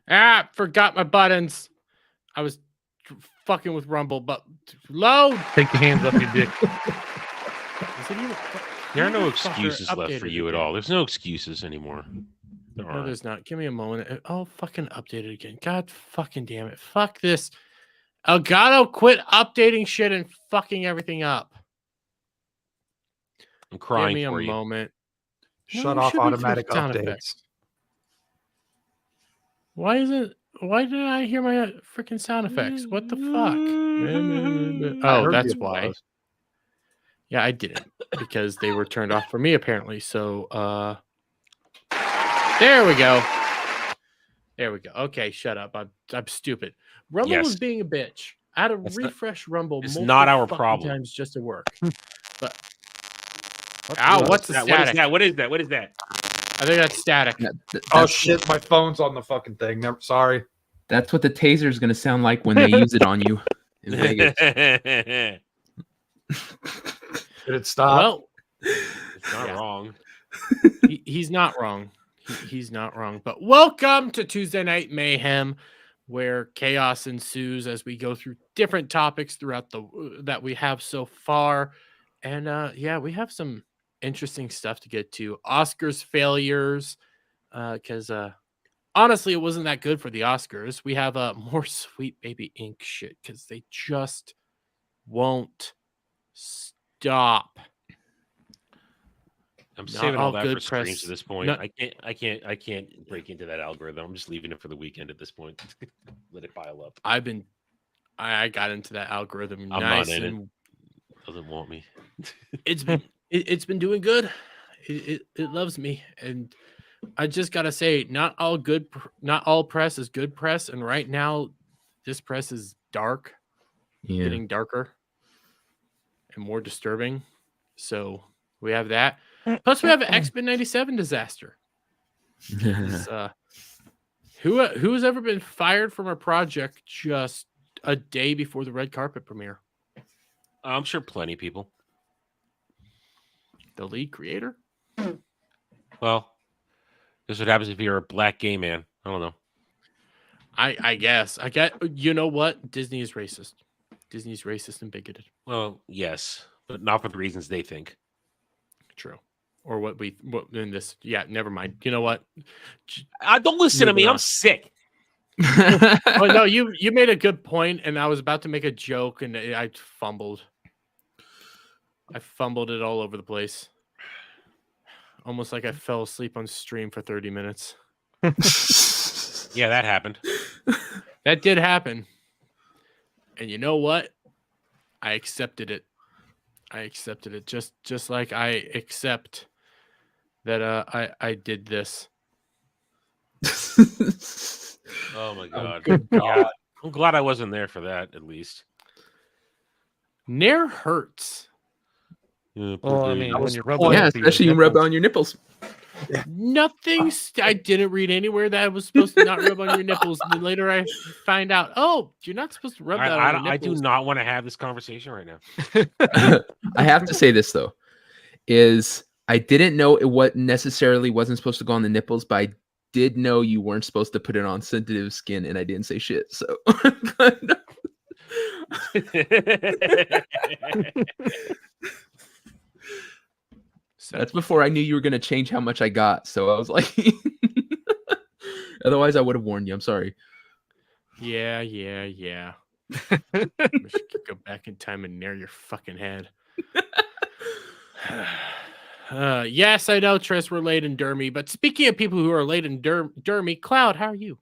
Forgot my buttons. I was fucking with Rumble, but load. Take your hands off your dick. There are no excuses left for you at all. There's no excuses anymore. No, there's not. Give me a moment. Oh, fucking update it again. God fucking damn it. Fuck this. Elgato, quit updating shit and fucking everything up. I'm crying Give me for a you. moment. Shut off automatic updates. Why did I hear my freaking sound effects? What the fuck? Oh, that's why. Yeah, I didn't because they were turned off for me apparently. So there we go. There we go. Okay, shut up. I'm stupid. Rumble was being a bitch. I had to refresh Rumble. It's not our problem. Times just to work. But what's the static? What is that? I think that's static. Oh shit! My phone's on the fucking thing. Sorry. That's what the taser is going to sound like when they use it on you in Vegas. Did it stop? Well, it's not wrong. He's not wrong. He's not wrong. But welcome to Tuesday Night Mayhem, where chaos ensues as we go through different topics throughout that we have so far. And we have some interesting stuff to get to. Oscars failures, because honestly, it wasn't that good for the Oscars. We have more Sweet Baby Inc. shit because they just won't stop. I'm saving all that for streams at this point. I can't break into that algorithm. I'm just leaving it for the weekend at this point. Let it pile up. I got into that algorithm. I'm not in it. Doesn't want me. It's been doing good. It loves me, and I just gotta say, not all press is good press, and right now, this press is dark, getting darker, and more disturbing. So we have that. Plus, we have an Xmen 97 disaster. Who's ever been fired from a project just a day before the red carpet premiere? I'm sure plenty of people. The lead creator? Well, this is what happens if you're a black gay man. I don't know. I guess. You know what? Disney is racist. Disney's racist and bigoted. Well, yes, but not for the reasons they think. True. Or what in this? Yeah, never mind. You know what? Don't listen to me. I'm sick. Oh no, you made a good point, and I was about to make a joke, and I fumbled. I fumbled it all over the place. Almost like I fell asleep on stream for 30 minutes. Yeah, that happened. That did happen. And you know what? I accepted it. Just like I accept that I did this. Oh my god. Good God. Yeah, I'm glad I wasn't there for that, at least. Nair hurts. Well, I mean, when you rub it especially you rub on your nipples. Nothing. I didn't read anywhere that I was supposed to not rub on your nipples. And then later I find out, you're not supposed to rub that on your nipples. I do not want to have this conversation right now. I have to say this, though, is I didn't know what necessarily wasn't supposed to go on the nipples, but I did know you weren't supposed to put it on sensitive skin, and I didn't say shit. So that's before I knew you were going to change how much I got. So I was like, otherwise I would have warned you. I'm sorry. Yeah. Wish you could go back in time and nair your fucking head. Yes, I know, Tris, we're late in Dermy, but speaking of people who are late in Dermy, Cloud, how are you?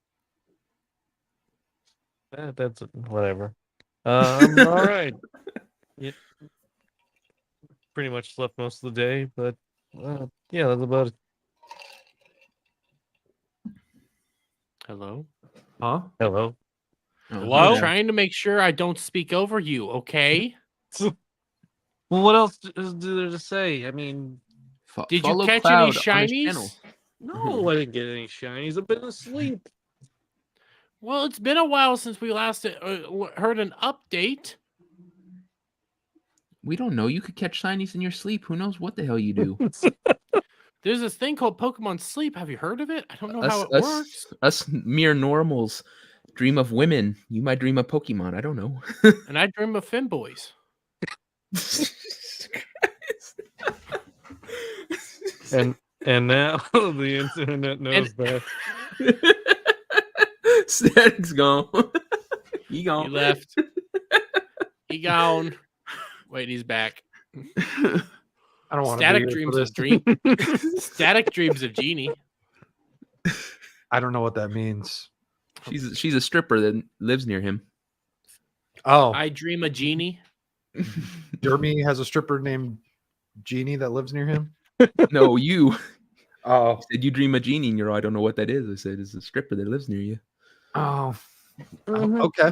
That's whatever. I'm all right. Yeah. Pretty much slept most of the day, but yeah, that's about it. Hello? Huh? Hello? I'm trying to make sure I don't speak over you, okay? Well, what else is there to say? I mean, did you catch any shinies? No, I didn't get any shinies. I've been asleep. Well, it's been a while since we last heard an update. We don't know. You could catch shinies in your sleep. Who knows what the hell you do? There's this thing called Pokemon Sleep. Have you heard of it? I don't know how it works. Us mere normals dream of women. You might dream of Pokemon. I don't know. And I dream of femboys. And now the internet knows that. Static's gone. He gone. He left. He gone. Wait, he's back. I don't want Static dreams of dream. Static dreams of Genie. I don't know what that means. She's a stripper that lives near him. Oh, I dream a genie. Jeremy has a stripper named Jeannie that lives near him. No, you. Oh, You said you dream of Genie, and you're all, I don't know what that is. I said it's a stripper that lives near you. oh, okay.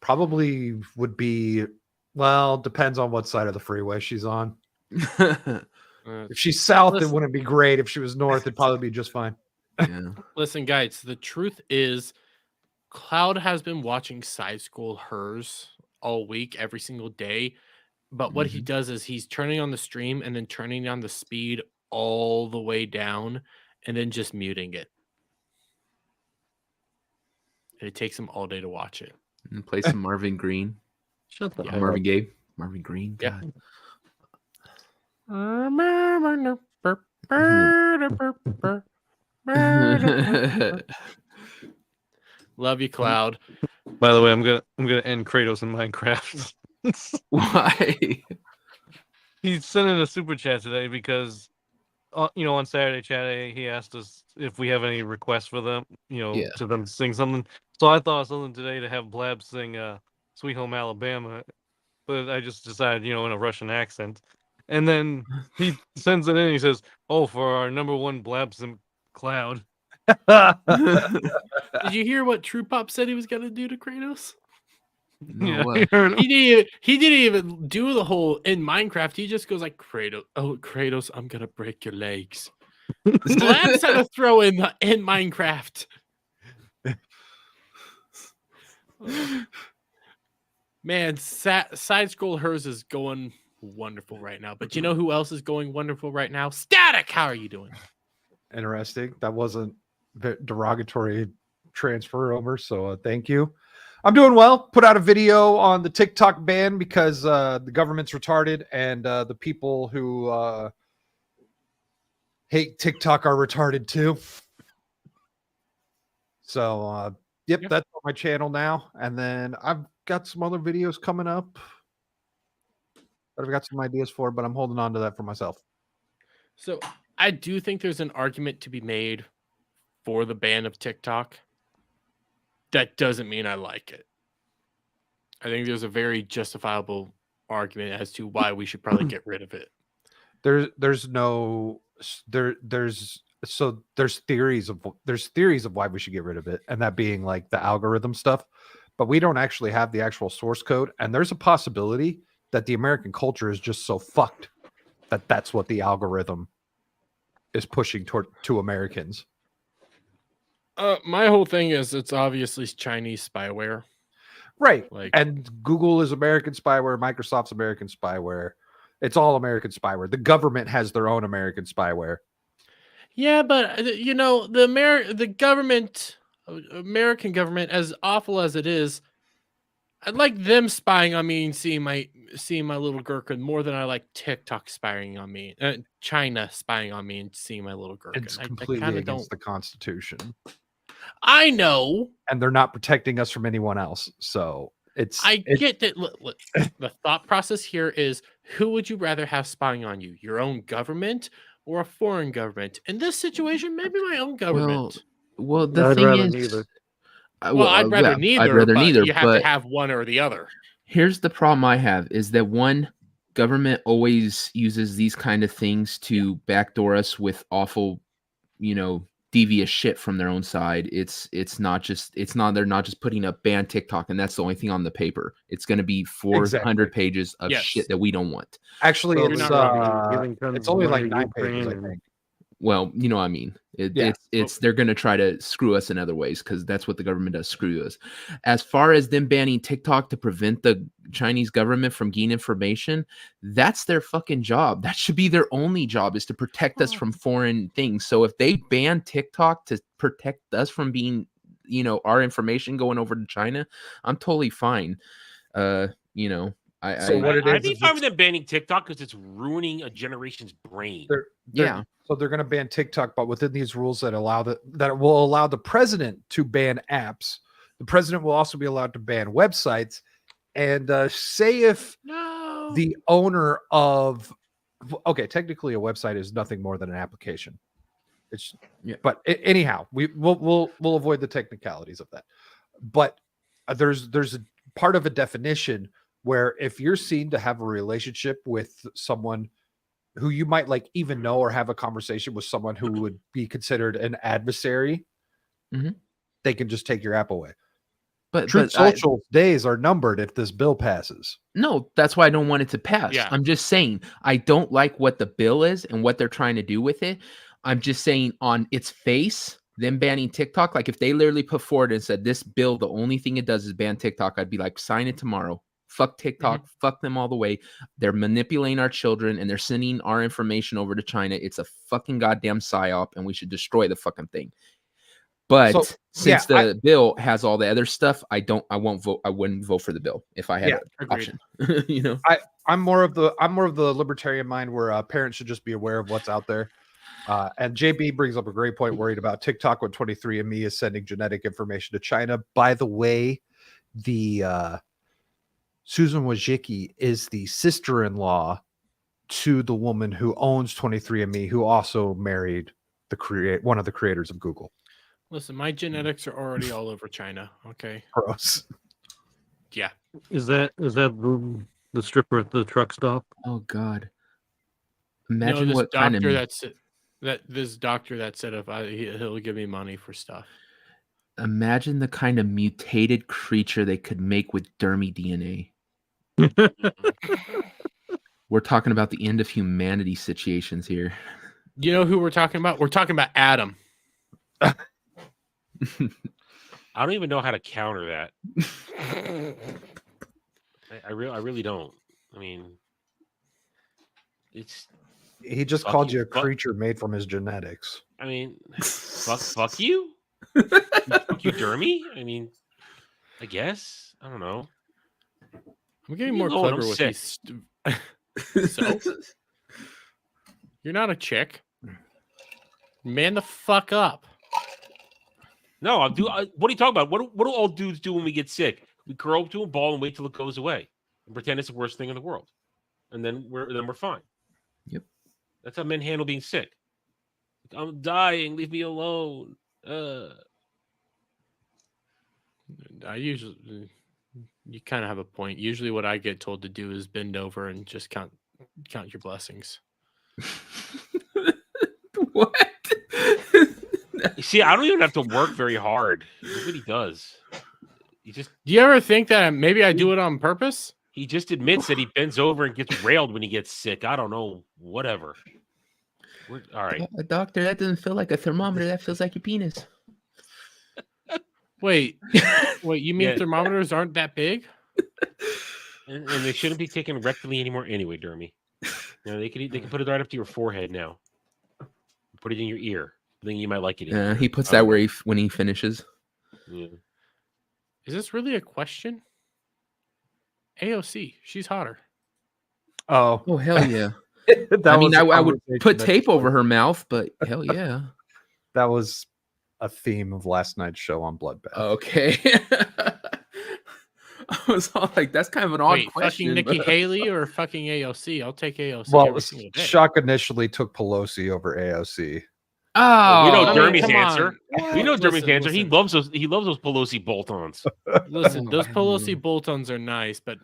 Probably would be. Well, depends on what side of the freeway she's on. If she's south, it wouldn't be great. If she was north, it'd probably be just fine. Yeah. Listen, guys, the truth is Cloud has been watching Side School Hers all week, every single day. But what he does is he's turning on the stream and then turning down the speed all the way down and then just muting it. And it takes him all day to watch it. And play some Marvin Green. Shut the Yeah. hell up. Marvin Gaye. Marvin Green. Yeah. God. Love you, Cloud. By the way, I'm gonna end Kratos in Minecraft. Why? He sent in a super chat today because, on Saturday chat he asked us if we have any requests for them, Yeah. to them to sing something. So I thought of something today to have Blab sing "Sweet Home Alabama," but I just decided, in a Russian accent. And then he sends it in. And he says, "Oh, for our number one Blab sim Cloud." Did you hear what True Pop said he was gonna do to Kratos? No, Yeah, what? I heard him. He didn't even do the whole in Minecraft. He just goes like, Kratos, oh Kratos, I'm gonna break your legs. Labs had to throw in Minecraft. Man, Side Scroll Hers is going wonderful right now. But you know who else is going wonderful right now? Static. How are you doing? Interesting. That wasn't derogatory transfer over. So thank you. I'm doing well. Put out a video on the TikTok ban because the government's retarded and the people who hate TikTok are retarded too. So, yep, that's on my channel now. And then I've got some other videos coming up that I've got some ideas for, but I'm holding on to that for myself. So I do think there's an argument to be made for the ban of TikTok. That doesn't mean I like it. I think there's a very justifiable argument as to why we should probably get rid of it. There's theories of why we should get rid of it, and that being like the algorithm stuff, but we don't actually have the actual source code, and there's a possibility that the American culture is just so fucked that that's what the algorithm is pushing to Americans. My whole thing is it's obviously Chinese spyware. Right. Like, And Google is American spyware, Microsoft's American spyware. It's all American spyware. The government has their own American spyware. yeah, but the government, American government, as awful as it is, I like them spying on me and seeing my little gherkin more than I like TikTok spying on me. China spying on me and seeing my little gherkin. It's I completely kinda against the Constitution. I know. And they're not protecting us from anyone else. So I get that. Look, the thought process here is: who would you rather have spying on you, your own government or a foreign government? In this situation, maybe my own government. Well, the I'd thing rather is, neither. I'd rather neither. I'd rather but neither. You have but to have one or the other. here's the problem I have is that one, government always uses these kind of things to backdoor us with awful, devious shit from their own side. They're not just putting up ban TikTok and that's the only thing on the paper. It's going to be 400 pages of shit that we don't want. Actually, So it's you're not only like 9 pages, I think. Well, you know what I mean. It's they're going to try to screw us in other ways because that's what the government does, screw us. As far as them banning TikTok to prevent the Chinese government from gaining information, that's their fucking job. That should be their only job, is to protect us from foreign things. So if they ban TikTok to protect us from being, our information going over to China, I'm totally fine. I'd be fine with them banning TikTok because it's ruining a generation's brain. So they're going to ban TikTok, but within these rules that will allow the president to ban apps. The president will also be allowed to ban websites. And say if the owner of, technically a website is nothing more than an application. But anyhow, we'll avoid the technicalities of that. But there's a part of a definition where if you're seen to have a relationship with someone who you might even know or have a conversation with someone who would be considered an adversary, they can just take your app away. But Truth Social days are numbered if this bill passes. No, that's why I don't want it to pass. Yeah. I'm just saying I don't like what the bill is and what they're trying to do with it. I'm just saying on its face, them banning TikTok, if they literally put forward and said this bill, the only thing it does is ban TikTok, I'd be like, sign it tomorrow. Fuck TikTok, fuck them all the way. They're manipulating our children and they're sending our information over to China. It's a fucking goddamn psyop and we should destroy the fucking thing. But since the bill has all the other stuff, I wouldn't vote for the bill if I had an option. I'm more of the libertarian mind where parents should just be aware of what's out there. And JB brings up a great point, worried about TikTok when 23andMe is sending genetic information to China. By the way, the Susan Wojcicki is the sister-in-law to the woman who owns 23andMe, who also married one of the creators of Google. Listen, my genetics are already all over China. Okay. Gross. Yeah. Is that the stripper at the truck stop? Oh God. Imagine what kind of this doctor that said he'll give me money for stuff. Imagine the kind of mutated creature they could make with dermy DNA. We're talking about the end of humanity situations here. You know who we're talking about? We're talking about Adam. I don't even know how to counter that. I really don't. I mean, he just called you a creature made from his genetics. I mean, fuck you. Fuck you, Dermy. I mean, I guess. I don't know. I'm getting more clever with these. So, you're not a chick. Man the fuck up. No, what are you talking about? What do all dudes do when we get sick? We curl up to a ball and wait till it goes away and pretend it's the worst thing in the world, and then we're fine. Yep, that's how men handle being sick. I'm dying. Leave me alone. You kind of have a point. Usually, what I get told to do is bend over and just count your blessings. What? See, I don't even have to work very hard. Nobody does. Do you ever think that maybe I do it on purpose? He just admits that he bends over and gets railed when he gets sick. I don't know. Whatever. All right. Doctor, that doesn't feel like a thermometer. That feels like your penis. Wait, you mean thermometers aren't that big? And they shouldn't be taken rectally anymore anyway, Dermy. They can put it right up to your forehead now. Put it in your ear. I think you might like it. He puts that where when he finishes. Yeah. Is this really a question? AOC, she's hotter. Oh hell yeah! I would put tape over her mouth, but hell yeah. That was a theme of last night's show on Bloodbath. Okay. I was all like, that's kind of an odd question. Fucking Nikki Haley or fucking AOC? I'll take AOC. Well, Shock initially took Pelosi over AOC. Oh, we know Dermy's answer. We know Dermy's answer. He loves those Pelosi bolt-ons. Listen, those Pelosi bolt-ons are nice, but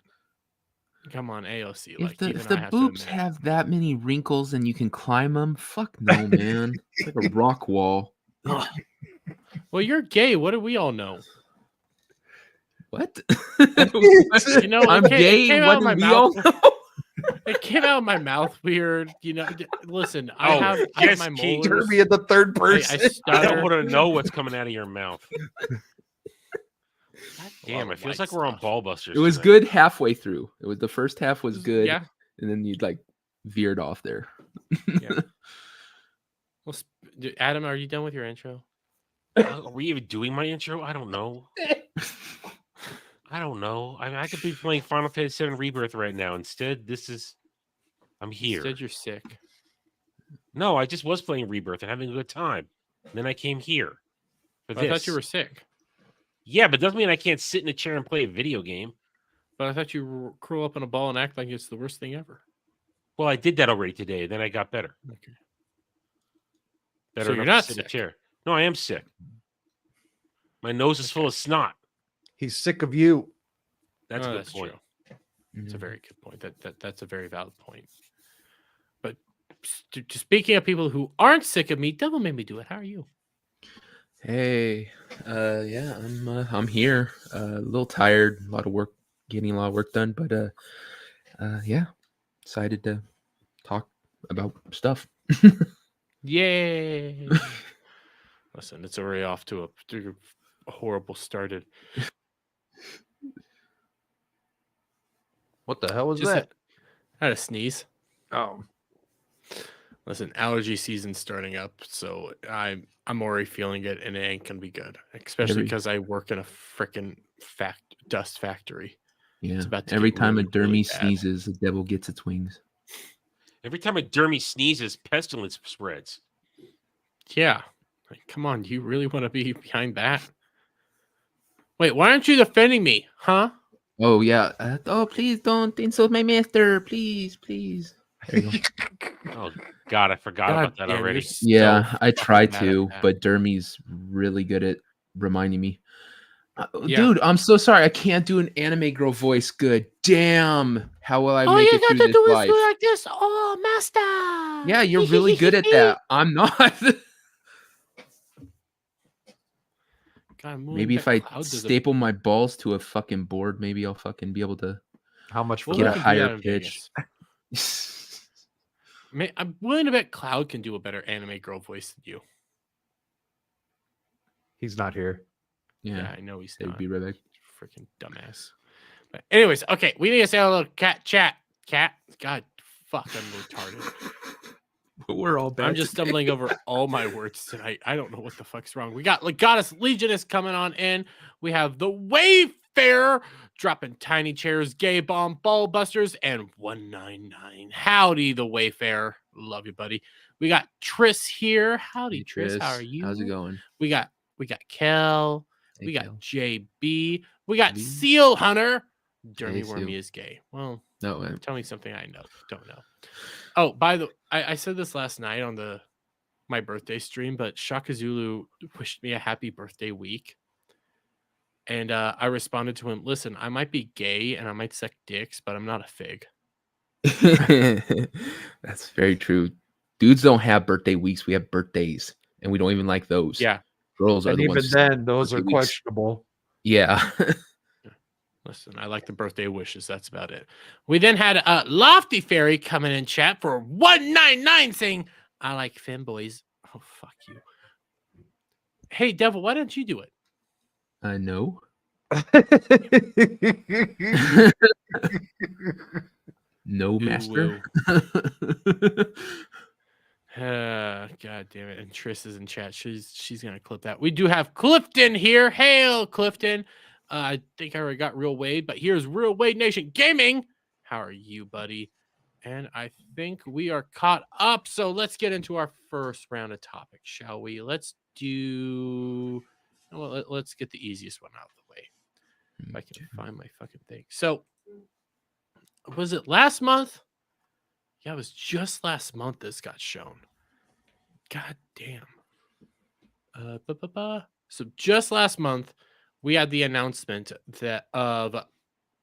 come on, AOC. If the boobs have that many wrinkles and you can climb them, fuck no, man. It's like a rock wall. Well, you're gay. What do we all know? What? I'm gay. What do we all know? It came out of my mouth weird. Listen, I Oh, have yes, my Keith. molars. Derby in the third I person. I don't stutter. want to know what's coming out of your mouth. God damn, lot it of feels white like we're on stuff. Ball Busters. It was tonight. good halfway through. It was the first half was good, Yeah. and then you'd like veered off there. Yeah. Well, Adam, are you done with your intro? Are we even doing my intro? I don't know. I don't know. I could be playing Final Fantasy VII Rebirth right now. Instead, I'm here. Instead, you're sick. No, I just was playing Rebirth and having a good time. And then I came here for But this. I thought you were sick. Yeah, but doesn't mean I can't sit in a chair and play a video game. But I thought you curl up in a ball and act like it's the worst thing ever. Well, I did that already today. Then I got better. Okay. Better So you're enough not to sit in a sick. chair. No, I am sick. My nose is full of snot. He's sick of you. That's a good That's point. true. It's a very good point. That's a very valid point. But speaking of people who aren't sick of me, Devil made me do it. How are you? Hey, yeah, I'm here. A little tired, a lot of work, getting a lot of work done, but yeah, excited to talk about stuff. Yay! Listen, it's already off to a horrible started. What the hell was Just that? I had a sneeze. Oh, Listen, allergy season's starting up, so I'm already feeling it, and it ain't gonna be good. Especially because I work in a freaking dust factory. Yeah, about to every get time really, a Dermy really bad. sneezes, the devil gets its wings. Every time a Dermy sneezes, pestilence spreads. Yeah, like, come on, do you really want to be behind that? Wait, why aren't you defending me, huh? Oh yeah. Oh please don't insult my master, please. There you go. Oh God, I forgot God about that damn, already. you're so Yeah, I fucking try bad at to, that. but Dermy's really good at reminding me. Yeah. Dude, I'm so sorry. I can't do an anime girl voice good. Damn. How will I make it through this life? like this. Oh, master. Yeah, you're really good at that. I'm not. God, Maybe if I staple my balls to a fucking board, maybe I'll fucking be able to how much for Well, get we a can do higher that in pitch. Vegas. I'm willing to bet Cloud can do a better anime girl voice than you. He's not here. Yeah, Yeah, I know he's they'd not. be right back. Freaking dumbass. But anyways, okay, we need to say a little cat chat. Cat, God, fuck, I'm retarded. We're all bad. I'm just stumbling over all my words tonight. I don't know what the fuck's wrong. We got Goddess Legionist coming on in. We have the Wayfarer dropping tiny chairs, gay bomb, ball busters, and 199. Howdy, the Wayfarer. Love you, buddy. We got Triss here. Howdy, Hey, Triss. How Triss. are you? How's it going? We got Kel. Hey, We got Kel. JB. We got JB. Seal Hunter. Dermy Hey, Wormy Seal. is gay. Well, No, man. tell me something I don't know. Oh, by the I said this last night on my birthday stream, but Shaka Zulu wished me a happy birthday week. And I responded to him, listen, I might be gay and I might suck dicks, but I'm not a fig. That's very true. Dudes don't have birthday weeks. We have birthdays, and we don't even like those. Yeah. Girls are And the even ones. then, those are birthday weeks. questionable. Yeah. Listen, I like the birthday wishes. That's about it. We then had Lofty Fairy coming in chat for 199 saying, I like femboys. Oh, fuck you. Hey, Devil, why don't you do it? No. No, master. God damn it. And Triss is in chat. She's gonna clip that. We do have Clifton here. Hail, Clifton. I think I already got Real Wade, but here's Real Wade Nation Gaming. How are you, buddy? And I think we are caught up. So let's get into our first round of topics, shall we? Let's do. Well, let's get the easiest one out of the way. If I can find my fucking thing. So, was it last month? Yeah, it was just last month this got shown. God damn. So just last month, we had the announcement that of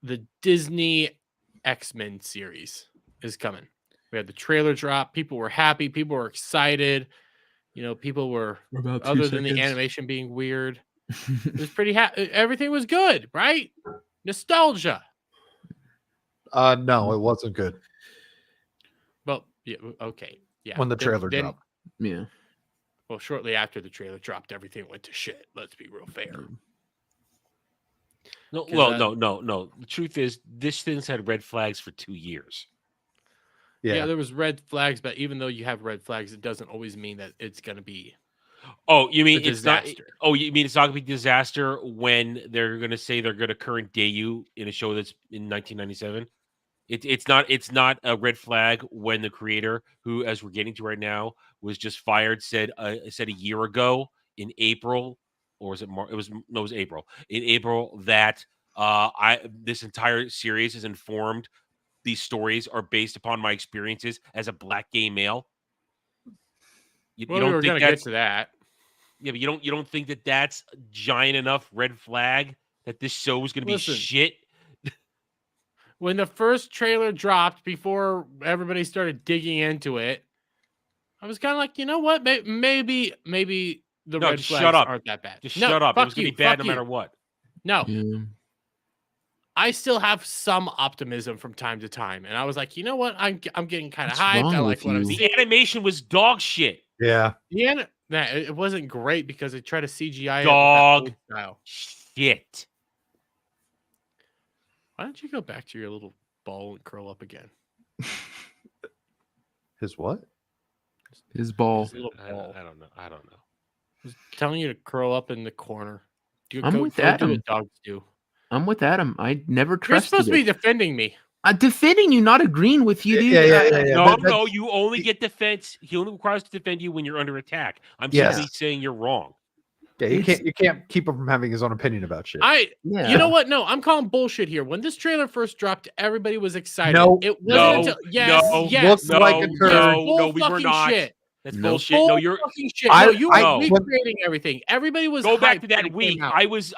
the Disney Xmen series is coming. We had the trailer drop. People were happy. People were excited. You know, people were, other than the animation being weird, it was pretty happy. Everything was good, right? Nostalgia. No, it wasn't good. Yeah. Okay. Yeah. when the trailer then, dropped. Yeah. Well, shortly after the trailer dropped, everything went to shit. Let's be real fair. No, 'Cause, well, no. The truth is, this thing's had red flags for 2 years. Yeah, there was red flags, but even though you have red flags, it doesn't always mean that it's going to be Oh, you mean a it's not? disaster. Oh, you mean it's not gonna be disaster when they're gonna say they're gonna current debut in a show that's in 1997? It's not a red flag when the creator, who, as we're getting to right now, was just fired, said a year ago in April, or was it March? It was April. In April, that this entire series is informed. These stories are based upon my experiences as a black gay male. You Well, we don't were think going to get that's to that. yeah, but you don't think that that's a giant enough red flag that this show is going to be Listen. shit? When the first trailer dropped, before everybody started digging into it, I was kind of like, you know what? Maybe the No, red just flags shut up. aren't that bad. Just No, shut up. It fuck was going to you, be bad fuck no matter you. what. No, Yeah. I still have some optimism from time to time, and I was like, you know what? I'm getting kind of What's hyped. wrong I like with what I'm you? seeing. The animation was dog shit. Yeah. It wasn't great because they tried to CGI it with that Dog old style. shit. Why don't you go back to your little ball and curl up again? His what? His ball. His little ball. I don't know. I don't know. I was telling you to curl up in the corner. I'm with go do Adam. what dogs do. I'm with Adam. I never You're trusted supposed to be it. defending me. I'm defending you, not agreeing with you, dude. Yeah. No, That's- no, you only get defense. He only requires to defend you when you're under attack. I'm Yes. simply saying you're wrong. Yeah, you can't keep him from having his own opinion about shit. Yeah. You know what? No, I'm calling bullshit here. When this trailer first dropped, everybody was excited. No, it wasn't no, until yes, no, yes, Looks like a no, turd. no, we were fucking not. shit. That's No. bullshit. Bull No, you're fucking shit. I- No, you were I- recreating everything. Everybody was go back hyped to when that it week. came out. I was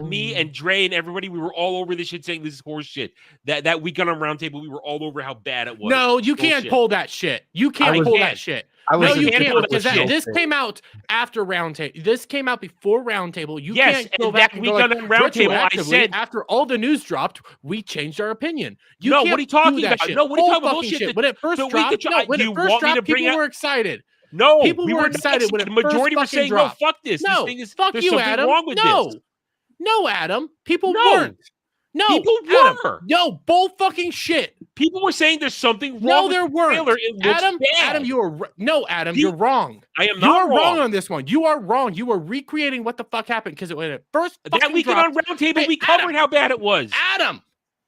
me and Dre and everybody. We were all over this shit, saying this is horse shit. That weekend on Roundtable, we were all over how bad it was. No, you can't Bullshit. was that shit. You can't was- pull can. that shit. I No, was you in can't favor because of that. this came out after Roundtable. This came out before Roundtable. You Yes, can't go and back that and go like, weekend on Roundtable, I retroactively, said- after all the news dropped, we changed our opinion. You No, can't what are you talking do that about? shit. No, what are you Bull talking about? fucking Bullshit. shit. When it first The week dropped, that you- when you it first want me to dropped, bring people up- were excited. No, People we were were excited not. when it The majority first were saying, fucking "No, dropped. fuck this. No, this thing is fuck there's you, something Adam. wrong with No, this." no, Adam. People No. weren't. No, People Adam. were. No, bull fucking shit. People were saying there's something wrong. No, with there the weren't. trailer. It looks Adam, bad. Adam, you are no, Adam, You- you're wrong. I am You not are wrong wrong. on this one. You are wrong. You are recreating what the fuck happened because when it first That fucking weekend dropped, on Roundtable, Hey, we covered Adam. how bad it was. Adam,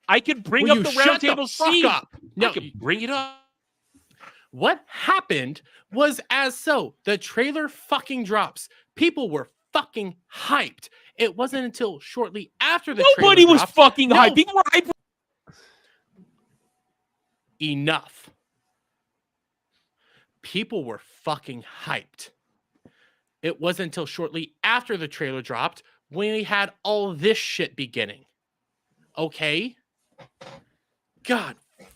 I could bring will up you the shut the Roundtable fuck scene. up? No, I could bring it up. what happened was as so the trailer fucking drops. People were fucking hyped. It wasn't until shortly after the Nobody trailer was dropped, fucking No. hyped. People were hyped. enough. People were fucking hyped. It wasn't until shortly after the trailer dropped when we had all this shit beginning. Okay? God,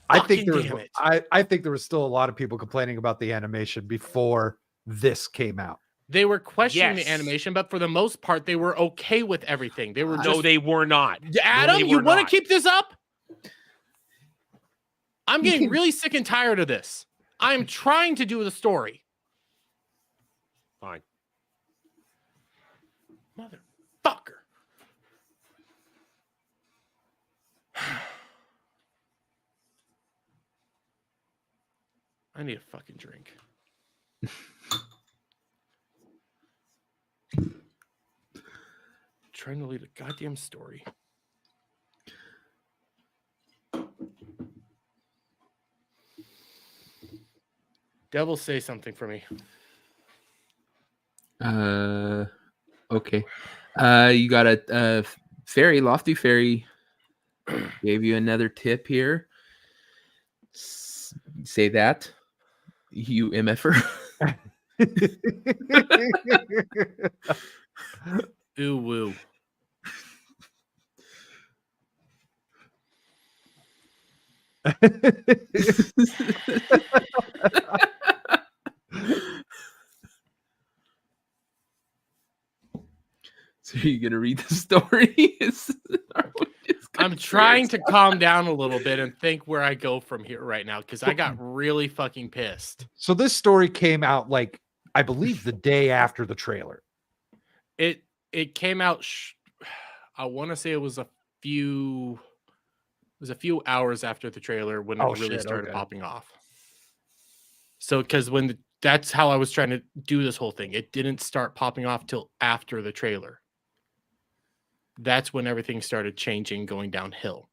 I think fucking there damn was it. I think there was still a lot of people complaining about the animation before this came out. They were questioning Yes. the animation, but for the most part, they were okay with everything. They were just No, they were not. Adam, they you were want to not. keep this up? I'm You getting can- really sick and tired of this. I'm trying to do the story. Fine. Motherfucker. I need a fucking drink. Trying to lead a goddamn story. Devil, say something for me. Okay. You got a fairy, lofty fairy. Gave you another tip here. Say that, you mf'er. Ooh woo. So are you gonna read the story? I'm trying to calm down a little bit and think where I go from here right now because I got really fucking pissed. So this story came out like I believe the day after the trailer. It came out. I want to say it was a few hours after the trailer when it really started popping off. So because that's how I was trying to do this whole thing. It didn't start popping off till after the trailer. That's when everything started changing, going downhill.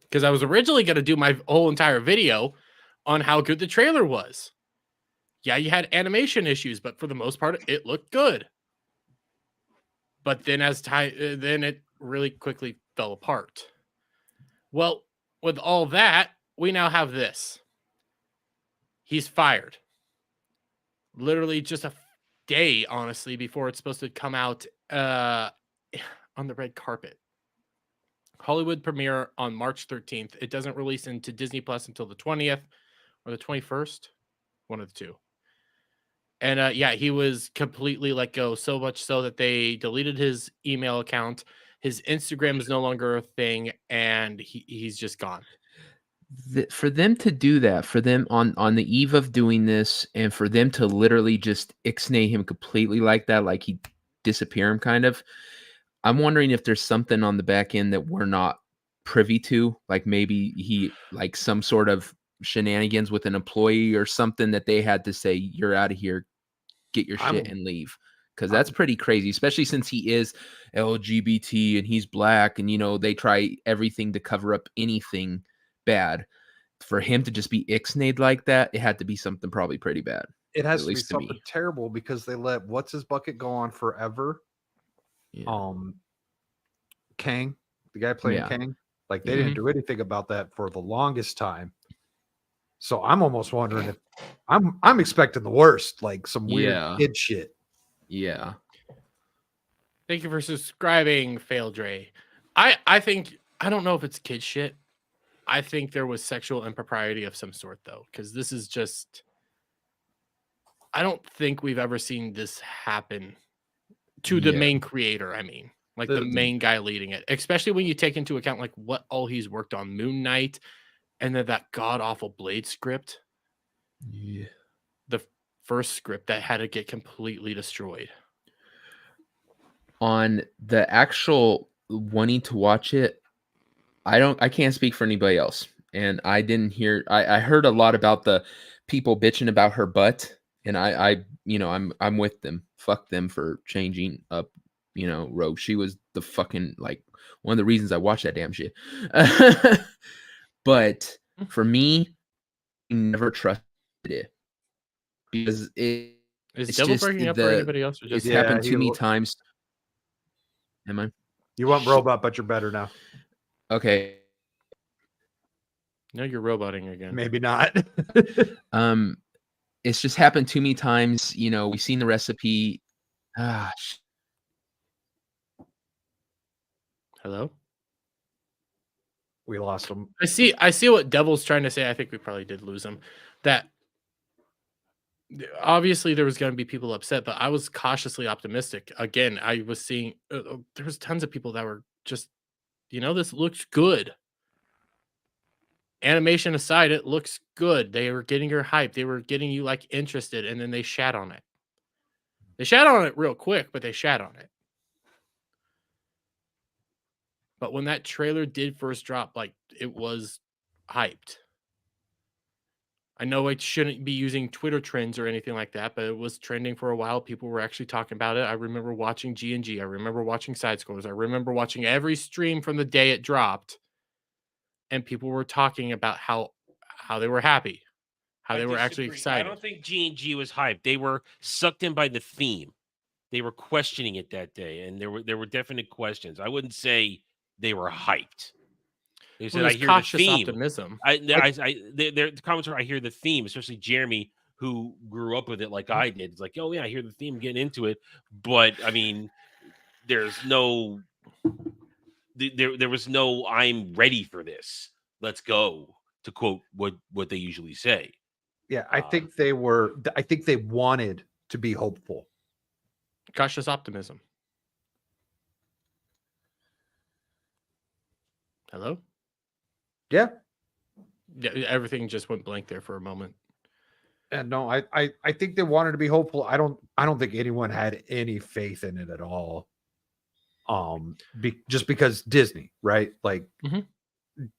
Because I was originally going to do my whole entire video on how good the trailer was. Yeah, you had animation issues, but for the most part, it looked good. But then then it really quickly fell apart. Well, with all that, we now have this. He's fired. Literally just a day, honestly, before it's supposed to come out on the red carpet. Hollywood premiere on March 13th. It doesn't release into Disney Plus until the 20th or the 21st. One of the two. And yeah, he was completely let go, so much so that they deleted his email account. His Instagram is no longer a thing, and he's just gone. For them to do that, for them on the eve of doing this, and for them to literally just ixnay him completely like that, like he disappear him kind of, I'm wondering if there's something on the back end that we're not privy to, like maybe he like some sort of shenanigans with an employee or something that they had to say, you're out of here, get your shit and leave. Because that's pretty crazy, especially since he is LGBT and he's black, and they try everything to cover up anything bad. For him to just be ixnayed like that, it had to be something probably pretty bad. It has to be something terrible because they let what's his bucket go on forever. Yeah. Kang, the guy playing Kang, like they didn't do anything about that for the longest time. So I'm almost wondering if I'm expecting the worst, like some weird kid shit. Yeah. Thank you for subscribing, Fail Dre. I think, I don't know if it's kid shit. I think there was sexual impropriety of some sort, though, because this is just, I don't think we've ever seen this happen to the main creator. I mean, like the main guy leading it, especially when you take into account like what all he's worked on, Moon Knight, and then that god awful Blade script. Yeah. The first script that had to get completely destroyed. On the actual wanting to watch it, I can't speak for anybody else. And I didn't hear, I heard a lot about the people bitching about her butt. And I'm with them. Fuck them for changing up, Rogue. She was the fucking, like, one of the reasons I watched that damn shit. But for me, I never trusted it. Because it is Devil breaking up for anybody else? Or just it's happened too many times. Am I? You want robot, but you're better now. Okay. No, you're roboting again. Maybe not. It's just happened too many times. We've seen the recipe. Hello? We lost him. I see what Devil's trying to say. I think we probably did lose him. That obviously there was going to be people upset, but I was cautiously optimistic. Again, I was seeing there was tons of people that were just, this looks good. Animation aside, it looks good. They were getting your hype. They were getting you like interested, and then they shat on it. They shat on it real quick, but they shat on it. But when that trailer did first drop, like, it was hyped. I know I shouldn't be using Twitter trends or anything like that, but it was trending for a while. People were actually talking about it. I remember watching G&G. I remember watching Side Scrollers. I remember watching every stream from the day it dropped. And people were talking about how they were happy, how they were actually excited. I don't think G&G was hyped. They were sucked in by the theme. They were questioning it that day, and there were definite questions. I wouldn't say they were hyped. They said, "I hear the theme." Optimism. The comments are, "I hear the theme," especially Jeremy, who grew up with it like I did. It's like, "Oh yeah, I hear the theme, getting into it." But I mean, there's no. There was no "I'm ready for this. Let's go," to quote what they usually say. Yeah, I think they wanted to be hopeful. Cautious optimism. Hello? Yeah. Yeah, everything just went blank there for a moment. And no, I think they wanted to be hopeful. I don't think anyone had any faith in it at all. Just because Disney, right? Like, Mhm.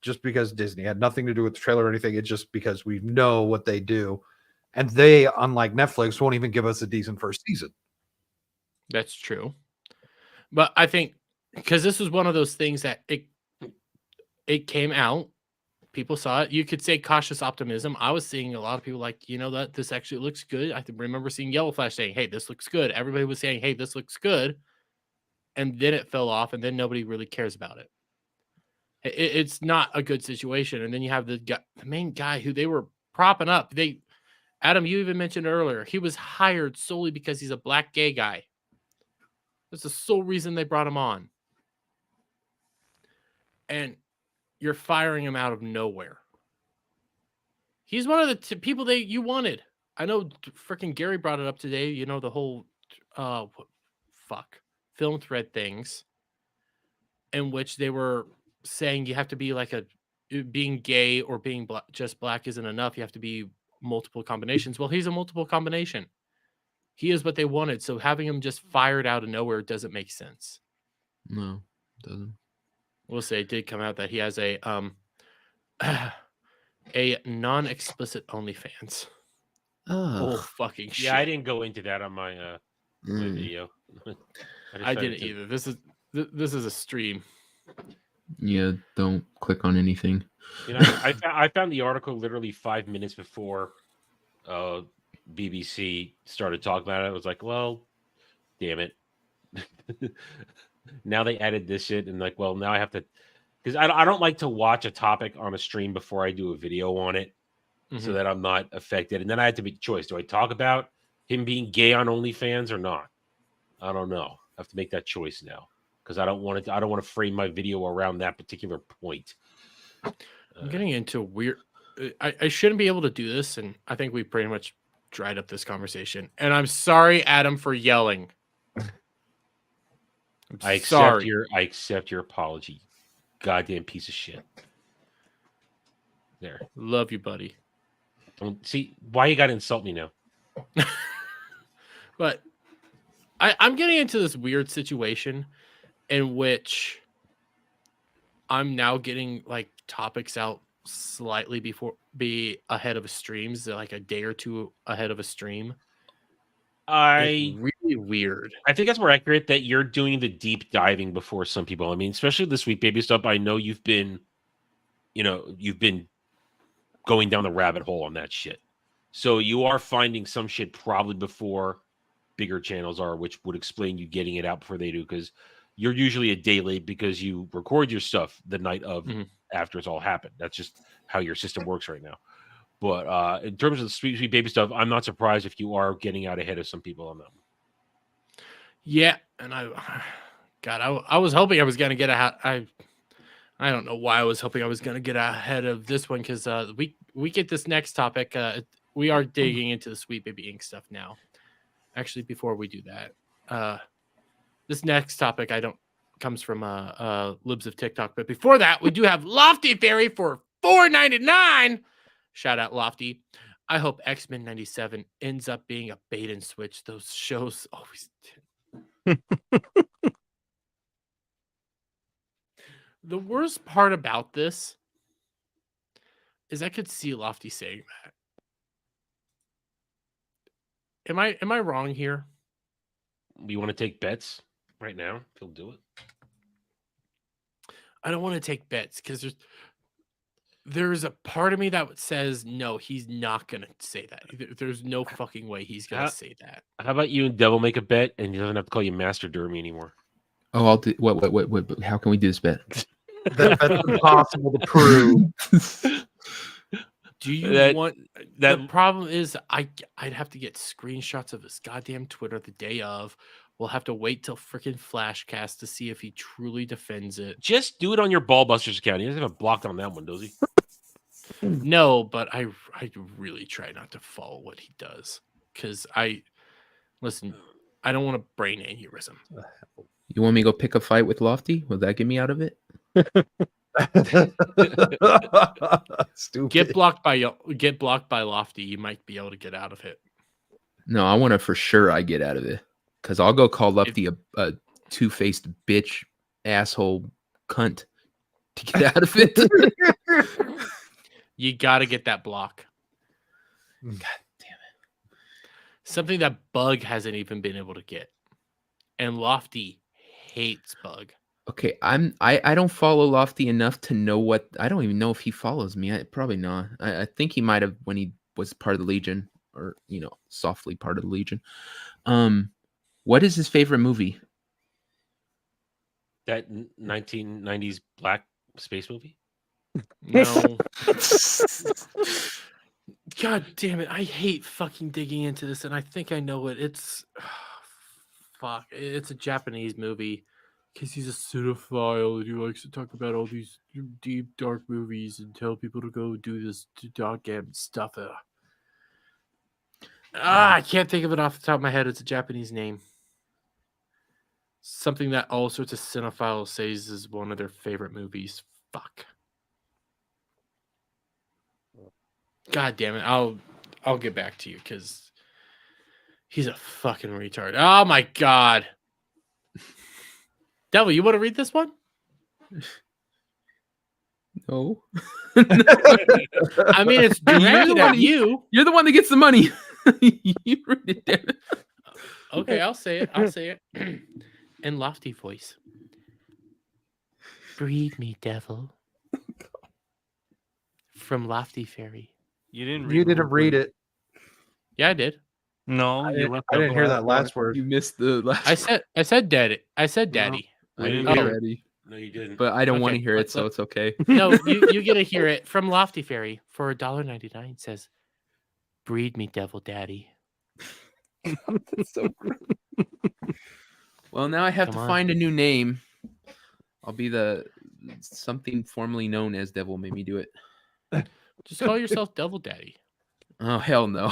just because Disney had nothing to do with the trailer or anything. It's just because we know what they do, and they, unlike Netflix, won't even give us a decent first season. That's true. But I think because this was one of those things that it came out, people saw it. You could say cautious optimism. I was seeing a lot of people like, that this actually looks good. I remember seeing Yellow Flash saying, "Hey, this looks good." Everybody was saying, "Hey, this looks good," and then it fell off, and then nobody really cares about it. It's not a good situation. And then you have the main guy who they were propping up. Adam, you even mentioned earlier, he was hired solely because he's a black gay guy. That's the sole reason they brought him on. And you're firing him out of nowhere. He's one of the people you wanted. I know freaking Gary brought it up today, the whole film thread things in which they were saying you have to be like being gay or being just black isn't enough. You have to be multiple combinations. Well, he's a multiple combination. He is what they wanted. So having him just fired out of nowhere doesn't make sense. No, it doesn't. We'll say it did come out that he has a a non-explicit OnlyFans. Oh, fucking shit. Yeah, I didn't go into that on my my video. I didn't either. This is a stream. Yeah, don't click on anything. I found the article literally 5 minutes before BBC started talking about it. I was like, well, damn it. Now they added this shit, and like, well, now I have to, because I don't like to watch a topic on a stream before I do a video on it, so that I'm not affected. And then I had to make a choice: do I talk about him being gay on OnlyFans or not? I don't know. I have to make that choice now because I don't want to frame my video around that particular point. I'm getting into weird. I shouldn't be able to do this, and I think we pretty much dried up this conversation. And I'm sorry, Adam, for yelling. I accept your apology. Goddamn piece of shit. There. Love you, buddy. Don't see why you got to insult me now. But I'm getting into this weird situation in which I'm now getting like topics out slightly be ahead of streams, like a day or two ahead of a stream. It's really weird. I think that's more accurate that you're doing the deep diving before some people. I mean, especially this week, baby stuff. I know you've been going down the rabbit hole on that shit. So you are finding some shit probably before bigger channels are, which would explain you getting it out before they do, because you're usually a day late because you record your stuff the night of after it's all happened. That's just how your system works right now. But in terms of the sweet baby stuff, I'm not surprised if you are getting out ahead of some people on them. Yeah, and I was hoping I was gonna get I don't know why I was hoping I was gonna get ahead of this one, because we get this next topic. We are digging into the Sweet Baby Ink stuff now. Actually, before we do that, this next topic comes from Libs of TikTok. But before that, we do have Lofty Fairy for $4.99. Shout out Lofty. I hope Xmen 97 ends up being a bait and switch. Those shows always did. The worst part about this is I could see Lofty saying that. Am I wrong here? You want to take bets right now? He'll do it. I don't want to take bets because there's a part of me that says no, he's not gonna say that. There's no fucking way he's gonna say that. How about you and Devil make a bet, and he doesn't have to call you Master Dermy anymore? Oh, I'll do what? How can we do this bet? That's impossible to prove. Do you want that? The problem is I'd have to get screenshots of his goddamn Twitter the day of. We'll have to wait till freaking Flashcast to see if he truly defends it. Just do it on your Ballbusters account. He doesn't have it blocked on that one, does he? No, but I really try not to follow what he does, because I don't want a brain aneurysm. You want me to go pick a fight with Lofty? Will that get me out of it? Stupid. Get blocked by Lofty. You might be able to get out of it. No, I want to for sure I get out of it because I'll go call Lefty a two-faced bitch, asshole, cunt to get out of it. You got to get that block. God damn it. Something that Bug hasn't even been able to get. And Lofty hates Bug. Okay, I don't follow Lofty enough to know what. I don't even know if he follows me. Probably not. I think he might have when he was part of the Legion, or softly part of the Legion. What is his favorite movie? That 1990s black space movie. No. God damn it. I hate fucking digging into this, and I think I know it. It's fuck. It's a Japanese movie because he's a cinephile and he likes to talk about all these deep, dark movies and tell people to go do this dog-gam stuff. I can't think of it off the top of my head. It's a Japanese name. Something that all sorts of cinephiles says is one of their favorite movies. Fuck. God damn it. I'll get back to you because he's a fucking retard. Oh my god. Devil, you want to read this one? No. I mean, it's directed at you. You're the one that gets the money. You read it, damn it. Okay, I'll say it. I'll say it. In lofty voice. Breed me, devil. From Lofty Fairy. You didn't read it. Yeah, I did. No, I you left didn't out hear the that last word. You missed the last. I said daddy. I said daddy. I didn't Oh. hear it, No, you didn't. but I don't want to Okay, hear it, let's- so it's okay. No, you get to hear it from Lofty Fairy for $1.99. Says, "Breed me, devil daddy." So well, now I have Come to on. find a new name. I'll be the something formerly known as Devil made me do it. Just call yourself Devil Daddy. Oh hell no!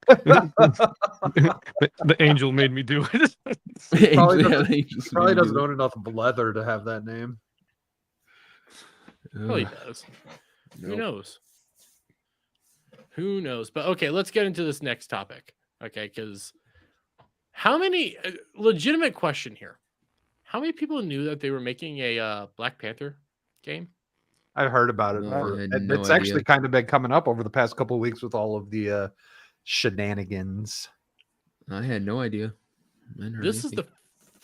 The angel made me do it. Probably Angel- doesn't- Angels Probably made me doesn't do own enough leather to have that name. it. Well, he Ugh, does. Who nope. knows? Who knows? But okay, let's get into this next topic. Okay, because how many legitimate question here? How many people knew that they were making a Black Panther game? I've heard about it. No, for- I had and no it's idea. actually kind of been coming up over the past couple of weeks with all of the shenanigans. I had no idea. I hadn't heard This is anything. the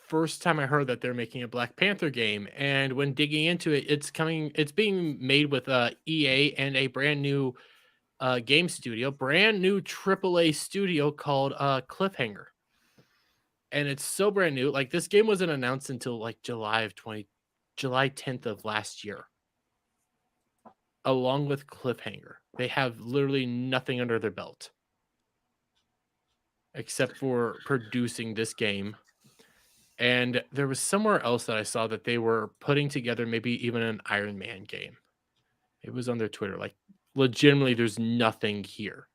first time I heard that they're making a Black Panther game, and when digging into it, it's being made with EA and a brand new game studio, brand new AAA studio called Cliffhanger. And it's so brand new. Like, this game wasn't announced until like July 10th of last year. Along with Cliffhanger, they have literally nothing under their belt except for producing this game. And there was somewhere else that I saw that they were putting together maybe even an Iron Man game. It was on their Twitter. Like, legitimately, there's nothing here.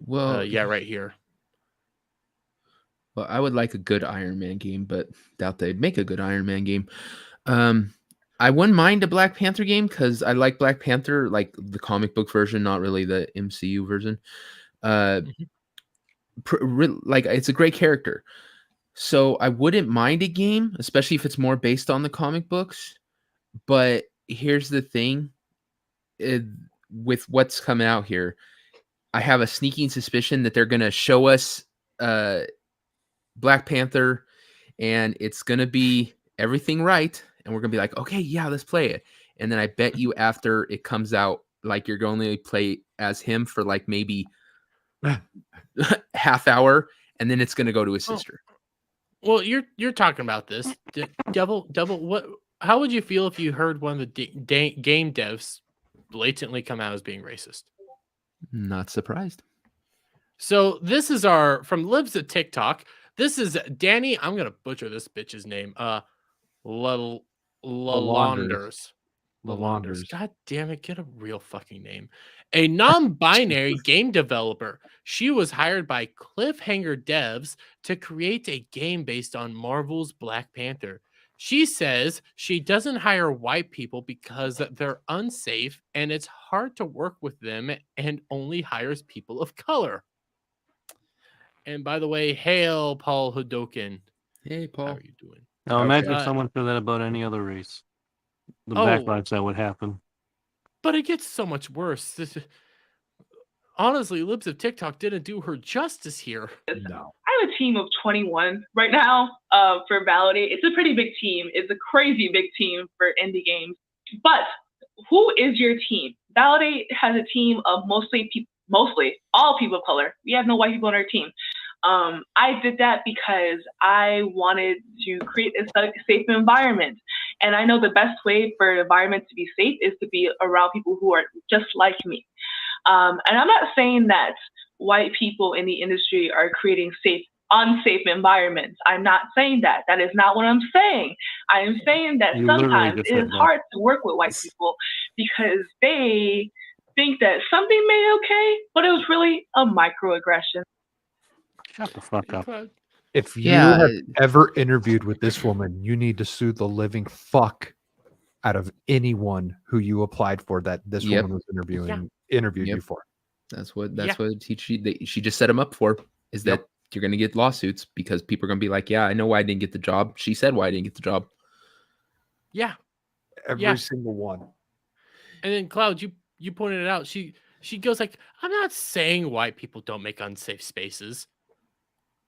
Well, Yeah, right here. Well, I would like a good Iron Man game, but doubt they'd make a good Iron Man game. I wouldn't mind a Black Panther game because I like Black Panther, like the comic book version, not really the MCU version. Like, it's a great character. So I wouldn't mind a game, especially if it's more based on the comic books. But here's the thing. With what's coming out here, I have a sneaking suspicion that they're going to show us Black Panther, and it's going to be everything right. And we're going to be like, okay, yeah, let's play it. And then I bet you after it comes out, like, you're going to play as him for like maybe half hour, and then it's going to go to his sister. Well, you're talking about this. Devil, what? How would you feel if you heard one of the game devs blatantly come out as being racist? Not surprised. So this is our from Libs at TikTok. This is Danny. I'm gonna butcher this bitch's name. Lalanders. Lalanders. God damn it! Get a real fucking name. A non-binary game developer. She was hired by Cliffhanger devs to create a game based on Marvel's Black Panther. She says she doesn't hire white people because they're unsafe and it's hard to work with them and only hires people of color. And by the way, hail Paul Hadoken. Hey, How Paul. are you doing? Now imagine if Uh, someone said that about any other race. The Oh. backlash that would happen. But it gets so much worse. Honestly, Libs of TikTok didn't do her justice here. No. I have a team of 21 right now for Validate. It's a pretty big team. It's a crazy big team for indie games. But who is your team? Validate has a team of mostly all people of color. We have no white people on our team. I did that because I wanted to create a safe environment. And I know the best way for an environment to be safe is to be around people who are just like me. And I'm not saying that white people in the industry are creating unsafe environments. I'm not saying that. That is not what I'm saying. I am saying that You literally sometimes just it said is that. hard to work with white people because they think that something may okay, but it was really a microaggression. Shut the fuck up. If you Yeah. have ever interviewed with this woman, you need to sue the living fuck out of anyone who you applied for that this Yep. woman was interviewed Yep. you for. That's what Yeah. she just set him up for. Is that Yep. you're gonna get lawsuits because people are gonna be like, yeah, I know why I didn't get the job. She said why I didn't get the job. Yeah. Every Yeah. single one. And then Cloud, you pointed it out. She goes like, I'm not saying white people don't make unsafe spaces.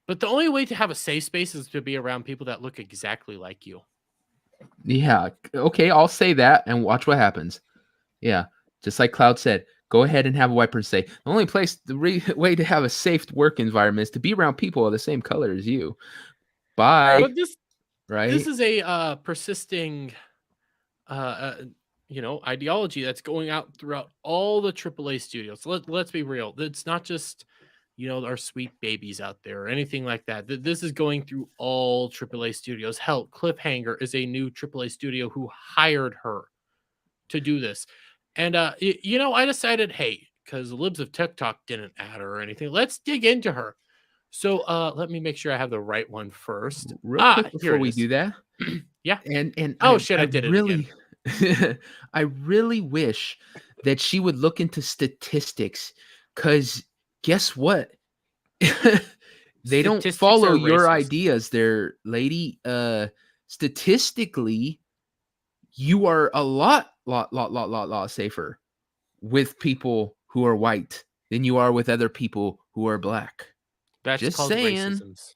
But the only way to have a safe space is to be around people that look exactly like you. Yeah. Okay, I'll say that and watch what happens. Yeah. Just like Cloud said, go ahead and have a white person say, the only way to have a safe work environment is to be around people of the same color as you. Bye. But this Right? is a persisting ideology that's going out throughout all the AAA studios. Let's be real. It's not just our sweet babies out there or anything like that. This is going through all AAA studios. Hell, Cliffhanger is a new AAA studio who hired her to do this. And I decided, hey, because Libs of TikTok didn't add her or anything, let's dig into her. So let me make sure I have the right one first. Real quick here before it we is. do that. Yeah. And Oh, shit, I did it again. I really wish that she would look into statistics, because guess what? They don't Statistics follow are your racist. ideas there, lady. Statistically, you are a lot safer with people who are white than you are with other people who are black. That's Just called saying. racisms.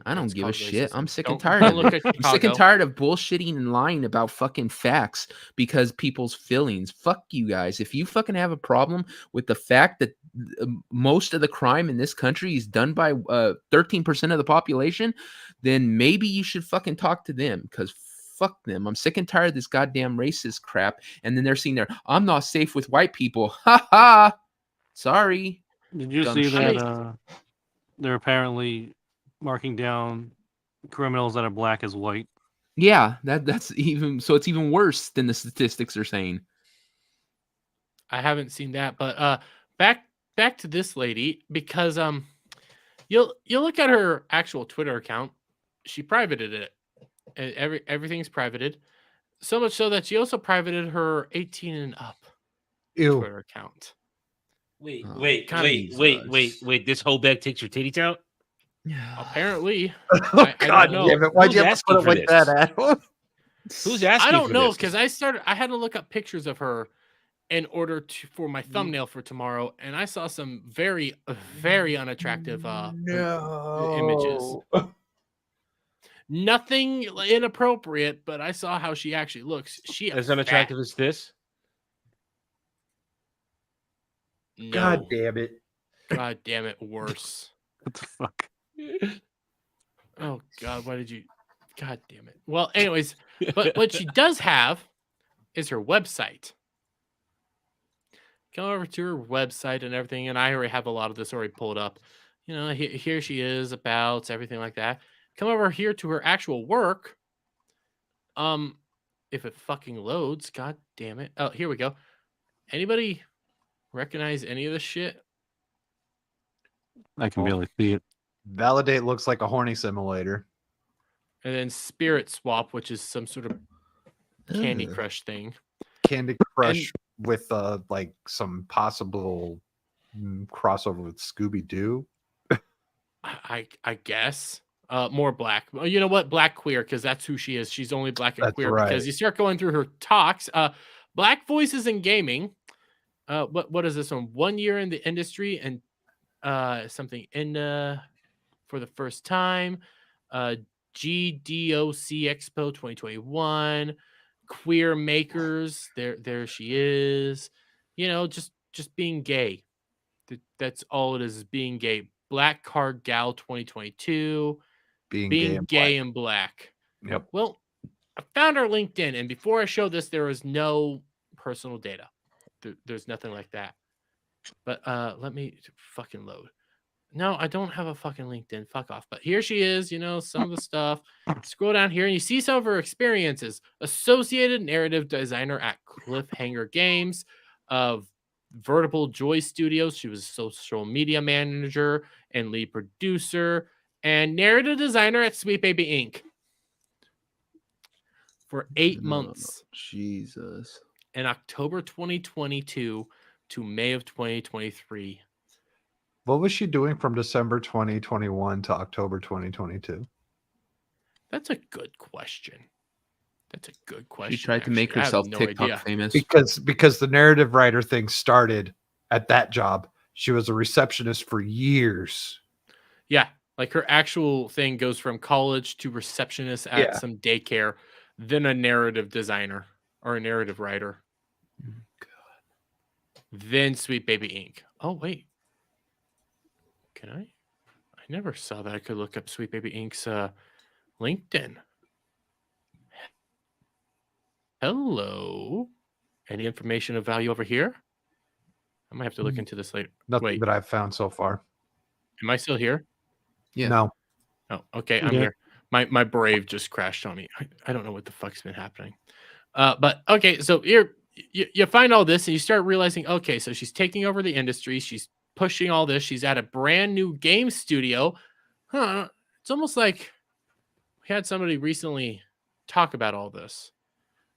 I don't That's give a called shit. I'm racism. sick Don't- and tired don't of look it. at I'm sick and Chicago. tired of bullshitting and lying about fucking facts because people's feelings. Fuck you guys. If you fucking have a problem with the fact that most of the crime in this country is done by 13% of the population, then maybe you should fucking talk to them, because fuck them. I'm sick and tired of this goddamn racist crap. And then they're sitting there, I'm not safe with white people. Ha ha. Sorry. Did you Dumb see shit. that they're apparently marking down criminals that are black as white? Yeah, that's even so. It's even worse than the statistics are saying. I haven't seen that, but back to this lady, because you'll look at her actual Twitter account. She privated it. Everything's privated. So much so that she also privated her 18 and up Ew. Twitter account. Wait, Oh, wait, God, wait. This whole bag takes your titties out? Apparently, Oh, I God don't know. damn it. Why'd Who's you have to asking put it for like this? that, Adam? Who's asking? I don't for know, this? because I had to look up pictures of her in order for my thumbnail for tomorrow, and I saw some very, very unattractive images. Nothing inappropriate, but I saw how she actually looks. She as unattractive as this. No. God damn it. God damn it, worse. What the fuck? Oh God, why did you? God damn it. Well, anyways, but what she does have is her website. Come over to her website and everything, and I already have a lot of this already pulled up. Here she is, about everything like that. Come over here to her actual work. If it fucking loads, god damn it. Oh, here we go. Anybody recognize any of this shit? I can Oh. barely see it. Validate looks like a horny simulator. And then Spirit Swap, which is some sort of Candy Ugh. Crush thing. Candy Crush with like some possible crossover with Scooby Doo. I guess. More black. Well, you know what? Black queer, because that's who she is. She's only black and That's queer right. because you start going through her talks. Black voices in gaming. What is this one? 1 year in the industry and something in for the first time. GDOC Expo 2021. Queer makers. There she is. You know, just being gay. That's all it is being gay. Black Card Gal 2022. Being gay and black. Yep. Well, I found our LinkedIn, and before I showed this, there was no personal data. There's nothing like that. But let me fucking load. No, I don't have a fucking LinkedIn. Fuck off. But here she is, you know, some of the stuff. Scroll down here and you see some of her experiences. Associated narrative designer at Cliffhanger Games, of Vertical Joy Studios. She was a social media manager and lead producer, and narrative designer at Sweet Baby Inc. for 8 months. Jesus. In October 2022 to May of 2023. What was she doing from December 2021 to October 2022? That's a good question. That's a good question. She tried to make actually. I have herself no TikTok idea. famous. Because the narrative writer thing started at that job. She was a receptionist for years. Yeah, like her actual thing goes from college to receptionist at some daycare, then a narrative designer or a narrative writer. Then Sweet Baby Inc. Oh, wait. Can I? I never saw that I could look up Sweet Baby Inc.'s LinkedIn. Hello. Any information of value over here? I might have to look into this later. Nothing Wait, that I've found so far. am I still here? Yeah. No. Oh, okay, I'm here. My Brave just crashed on me. I don't know what the fuck's been happening. But okay, so here you find all this and you start realizing, okay, so she's taking over the industry. She's pushing all this. She's at a brand new game studio. Huh? It's almost like we had somebody recently talk about all this.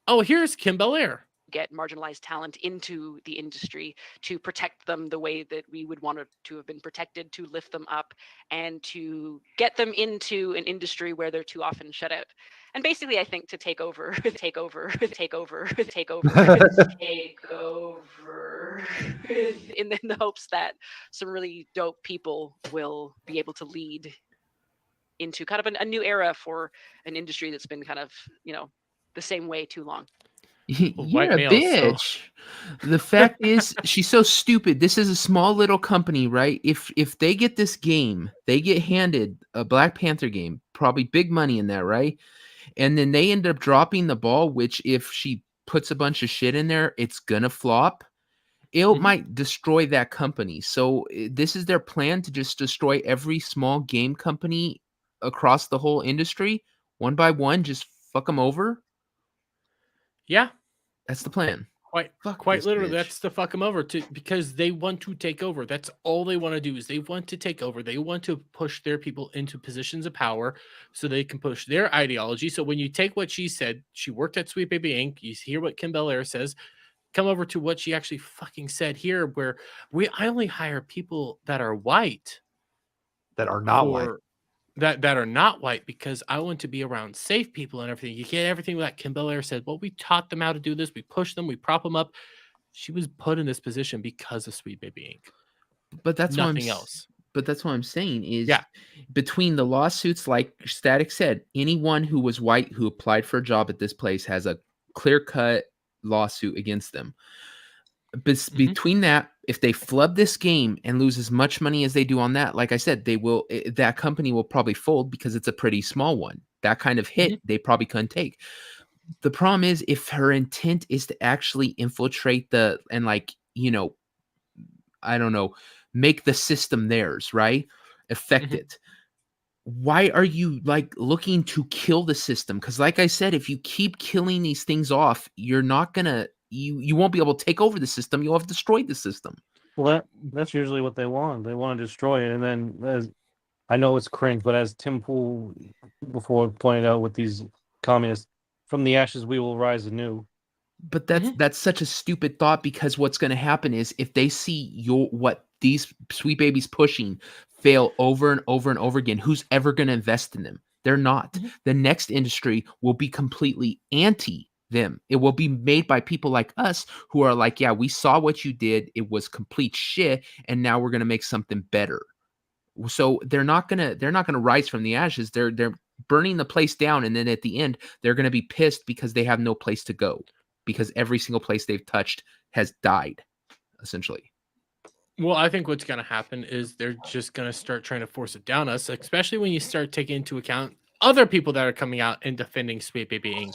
Oh, here's Kim Belair. Get marginalized talent into the industry to protect them the way that we would want to have been protected, to lift them up and to get them into an industry where they're too often shut out. And basically, I think to take over in the hopes that some really dope people will be able to lead into kind of a new era for an industry that's been kind of, you know, the same way too long. You're a bitch. The fact is, she's so stupid. This is a small little company, right? If they get this game, they get handed a Black Panther game, probably big money in that, right? And then they end up dropping the ball, which if she puts a bunch of shit in there, it's gonna flop. It might destroy that company. So this is their plan, to just destroy every small game company across the whole industry, one by one, just fuck them over. Yeah, that's the plan. Quite literally, that's to fuck them over, because they want to take over. That's all they want to do, is they want to take over. They want to push their people into positions of power so they can push their ideology. So when you take what she said, she worked at Sweet Baby Inc. You hear what Kim Belair says. Come over to what she actually fucking said here, where I only hire people that are white, that are not white. That are not white, because I want to be around safe people and everything. You get everything that Kim Belair said. Well, we taught them how to do this. We push them. We prop them up. She was put in this position because of Sweet Baby Inc. But that's nothing else. But that's what I'm saying is, between the lawsuits, like Static said, anyone who was white who applied for a job at this place has a clear-cut lawsuit against them. But between that, if they flub this game and lose as much money as they do on that, like I said, that company will probably fold, because it's a pretty small one. That kind of hit they probably couldn't take. The problem is, if her intent is to actually infiltrate make the system theirs, right? Affect it. Why are you looking to kill the system? Because like I said, if you keep killing these things off, you're not gonna you won't be able to take over the system. You'll have destroyed the system. Well, that's usually what they want. They want to destroy it, and then I know it's cringe, but as Tim Pool before pointed out with these communists, from the ashes we will rise anew. But that's such a stupid thought, because what's going to happen is if they see what these Sweet Babies pushing fail over and over and over again, who's ever going to invest in them? They're not. The next industry will be completely anti them. It will be made by people like us who are like, yeah, we saw what you did. It was complete shit, and now we're going to make something better. So they're not gonna rise from the ashes. They're burning the place down, and then at the end they're gonna be pissed because they have no place to go, because every single place they've touched has died, essentially. Well, I think what's going to happen is they're just going to start trying to force it down us, especially when you start taking into account other people that are coming out and defending Sweet Baby Inc.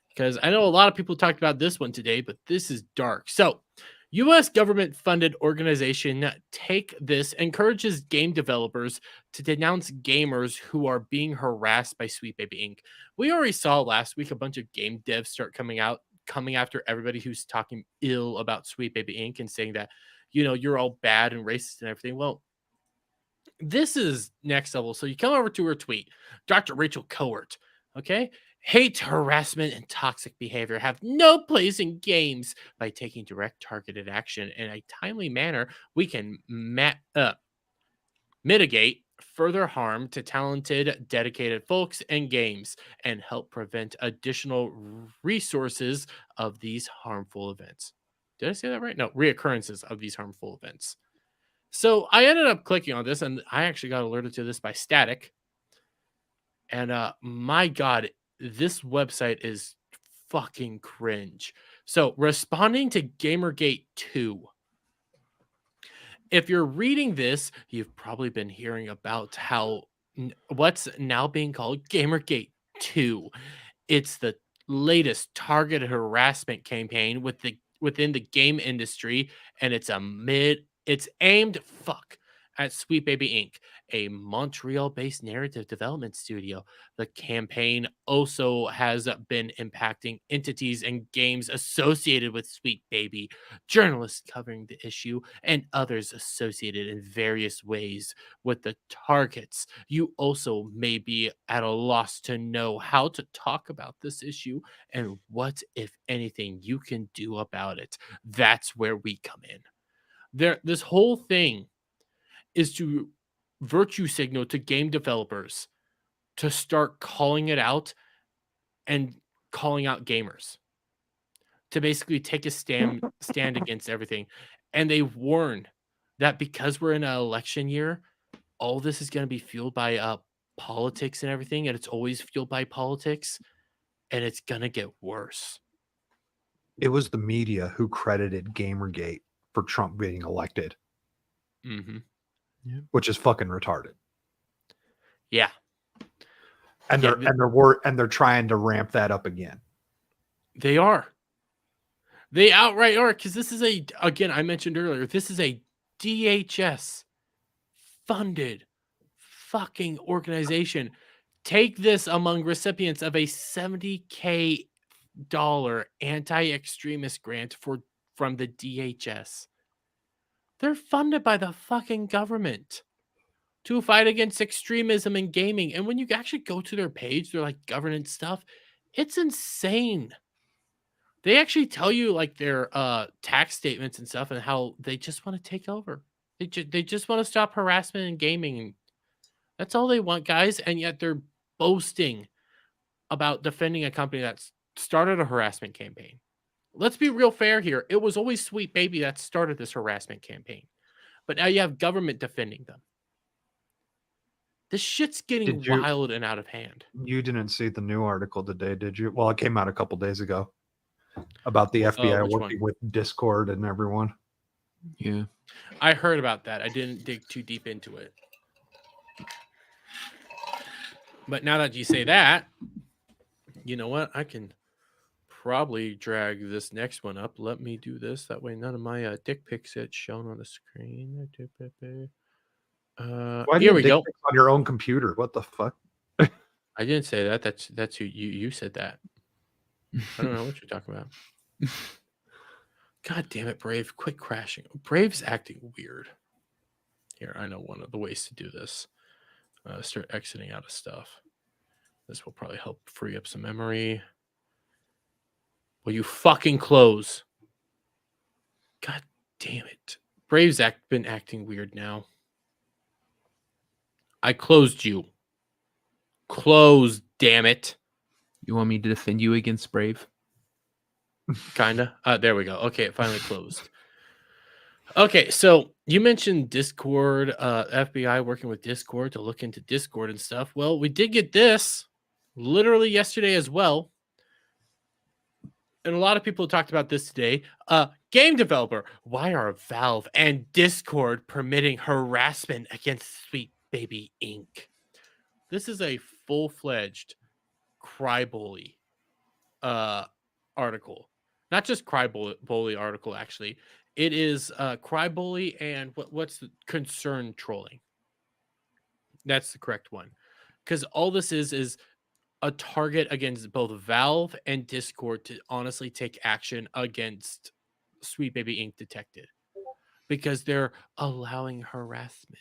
Because I know a lot of people talked about this one today, but this is dark. So, U.S. government-funded organization Take This encourages game developers to denounce gamers who are being harassed by Sweet Baby Inc. We already saw last week a bunch of game devs start coming after everybody who's talking ill about Sweet Baby Inc. and saying that, you're all bad and racist and everything. Well, this is next level. So you come over to her tweet, Dr. Rachel Cohort, okay? Hate, harassment, and toxic behavior have no place in games. By taking direct targeted action in a timely manner, we can mitigate further harm to talented, dedicated folks and games and help prevent additional resources of these harmful events. Did I say that right? No, reoccurrences of these harmful events. So I ended up clicking on this, and I actually got alerted to this by Static. And my God, this website is fucking cringe. So responding to Gamergate 2. If you're reading this, you've probably been hearing about how what's now being called Gamergate 2. It's the latest targeted harassment campaign within the game industry, and it's aimed at Sweet Baby Inc., a Montreal-based narrative development studio. The campaign also has been impacting entities and games associated with Sweet Baby, journalists covering the issue, and others associated in various ways with the targets. You also may be at a loss to know how to talk about this issue and what, if anything, you can do about it. That's where we come in. This whole thing is to virtue signal to game developers to start calling it out and calling out gamers, to basically take a stand against everything. And they warn that because we're in an election year, all this is going to be fueled by politics and everything, and it's always fueled by politics, and it's going to get worse. It was the media who credited Gamergate for Trump being elected, which is fucking retarded. Yeah. And they're trying to ramp that up again. They are. They outright are, because this is again, I mentioned earlier, this is a DHS funded fucking organization. Take This among recipients of a $70K anti-extremist grant from the DHS. They're funded by the fucking government to fight against extremism in gaming. And when you actually go to their page, they're like governance stuff. It's insane. They actually tell you like their tax statements and stuff and how they just want to take over. They just want to stop harassment in gaming. That's all they want, guys. And yet they're boasting about defending a company that started a harassment campaign. Let's be real fair here. It was always Sweet Baby that started this harassment campaign. But now you have government defending them. This shit's getting wild and out of hand. You didn't see the new article today, did you? Well, it came out a couple days ago about the FBI working with Discord and everyone. Yeah. I heard about that. I didn't dig too deep into it. But now that you say that, you know what? I can probably drag this next one up. Let me do this. That way none of my dick pics get shown on the screen. Why here we go. On your own computer. What the fuck? I didn't say that. That's who you said that. I don't know what you're talking about. God damn it, Brave. Quit crashing. Brave's acting weird. Here, I know one of the ways to do this. Start exiting out of stuff. This will probably help free up some memory. Will you fucking close? God damn it. Brave's been acting weird now. I closed you. Close, damn it. You want me to defend you against Brave? Kinda. There we go. Okay, it finally closed. Okay, so you mentioned Discord, FBI working with Discord to look into Discord and stuff. Well, we did get this literally yesterday as well. And a lot of people talked about this today. Game developer, why are Valve and Discord permitting harassment against Sweet Baby Inc? This is a full-fledged Crybully article. Not just Crybully article, actually. It is Crybully and what's the concern trolling. That's the correct one. Because all this is a target against both Valve and Discord to honestly take action against Sweet Baby Inc. detected. Because they're allowing harassment.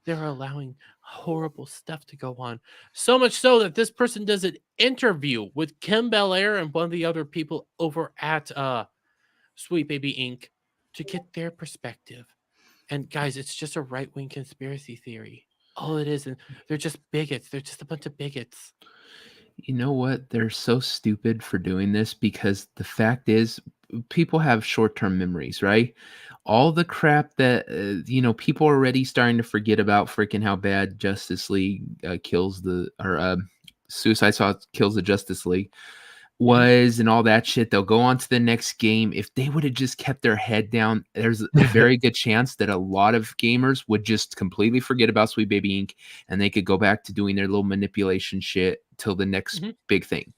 They're allowing horrible stuff to go on. So much so that this person does an interview with Kim Belair and one of the other people over at Sweet Baby Inc. to get their perspective. And guys, it's just a right-wing conspiracy theory. All it is, and they're just bigots. They're just a bunch of bigots. You know what? They're so stupid for doing this because the fact is, people have short-term memories, right? All the crap that people are already starting to forget about, freaking how bad Justice League Suicide Squad kills the Justice League was, and all that shit. They'll go on to the next game. If they would have just kept their head down, there's a very good chance that a lot of gamers would just completely forget about Sweet Baby Inc. and they could go back to doing their little manipulation shit till the next big thing.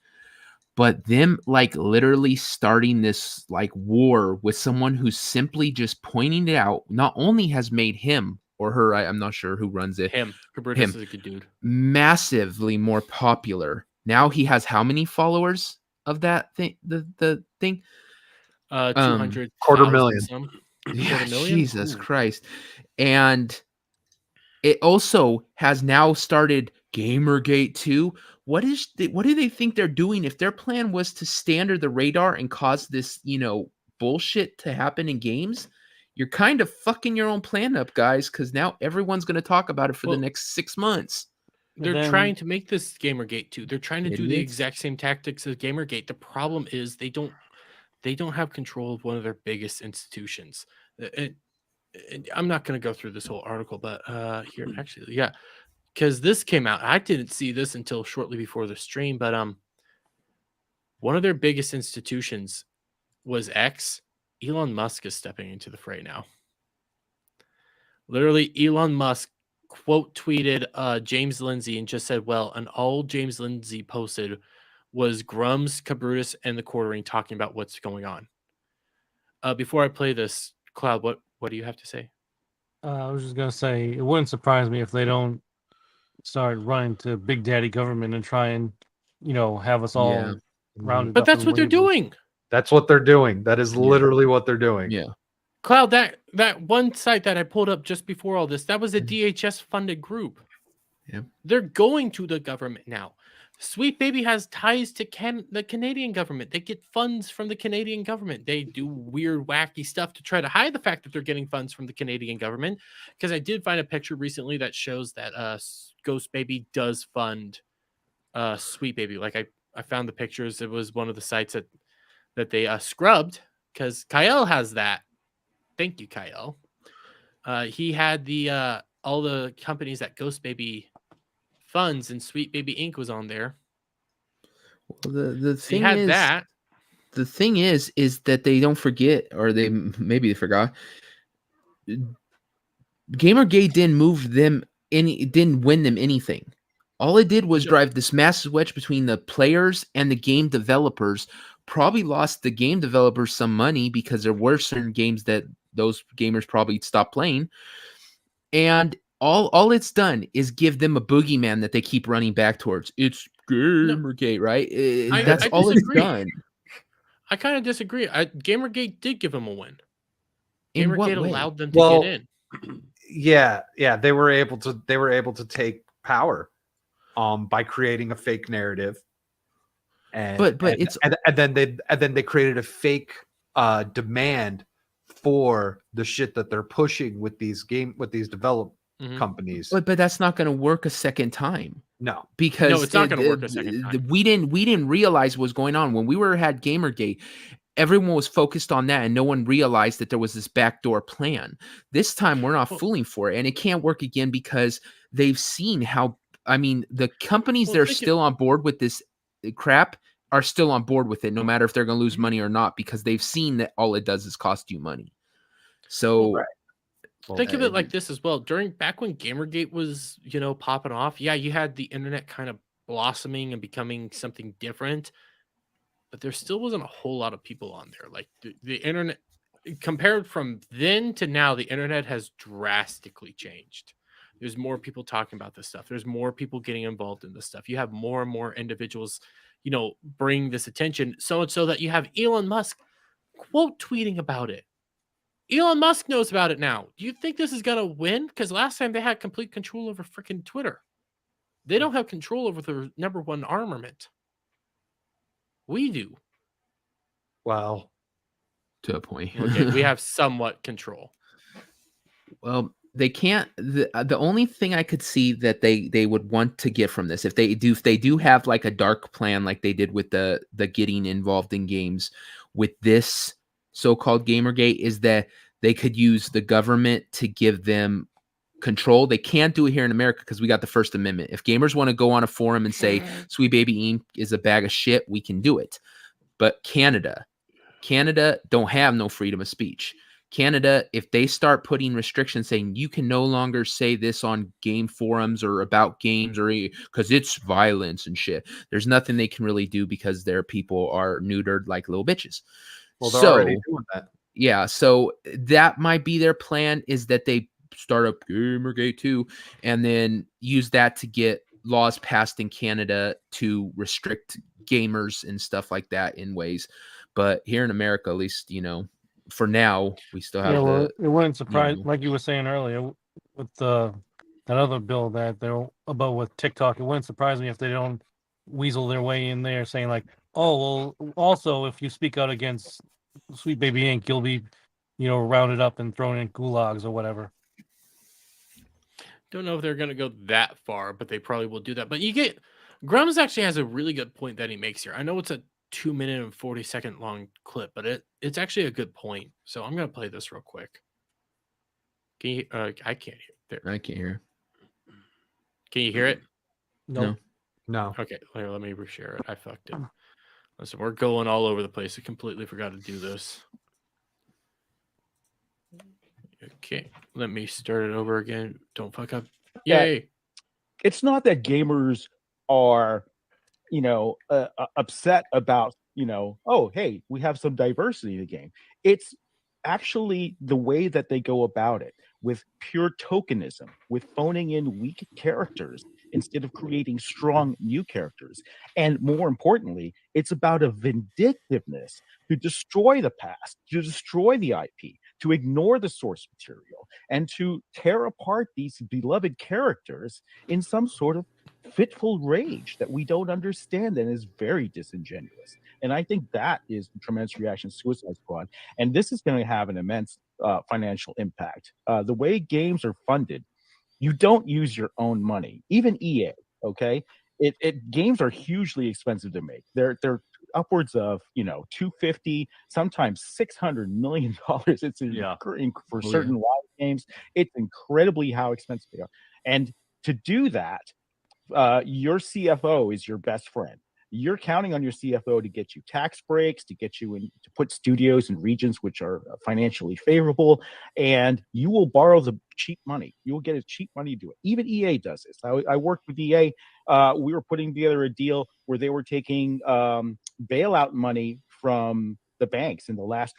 But them literally starting this war with someone who's simply just pointing it out, not only has made him or her, I'm not sure who runs it. Him. Is a good dude. Massively more popular. Now he has how many followers of that thing? The thing? 200 250,000. Yeah, Jesus Christ. And it also has now started Gamergate 2. What do they think they're doing? If their plan was to stand under the radar and cause this, bullshit to happen in games, you're kind of fucking your own plan up, guys, because now everyone's going to talk about it for the next 6 months. They're trying to make this Gamergate 2. They're trying to do the exact same tactics as Gamergate. The problem is they don't have control of one of their biggest institutions. And I'm not going to go through this whole article, but here, actually, yeah. Because this came out, I didn't see this until shortly before the stream, but one of their biggest institutions was X. Elon Musk is stepping into the fray now. Literally, Elon Musk quote tweeted James Lindsay and just said, well, and all James Lindsay posted was Grums, Cabrutus, and the Quartering talking about what's going on. Before I play this, Cloud, what do you have to say? I was just going to say, it wouldn't surprise me if they don't start running to Big Daddy government and try and, have us all rounded up. But that's what they're doing. That's what they're doing. That is literally what they're doing. Yeah. Cloud, that one site that I pulled up just before all this, that was a DHS funded group. Yeah. They're going to the government now. Sweet Baby has ties to the Canadian government. They get funds from the Canadian government. They do weird, wacky stuff to try to hide the fact that they're getting funds from the Canadian government. Because I did find a picture recently that shows that Ghost Baby does fund Sweet Baby. I found the pictures. It was one of the sites that they scrubbed because Kyle has that. Thank you, Kyle. He had the all the companies that Ghost Baby funds, and Sweet Baby Inc. was on there. Well, the thing he had is that. The thing is that they don't forget, or maybe they forgot. Gamergate didn't win them anything. All it did was drive this massive wedge between the players and the game developers. Probably lost the game developers some money because there were certain games that those gamers probably stopped playing. And all it's done is give them a boogeyman that they keep running back towards. It's Gamergate, right? That's all it's done. I kind of disagree. Gamergate did give them a win. In Gamergate what way? allowed them to get in. Yeah, they were able to take power. by creating a fake narrative. And But then they created a fake demand for the shit that they're pushing with these develop Mhm. companies. but that's not going to work a second time. No, Because it's not gonna work a second time. we didn't realize what was going on when we had Gamergate. Everyone was focused on that, and no one realized that there was this backdoor plan. This time, we're not Well- fooling for it, and it can't work again because they've seen how. I mean, the companies Well, that are think it- still on board with this crap are still on board with it, no matter if they're going to lose Mhm. money or not, because they've seen that all it does is cost you money. So. Well, Well, Think of it like this as well. Back when Gamergate was, popping off, yeah, you had the internet kind of blossoming and becoming something different, but there still wasn't a whole lot of people on there. Like the internet, compared from then to now, the internet has drastically changed. There's more people talking about this stuff. There's more people getting involved in this stuff. You have more and more individuals, bring this attention, so much so that you have Elon Musk quote tweeting about it. Elon Musk knows about it now. Do you think this is going to win? Because last time they had complete control over freaking Twitter. They don't have control over their number one armament. We do. well, To a point. Okay, we have somewhat control. Well, they can't. The only thing I could see that they would want to get from this, if they do have like a dark plan, like they did with the getting involved in games with this so-called Gamergate, is that they could use the government to give them control. They can't do it here in America because we got the First Amendment. If gamers want to go on a forum and say Sweet Baby Inc. is a bag of shit, we can do it. But Canada don't have no freedom of speech. Canada, if they start putting restrictions saying you can no longer say this on game forums or about games or because it's violence and shit, there's nothing they can really do because their people are neutered like little bitches. well, they're already doing that. Yeah, so that might be their plan, is that they start up Gamergate 2 and then use that to get laws passed in Canada to restrict gamers and stuff like that in ways. But here in America, at least, for now, we still have it wouldn't surprise, know. like you were saying earlier, with that other bill that they're about with TikTok. It wouldn't surprise me if they don't weasel their way in there saying like, oh, well, also, if you speak out against Sweet Baby Inc., you'll be, rounded up and thrown in gulags or whatever. Don't know if they're going to go that far, but they probably will do that. But Grums actually has a really good point that he makes here. I know it's a 2-minute and 40-second long clip, but it's actually a good point. So I'm going to play this real quick. Can you? I can't hear it. There. I can't hear. Can you hear it? No. No, Okay, let me reshare it. I fucked it. Listen, we're going all over the place. I completely forgot to do this. Okay, let me start it over again. Don't fuck up. Yay! It's not that gamers are, upset about, oh, hey, we have some diversity in the game. It's actually the way that they go about it, with pure tokenism, with phoning in weak characters instead of creating strong new characters. And more importantly, it's about a vindictiveness to destroy the past, to destroy the IP, to ignore the source material, and to tear apart these beloved characters in some sort of fitful rage that we don't understand and is very disingenuous. And I think that is the tremendous reaction to Suicide Squad. And this is going to have an immense financial impact. The way games are funded, you don't use your own money, even EA. Okay, games are hugely expensive to make. They're upwards of 250, sometimes $600 million. It's for certain live games. It's incredibly how expensive they are. And to do that, your CFO is your best friend. You're counting on your CFO to get you tax breaks, to get you in, to put studios in regions which are financially favorable, and you will borrow the cheap money. You will get a cheap money to do it. Even EA does this. I worked with EA. We were putting together a deal where they were taking bailout money from the banks in the last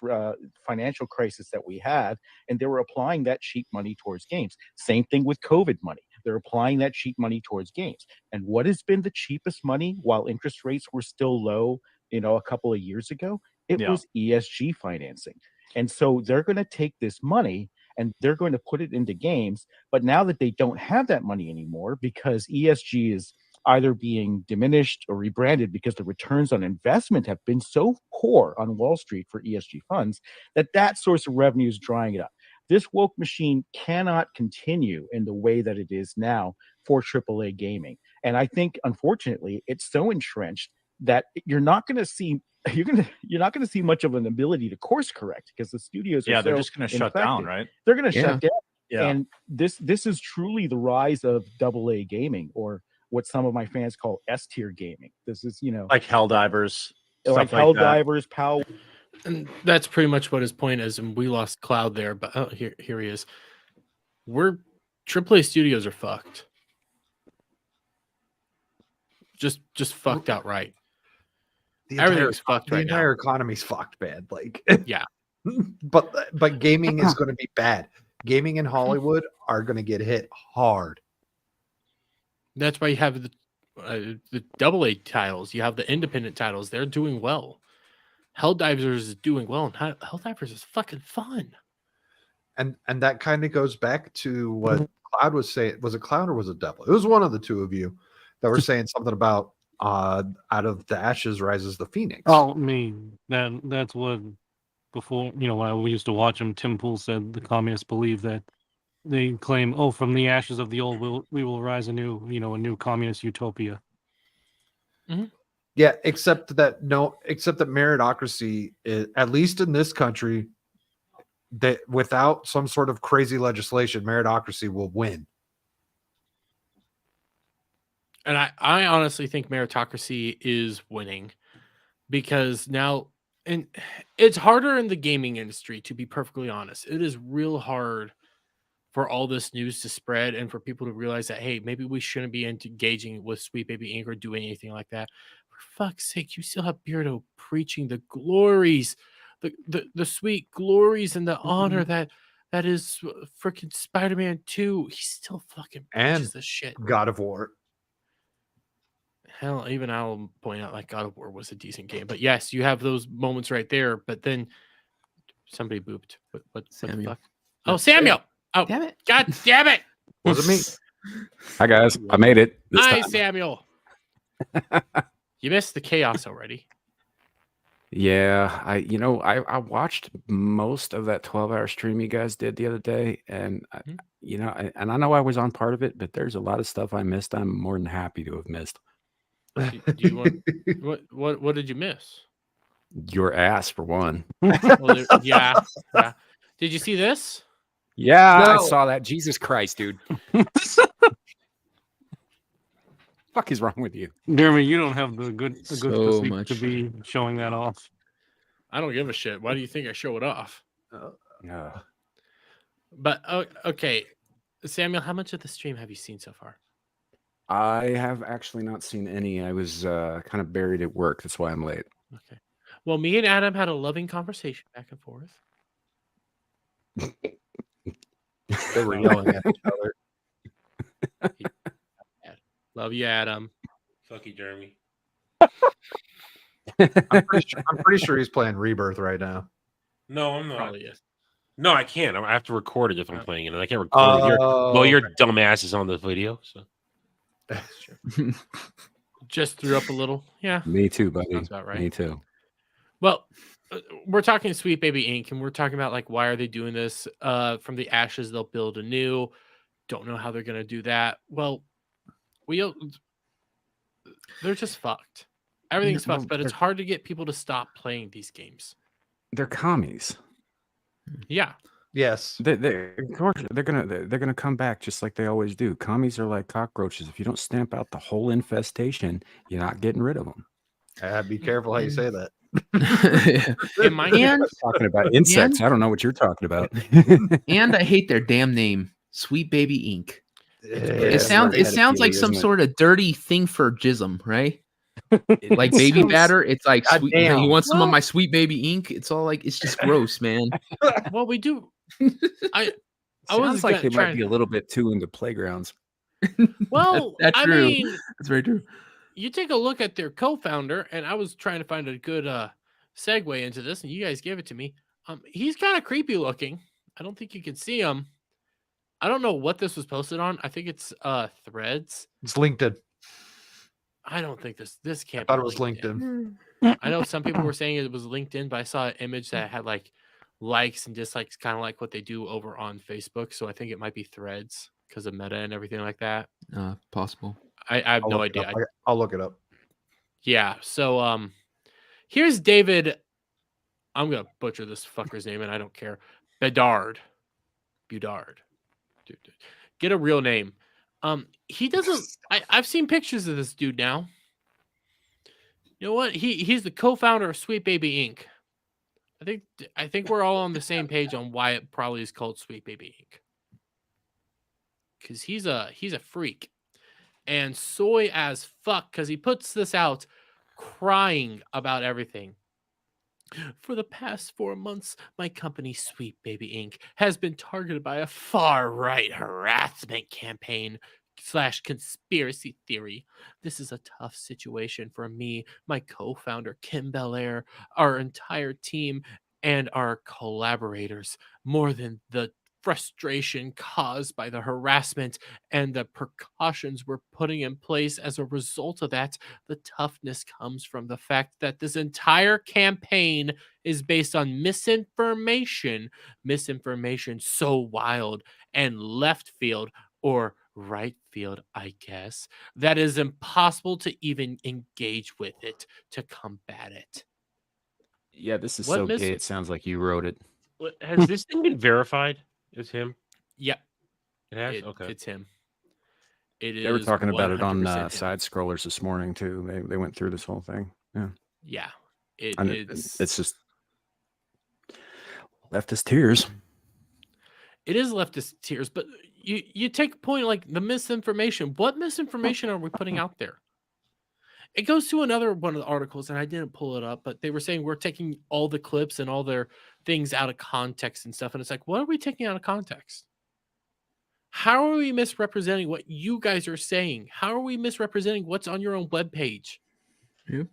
financial crisis that we had, and they were applying that cheap money towards games. Same thing with COVID money. They're applying that cheap money towards games. And what has been the cheapest money while interest rates were still low, a couple of years ago? It was ESG financing. And so they're going to take this money and they're going to put it into games. But now that they don't have that money anymore because ESG is either being diminished or rebranded because the returns on investment have been so poor on Wall Street for ESG funds that source of revenue is drying it up. This woke machine cannot continue in the way that it is now for AAA gaming. And I think, unfortunately, it's so entrenched that you're not going to see much of an ability to course correct because the studios are they're just going to shut down, right? They're going to Yeah. shut down. Yeah. And this is truly the rise of AA gaming, or what some of my fans call S tier gaming. This is, Like Helldivers, like stuff like that. Helldivers, PAL. And that's pretty much what his point is. And we lost Cloud there, but here he is. We're AAA studios are fucked. Just fucked outright. Everything's fucked the right entire now. economy's fucked bad. Like, Yeah. but gaming is going to be bad. Gaming in Hollywood are going to get hit hard. That's why you have the AA titles. You have the independent titles. They're doing well. Helldivers is doing well, and Helldivers is fucking fun. And that kind of goes back to what Cloud was saying. Was it Cloud or was it Devil? It was one of the two of you that were saying something about out of the ashes rises the phoenix. Oh, that's what before, when we used to watch them, Tim Pool said the communists believe that they claim, from the ashes of the old, we will rise a new communist utopia. Yeah, except that meritocracy is, at least in this country, that without some sort of crazy legislation, meritocracy will win. And I honestly think meritocracy is winning because now, and it's harder in the gaming industry, to be perfectly honest. It is real hard for all this news to spread and for people to realize that, hey, maybe we shouldn't be engaging with Sweet Baby Inc. or doing anything like that. For fuck's sake, you still have Beardo preaching the glories, the sweet glories and the honor that is freaking Spider-Man 2. He still fucking preaches this shit. God of War. Hell, even I'll point out like God of War was a decent game. But yes, you have those moments right there. But then somebody booped. What the fuck? Oh, Samiel. Oh, Damn it. God damn it. Was it me? Hi guys, I made it. This Hi, time. Samuel. You missed the chaos already. Yeah, I watched most of that 12-hour stream you guys did the other day, and I know I was on part of it, but there's a lot of stuff I missed. I'm more than happy to have missed. Do you want what did you miss? Your ass for one. Well, yeah. Did you see this? Yeah, No. I saw that. Jesus Christ, dude. Fuck is wrong with you? Jeremy, you don't have the good So physique much. to be showing that off. I don't give a shit. Why do you think I show it off? But okay, Samuel, how much of the stream have you seen so far? I have actually not seen any. I was kind of buried at work. That's why I'm late. Okay. Well, me and Adam had a loving conversation back and forth. They were yelling at each other. Love you, Adam. Fuck you, Jeremy. I'm pretty sure he's playing Rebirth right now. No, I'm not. Probably is. No, I can't. I have to record it if I'm playing it, and I can't record it here. Well, your dumb ass is on the video, so That's true. Just threw up a little. Yeah. Me too, buddy. Sounds about right. Me too. Well, we're talking Sweet Baby Inc. and we're talking about like why are they doing this? From the ashes they'll build anew. Don't know how they're gonna do that. Well, they're just fucked. Everything's fucked, but it's hard to get people to stop playing these games. They're commies. Yeah. Yes. They're gonna come back just like they always do. Commies are like cockroaches. If you don't stamp out the whole infestation, you're not getting rid of them. Be careful how you say that. In my And Talking about insects, I don't know what you're talking about. and I hate their damn name, Sweet Baby Inc. It Yeah, sounds very like pedophilia, some isn't it? sort of dirty thing for jism, right? Like baby batter. It's like sweet, damn. you want some Well- of my Sweet Baby Ink? It's all like it's just gross, man. Well, we do. I Sounds was like they trying- might be a little bit too into playgrounds. Well, That's I true. mean, That's very true. you take a look at their co-founder, and I was trying to find a good segue into this, and you guys gave it to me. He's kind of creepy looking. I don't think you can see him. I don't know what this was posted on. I think it's Threads. It's LinkedIn. I don't think this I can't thought be it was LinkedIn. I know some people were saying it was LinkedIn, but I saw an image that had like likes and dislikes, kind of like what they do over on Facebook. So I think it might be Threads because of Meta and everything like that. Possible. I have I'll no look it idea. up. I'll look it up. Yeah. So here's David. I'm gonna butcher this fucker's name, and I don't care. Bedard. Dude, get a real name. He doesn't. I've seen pictures of this dude now. You know what? He's the co-founder of Sweet Baby Inc. I think we're all on the same page on why it probably is called Sweet Baby Inc. Because he's a freak and soy as fuck. Because he puts this out, crying about everything. For the past 4 months, my company, Sweet Baby Inc., has been targeted by a far-right harassment campaign / conspiracy theory. This is a tough situation for me, my co-founder, Kim Belair, our entire team, and our collaborators. More than the frustration caused by the harassment and the precautions we're putting in place as a result of that, the toughness comes from the fact that this entire campaign is based on misinformation so wild and left field or right field, I guess, that is impossible to even engage with it to combat it. Yeah, this is What so mis- gay. It sounds like you wrote it. Has this thing been verified? It's him. Yeah, It has. Okay. it's him. It They were is talking about it on 100% him. side scrollers this morning too. They went through this whole thing. Yeah, Yeah, and it's just leftist tears. It is leftist tears, but you take a point like the misinformation. What misinformation are we putting out there? It goes to another one of the articles, and I didn't pull it up, but they were saying we're taking all the clips and all their things out of context and stuff. And it's like, what are we taking out of context? How are we misrepresenting what you guys are saying? How are we misrepresenting what's on your own webpage? Yeah.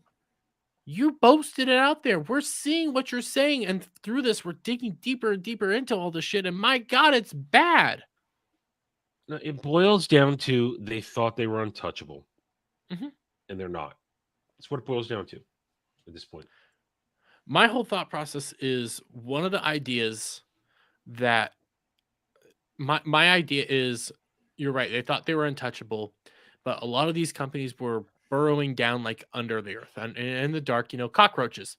You posted it out there. We're seeing what you're saying. And through this, we're digging deeper and deeper into all this shit. And my God, it's bad. No, it boils down to they thought they were untouchable, Mhm. and they're not. That's what it boils down to at this point. My whole thought process is one of the ideas that my idea is, you're right. They thought they were untouchable, but a lot of these companies were burrowing down like under the earth and in the dark, cockroaches.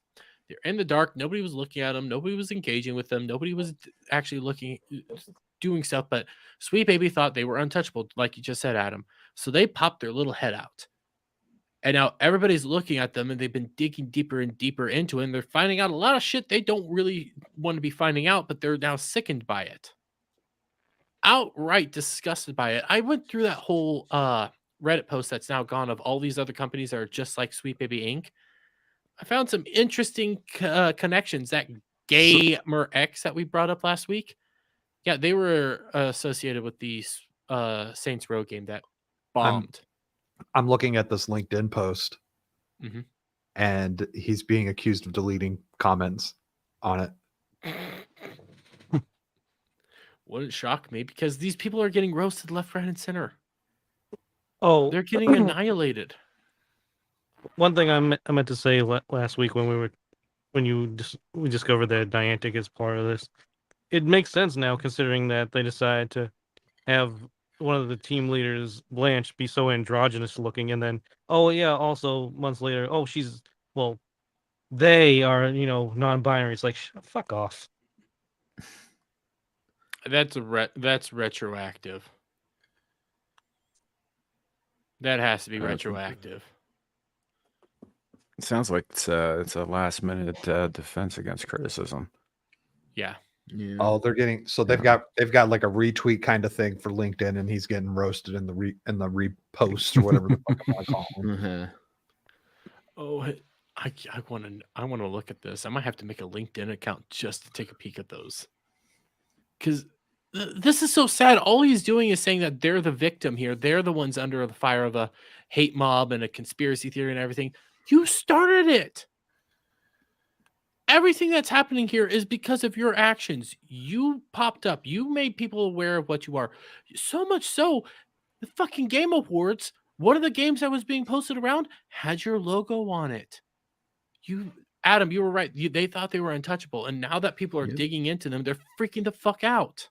They're in the dark. Nobody was looking at them. Nobody was engaging with them. Nobody was actually doing stuff. But Sweet Baby thought they were untouchable, like you just said, Adam. So they popped their little head out. And now everybody's looking at them and they've been digging deeper and deeper into it. And they're finding out a lot of shit they don't really want to be finding out, but they're now sickened by it. Outright disgusted by it. I went through that whole Reddit post that's now gone of all these other companies that are just like Sweet Baby Inc. I found some interesting connections. That Gamer X that we brought up last week. Yeah, they were associated with the Saints Row game that bombed. I'm looking at this LinkedIn post, Mhm. and he's being accused of deleting comments on it. Wouldn't shock me because these people are getting roasted left, right, and center. Oh, They're getting annihilated. one thing I meant to say last week when we discovered that Niantic is part of this. It makes sense now, considering that they decided to have one of the team leaders, Blanche, be so androgynous looking, and then also months later, they are non-binary. It's like fuck off. That's retroactive. That has to be retroactive. It sounds like it's a last minute defense against criticism. Yeah. Yeah. Oh, they're getting they've got like a retweet kind of thing for LinkedIn, and he's getting roasted in the repost or whatever the fuck I want to call them. Oh, I want to look at this. I might have to make a LinkedIn account just to take a peek at those. Because this is so sad. All he's doing is saying that they're the victim here. They're the ones under the fire of a hate mob and a conspiracy theory and everything. You started it. Everything that's happening here is because of your actions. You popped up. You made people aware of what you are. So much so, the fucking Game Awards One of the games that was being posted around had your logo on it. Adam, you were right. They thought they were untouchable, and now that people are digging into them, they're freaking the fuck out.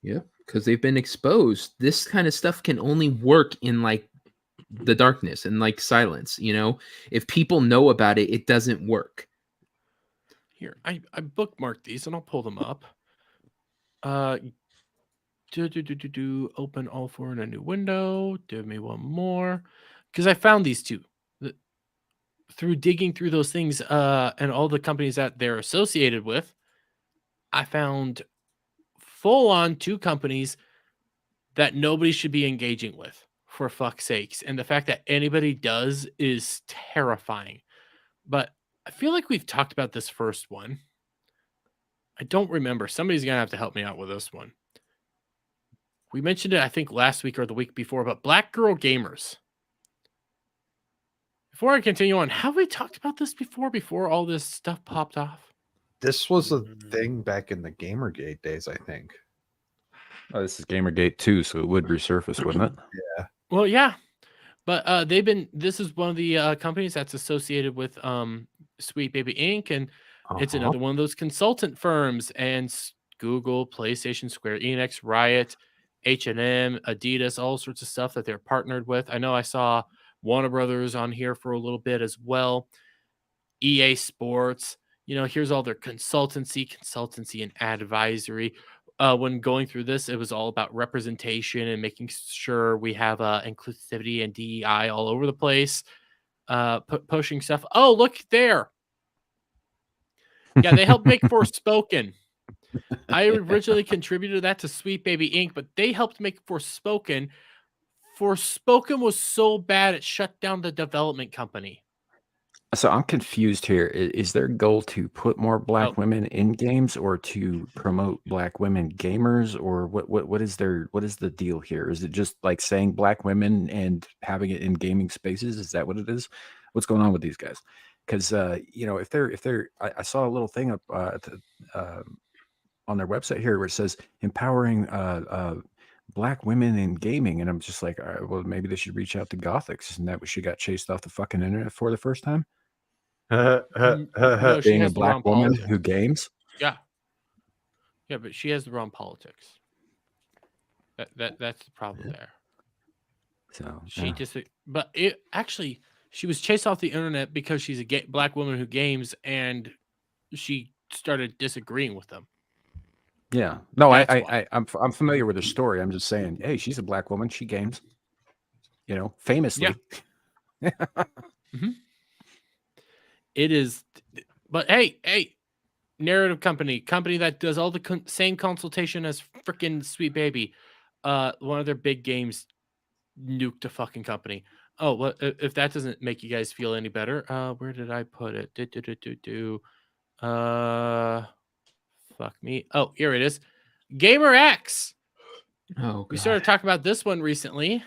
Yep, because they've been exposed. This kind of stuff can only work in like the darkness and like silence. If people know about it, it doesn't work. Here, I bookmarked these, and I'll pull them up. Open all four in a new window. Give me one more, because I found these two through digging through those things and all the companies that they're associated with. I found full on 2 companies that nobody should be engaging with, for fuck's sakes. And the fact that anybody does is terrifying. But I feel like we've talked about this first one. I don't remember. Somebody's going to have to help me out with this one. We mentioned it, I think, last week or the week before, but Black Girl Gamers. Before I continue on, have we talked about this before all this stuff popped off? This was a thing back in the Gamergate days, I think. Oh, this is Gamergate 2, so it would resurface, wouldn't it? Yeah. Well, yeah. But this is one of the companies that's associated with Sweet Baby Inc. And it's another one of those consultant firms. And Google, PlayStation, Square Enix, Riot, H&M, Adidas, all sorts of stuff that they're partnered with. I know I saw Warner Brothers on here for a little bit as well. EA Sports. Here's all their consultancy and advisory. When going through this, it was all about representation and making sure we have inclusivity and DEI all over the place. Pushing stuff. Oh, look there. Yeah, they helped make Forspoken. I originally contributed that to Sweet Baby Inc., but they helped make Forspoken. Forspoken was so bad it shut down the development company. So I'm confused here. Is their goal to put more black women in games, or to promote black women gamers, or what is the deal here? Is it just like saying black women and having it in gaming spaces? Is that what it is? What's going on with these guys? Because if they're I saw a little thing up on their website here where it says empowering black women in gaming, and I'm just like, all right, well, maybe they should reach out to Gothics. Isn't that what she got chased off the fucking internet for the first time? No, she Being a has the black wrong woman politics. who games. Yeah, but she has the wrong politics. That's the problem there. So She but it actually, she was chased off the internet because she's a black woman who games, and she started disagreeing with them. Yeah, no, That's I'm familiar with her story. I'm just saying, hey, she's a black woman. She games, famously. Yeah. It is, but hey, narrative company that does all the same consultation as freaking Sweet Baby. One of their big games nuked a fucking company. Oh, well, if that doesn't make you guys feel any better, where did I put it? Fuck me. Oh, here it is. Gamer X. Oh, God. We started talking about this one recently.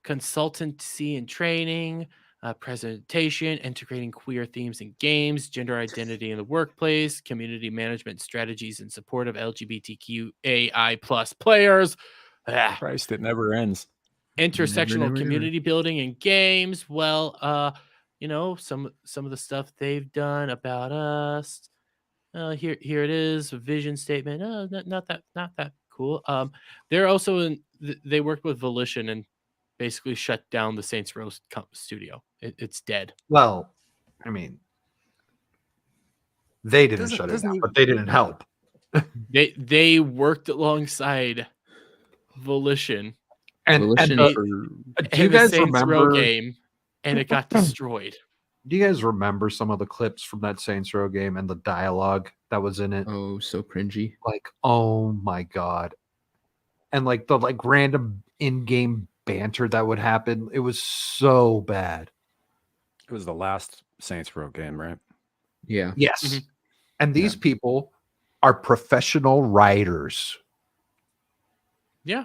Consultancy and training. Presentation, integrating queer themes in games, gender identity in the workplace, community management strategies in support of LGBTQAI plus players. Christ, it never ends. Intersectional community building in games. Well, some of the stuff they've done about us. Here it is, a vision statement. Not that cool. They're also they worked with Volition and basically shut down the Saints Row studio. It's dead. Well, I mean, they didn't shut it down, but they didn't help. They worked alongside Volition and do you guys Saints Row game, and it got destroyed. Do you guys remember some of the clips from that Saints Row game and the dialogue that was in it? Oh, so cringy. Like, oh my God. And like the random in-game banter that would happen. It was so bad. It was the last Saints Row game, right? Yeah. Yes. Mm-hmm. And these people are professional writers. Yeah.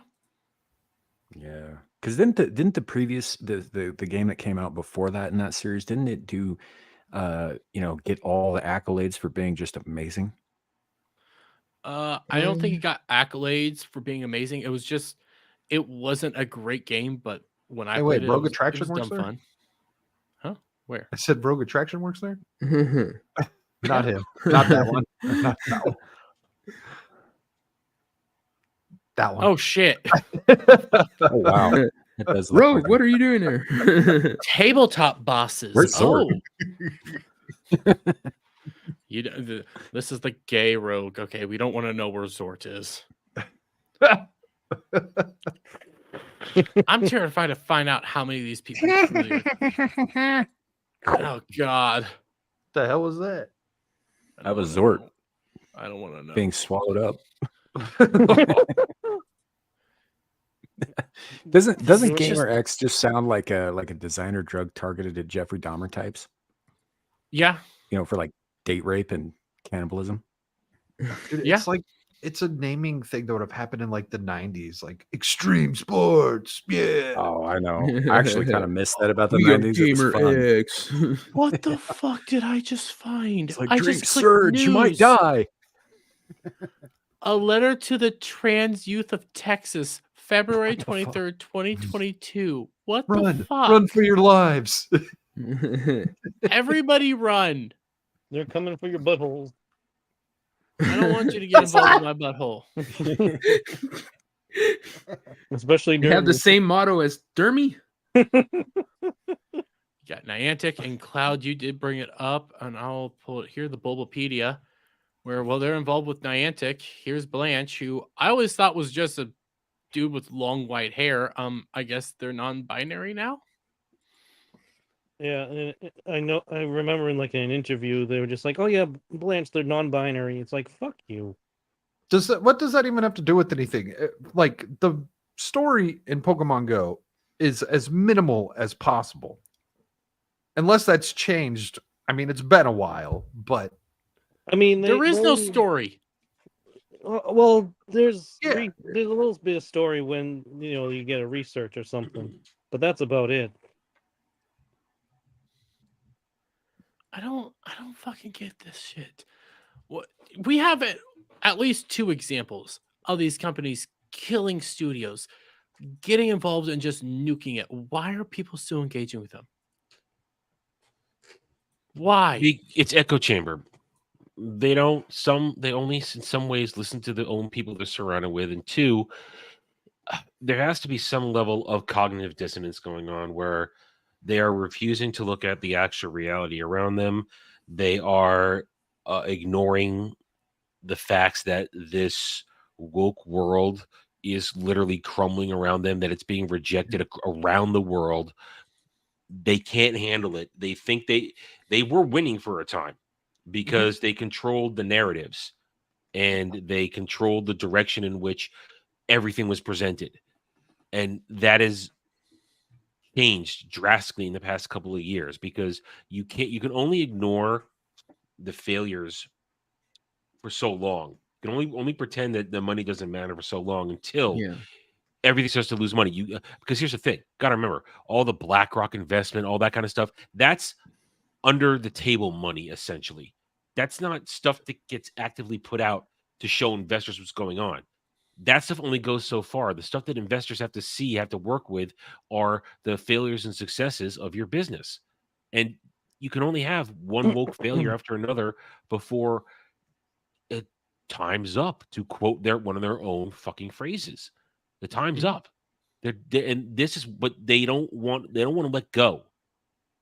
Because didn't the previous the game that came out before that in that series, didn't it do get all the accolades for being just amazing? I don't think it got accolades for being amazing. It was just, it wasn't a great game, but when I Hey, played wait, it, Rogue it Attraction was works dumb there? fun. Huh? Where? I said Rogue Attraction works there. Oh, Not him. Not that one. Not that one. That one. Oh shit! Oh wow, that does look Rogue, like what are you doing there? Tabletop bosses. Where's Sword? Oh, this is the gay rogue. Okay, we don't want to know where Zort is. I'm terrified to find out how many of these people truly are. Oh God, The hell was that? I That don't was wanna Zort know. I don't want to know. being swallowed up. Doesn't It's Gamer just- X just sound like a designer drug targeted at Jeffrey Dahmer types? Yeah, You know, for like date rape and cannibalism. Dude, Yeah. it's like it's a naming thing that would have happened in like the 90s, like extreme sports. Yeah. Oh, I know. I actually kind of missed that about the We got 90s. It was Gamer fun. X. what the fuck did I just find? It's like I drink just clicked surge, you might news. die. A letter to the trans youth of Texas, February What the fuck? 23rd, 2022. What the Run. fuck? Run for your lives. Everybody run. They're coming for your buttholes. I don't want you to get involved in my butthole. Especially They have during the same motto as Dermy. You got Niantic and Cloud. You did bring it up, and I'll pull it here. The Bulbapedia, where they're involved with Niantic. Here's Blanche, who I always thought was just a dude with long white hair. I guess they're non-binary now. Yeah, and I remember in like an interview they were just like, "Oh yeah, Blanche, they're non-binary." It's like, fuck you. What does that even have to do with anything? Like the story in Pokemon Go is as minimal as possible. Unless that's changed. I mean, it's been a while, but I mean, There is no story. Well, there's Yeah. there's a little bit of story when you get a research or something, but that's about it. I don't fucking get this shit. What we have at least two examples of these companies killing studios, getting involved and just nuking it. Why are people still engaging with them? Why? It's echo chamber. They only in some ways listen to the own people they're surrounded with, and two, there has to be some level of cognitive dissonance going on where they are refusing to look at the actual reality around them. They are ignoring the facts that this woke world is literally crumbling around them, that it's being rejected around the world. They can't handle it. They think they were winning for a time because they controlled the narratives and they controlled the direction in which everything was presented. And that has changed drastically in the past couple of years because you can only ignore the failures for so long. You can only pretend that the money doesn't matter for so long until everything starts to lose money. Because here's the thing, gotta remember, all the BlackRock investment, all that kind of stuff, that's under the table money, essentially. That's not stuff that gets actively put out to show investors what's going on. That stuff only goes so far. The stuff that investors have to see, have to work with, are the failures and successes of your business. And you can only have one woke failure after another before it time's up, to quote one of their own fucking phrases. The time's up. And this is what they don't want. They don't want to let go.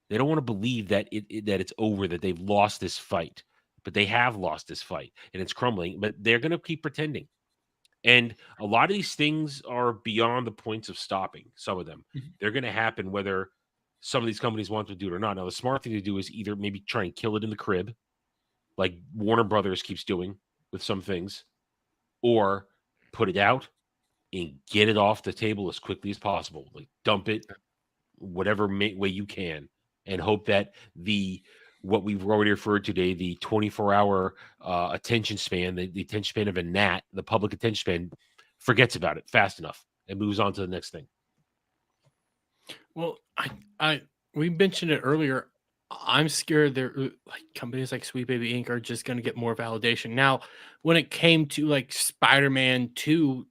They don't want to believe that it's over, that they've lost this fight. But they have lost this fight and it's crumbling. But they're going to keep pretending. And a lot of these things are beyond the points of stopping. Some of them, they're going to happen whether some of these companies want to do it or not. Now, the smart thing to do is either maybe try and kill it in the crib, like Warner Brothers keeps doing with some things, or put it out and get it off the table as quickly as possible. Like dump it, whatever way you can, and hope that what we've already referred to today, the 24-hour attention span, the attention span of a gnat, the public attention span, forgets about it fast enough and moves on to the next thing. Well, we mentioned it earlier. I'm scared like companies like Sweet Baby Inc. are just going to get more validation. Now, when it came to like Spider-Man 2,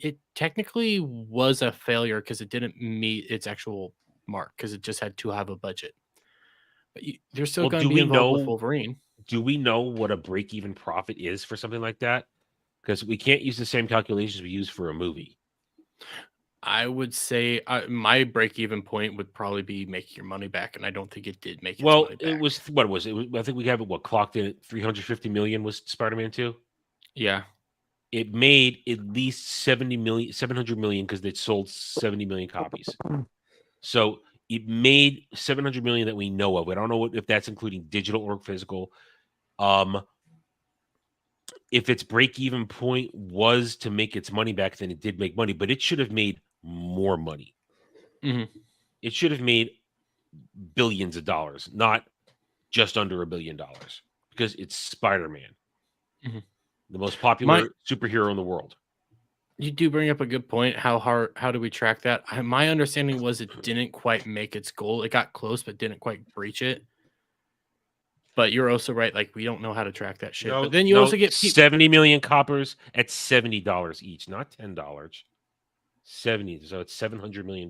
it technically was a failure because it didn't meet its actual mark because it just had too high of a budget. But they're still Well, going do to be we involved with know? Wolverine. Do we know what a break-even profit is for something like that? Because we can't use the same calculations we use for a movie. I would say my break-even point would probably be making your money back, and I don't think it did make its Well, money back. it was what was it? I think we have it clocked in at 350 million was Spider-Man 2. Yeah. It made at least 700 million because it sold 70 million copies. So it made 700 million that we know of. I don't know if that's including digital or physical. If its break-even point was to make its money back, then it did make money, but it should have made more money. Mm-hmm. It should have made billions of dollars, not just under $1 billion, because it's Spider-Man, the most popular superhero in the world. You do bring up a good point. How do we track that? My understanding was it didn't quite make its goal. It got close, but didn't quite breach it. But you're also right. Like, we don't know how to track that shit. But then you also get 70 million coppers at $70 each, not $10. 70, so it's $700 million.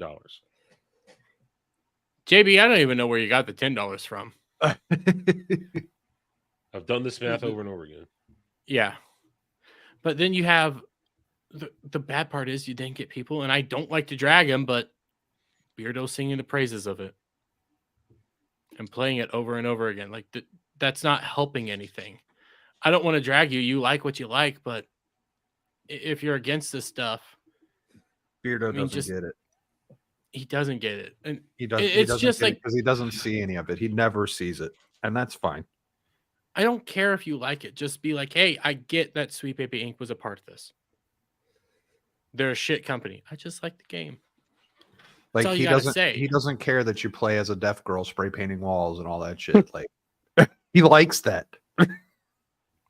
JB, I don't even know where you got the $10 from. I've done this math over and over again. Yeah. But then you have the bad part is you didn't get people, and I don't like to drag him, but Beardo singing the praises of it and playing it over and over again. Like, that's not helping anything. I don't want to drag you. You like what you like, but if you're against this stuff, Beardo doesn't get it. He doesn't get it. And he doesn't. It's just like, because he doesn't see any of it. He never sees it, and that's fine. I don't care if you like it. Just be like, hey, I get that Sweet Baby Inc. was a part of this. They're a shit company. I just like the game. Like, all he you gotta doesn't. say. He doesn't care that you play as a deaf girl spray painting walls and all that shit. Like, he likes that.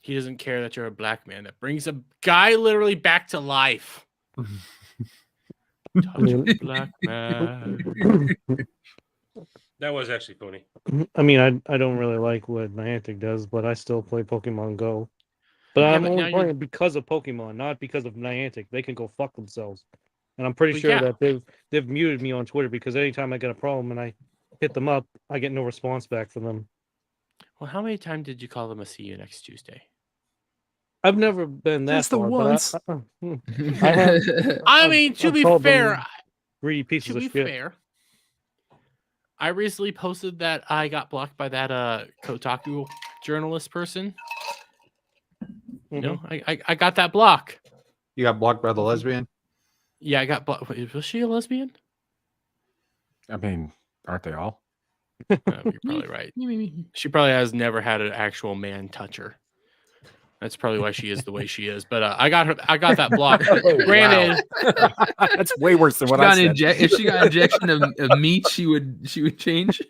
He doesn't care that you're a black man that brings a guy literally back to life. Black man. That was actually funny. I mean, I don't really like what Niantic does, but I still play Pokemon Go. But I'm only playing because of Pokemon, not because of Niantic. They can go fuck themselves. And I'm pretty sure that they've muted me on Twitter because anytime I get a problem and I hit them up, I get no response back from them. Well, how many times did you call them a see you next Tuesday? I've never been that Just the far. once. I mean, to be fair, greedy pieces of shit. Fair, I recently posted that I got blocked by that Kotaku journalist person. You know, I got that block. You got blocked by the lesbian? Yeah, I got blocked. Was she a lesbian? I mean, aren't they all? You're probably right. She probably has never had an actual man touch her. That's probably why she is the way she is. But I got that block. Granted, that's way worse than what I said. If she got injection of meat, she would change.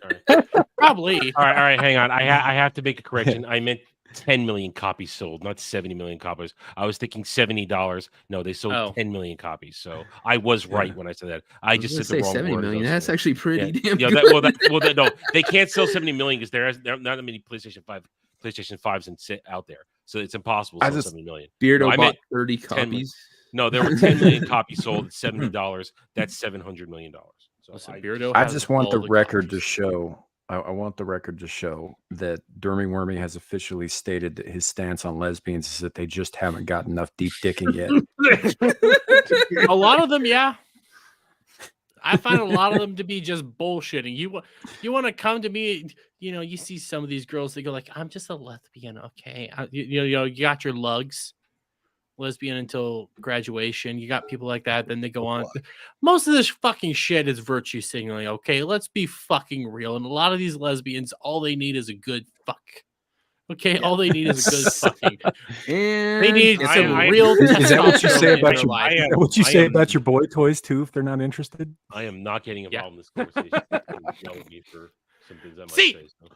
Probably. All right, hang on. I have to make a correction. I meant 10 million copies sold, not 70 million copies. I was thinking $70. No, they sold 10 million copies. So I was right when I said that. I just said the wrong 70 word. million. That's actually pretty damn good. No, they can't sell 70 million because there are not that many PlayStation 5s out there. So it's impossible to sell 70 million. Beardo bought 30 copies. No, there were 10 million copies sold at $70. That's $700 million. So Beardo I just want the record to show. I want the record to show that Dermy Wormy has officially stated that his stance on lesbians is that they just haven't got enough deep dicking yet. A lot of them, yeah. I find a lot of them to be just bullshitting. You want to come to me, you know, you see some of these girls, they go like, I'm just a lesbian, okay? You got your lugs, lesbian until graduation. You got people like that, then they go on. Most of this fucking shit is virtue signaling, okay? Let's be fucking real. And a lot of these lesbians, all they need is a good fuck. Okay, all they need is a good fucking. They need some real. Is that what you say about your? Is that what you say about your boy toys too? If they're not interested, I am not getting involved in this conversation. For some things I might say, so.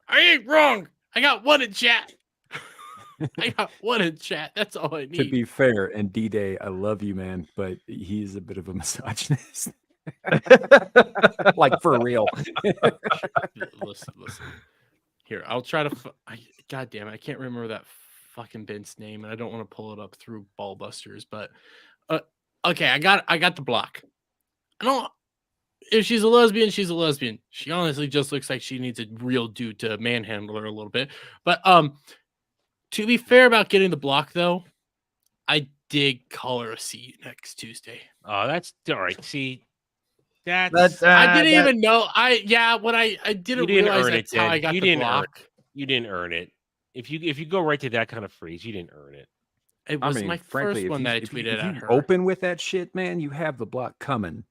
I ain't wrong. I got one in chat. I got one in chat. That's all I need. To be fair, and D-Day, I love you, man, but he's a bit of a misogynist. Like for real. Listen. Here, I'll try to. God damn it, I can't remember that fucking Bent's name, and I don't want to pull it up through Ballbusters, but okay, I got the block. I don't. If she's a lesbian, she's a lesbian. She honestly just looks like she needs a real dude to manhandle her a little bit. But to be fair about getting the block, though, I did call her a C next Tuesday. Oh, that's all right. See, that's I didn't even know. I didn't didn't realize earn that's it, how then. I got You the didn't block. you didn't earn it. If you go right to that kind of phrase, you didn't earn it. It was my frankly, first if one you- that I if you- tweeted if at you her. Open with that shit, man. You have the block coming.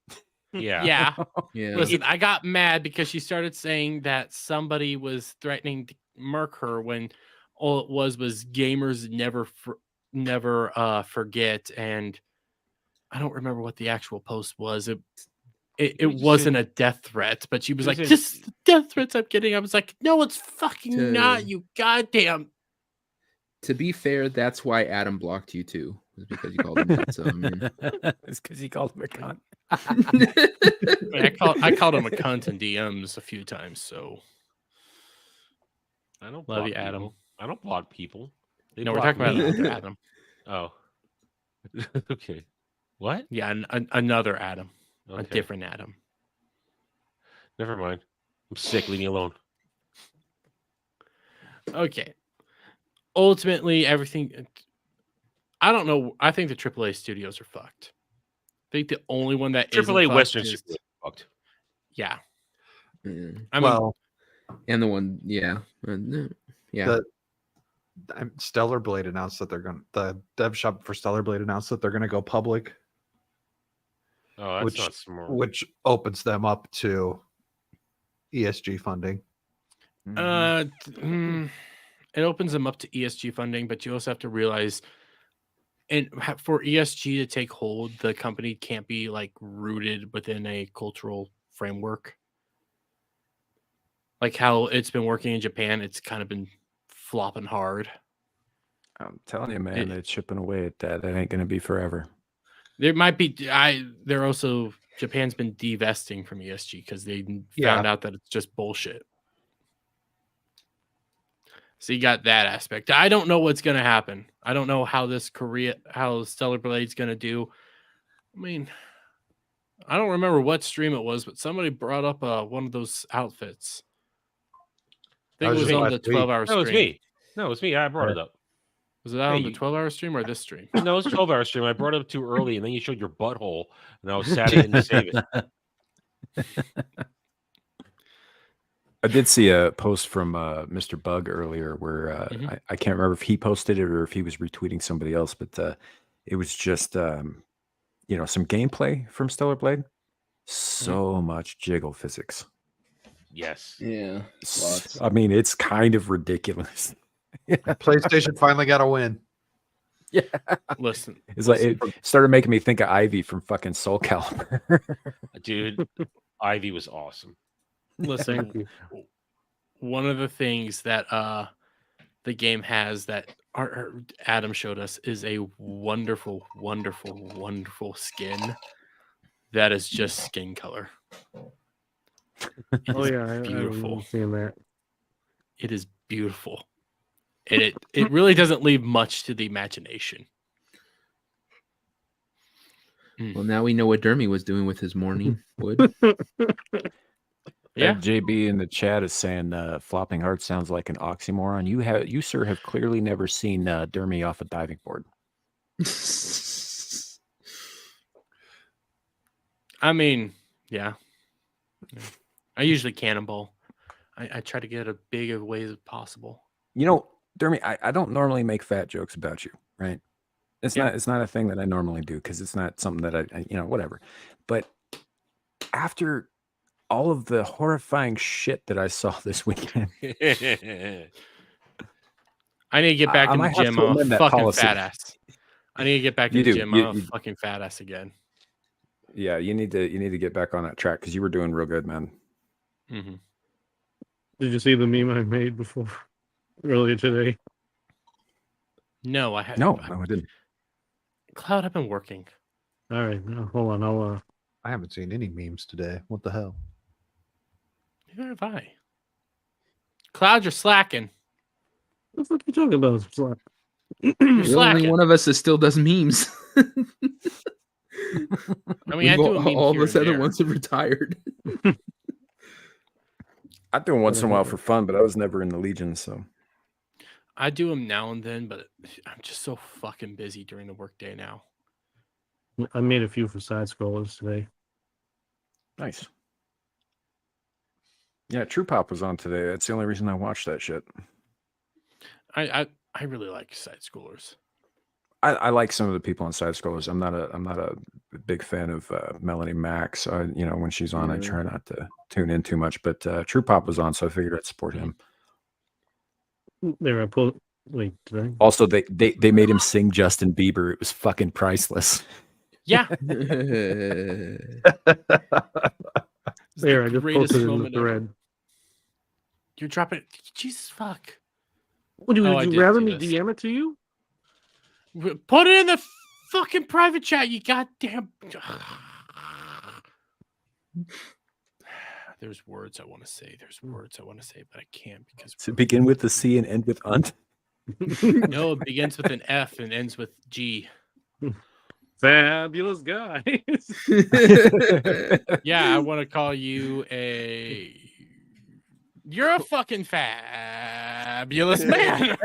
Yeah. Yeah. Yeah. Listen, I got mad because she started saying that somebody was threatening to murk her when all it was gamers never forget. And I don't remember what the actual post was. It just wasn't said- a death threat, but she was You like, said- "This is the death threats I'm getting." I was like, "No, it's fucking To- not. You goddamn." To be fair, that's why Adam blocked you too. Was because you called him that. So I mean, It's because he called him a cunt. I mean, I called him a cunt in DMs a few times. So I don't love block you, Adam. people. I don't block people. They No, we're block talking about me. another Adam. Oh. Okay. What? Yeah, another Adam, a Okay. different Adam. Never mind. I'm sick. Leave me alone. Okay. Ultimately, everything. I don't know. I think the AAA studios are fucked. I think the only one that isn't AAA fucked Western is- Studios fucked. Yeah. yeah. I mean, Well, And the one, yeah, yeah. the Stellar Blade announced that the dev shop for Stellar Blade announced that they're going to go public, Oh, that's Which- not smart. which opens them up to ESG funding. it opens them up to ESG funding, but you also have to realize, and for ESG to take hold, the company can't be like rooted within a cultural framework. Like how it's been working in Japan, it's kind of been flopping hard. I'm telling you, man, it's chipping away at that. That ain't going to be forever. There might be. They're also Japan's been divesting from ESG because they Yeah. found out that it's just bullshit. So you got that aspect. I don't know what's gonna happen. I don't know how how Stellar Blade's gonna do. I mean, I don't remember what stream it was, but somebody brought up one of those outfits. I think That it was was just on last the week. 12-hour stream. No, it's me. No, it's me. I brought it up. Was it on Hey, the you- 12-hour stream or this stream? No, it's 12-hour stream. I brought it up too early, and then you showed your butthole, and I was sad I didn't save it. I did see a post from Mr. Bug earlier where I can't remember if he posted it or if he was retweeting somebody else, but it was just some gameplay from Stellar Blade. So much jiggle physics. Yes. Yeah. Lots. I mean, it's kind of ridiculous. PlayStation finally got a win. Yeah. Listen, It's like it started making me think of Ivy from fucking Soul Calibur. Dude, Ivy was awesome. listen. One of the things that the game has that Adam showed us is a wonderful, wonderful, wonderful skin that is just skin color. Oh yeah, I beautiful. was seeing that. It is beautiful. And it really doesn't leave much to the imagination. Well, now we know what Dermy was doing with his morning wood. Yeah. JB in the chat is saying flopping heart sounds like an oxymoron. You sir have clearly never seen Dermy off a diving board. I mean, yeah. I usually cannonball. I try to get as big of ways as possible. You know, Dermy, I don't normally make fat jokes about you, right? It's not a thing that I normally do because it's not something that I whatever. But after all of the horrifying shit that I saw this weekend, I need to get back I in the might have gym. to I'm a amend that fucking policy. fat ass. I need to get back in You the do. gym. You- I'm a you- fucking fat ass again. yeah, you need to get back on that track because you were doing real good, man. Mm-hmm. Did you see the meme I made before earlier today? No, I haven't. No, I didn't. Cloud, I've been working. All right, no, hold on. I'll I haven't seen any memes today. What the hell? Neither have I. Cloud, you're slacking. what the fuck are you talking about? You're The only slacking. one of us that still does memes. I mean, I do a meme all of here us and other there. ones have retired. I do them once in a while for fun, but I was never in the Legion, so I do them now and then, but I'm just so fucking busy during the workday now. I made a few for side scrollers today. nice. Yeah, True Pop was on today. That's the only reason I watched that shit. I really like side scrollers. I like some of the people on side scrollers. I'm not a big fan of Melanie Mack. So when she's on, I try not to tune in too much. But True Pop was on, so I figured I'd support him. There, I pulled. Wait, did I? Also, they made him sing Justin Bieber. It was fucking priceless. Yeah. There, I just greatest posted in the moment ever. thread. You're dropping it. Jesus fuck. Would Oh, I you did rather see me this. DM it to you? Put it in the fucking private chat, you goddamn. There's words I want to say. But I can't because Does it begin with the C and end with unt? no, it begins with an F and ends with G. Fabulous guys. Yeah, I want to call you You're a fucking fabulous man.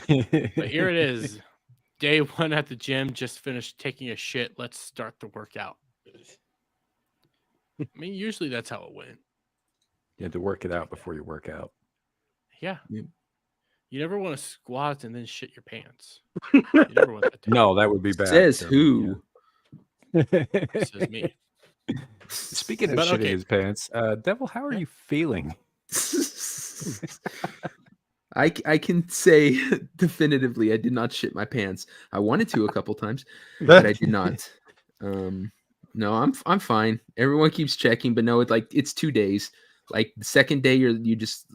But here it is. Day 1 at the gym. Just finished taking a shit. Let's start the workout. I mean, usually that's how it went. You had to work it out before you work out. Yeah. Yep. You never want to squat and then shit your pants. You never want that to No, that would be bad. Says That who? says me. Speaking of But shitting okay. his pants, Devil, how are you feeling? I can say definitively I did not shit my pants. I wanted to a couple times, but I did not. No, I'm fine. Everyone keeps checking, but no, it's 2 days. Like the second day you just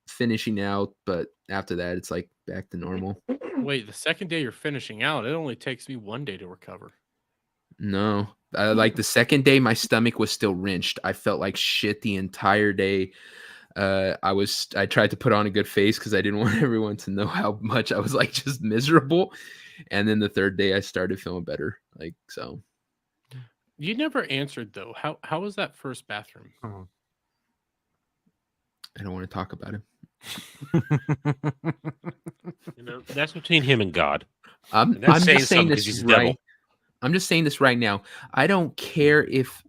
finishing out, but after that it's like back to normal. Wait, the second day you're finishing out, it only takes me 1 day to recover. No, like the second day my stomach was still wrenched. I felt like shit the entire day. I tried to put on a good face because I didn't want everyone to know how much I was like just miserable. And then the third day I started feeling better. Like so. You never answered though. How was that first bathroom? I don't want to talk about it. That's between him and God. I'm that's saying just saying something 'cause this he's a devil. right. I'm just saying this right now. I don't care if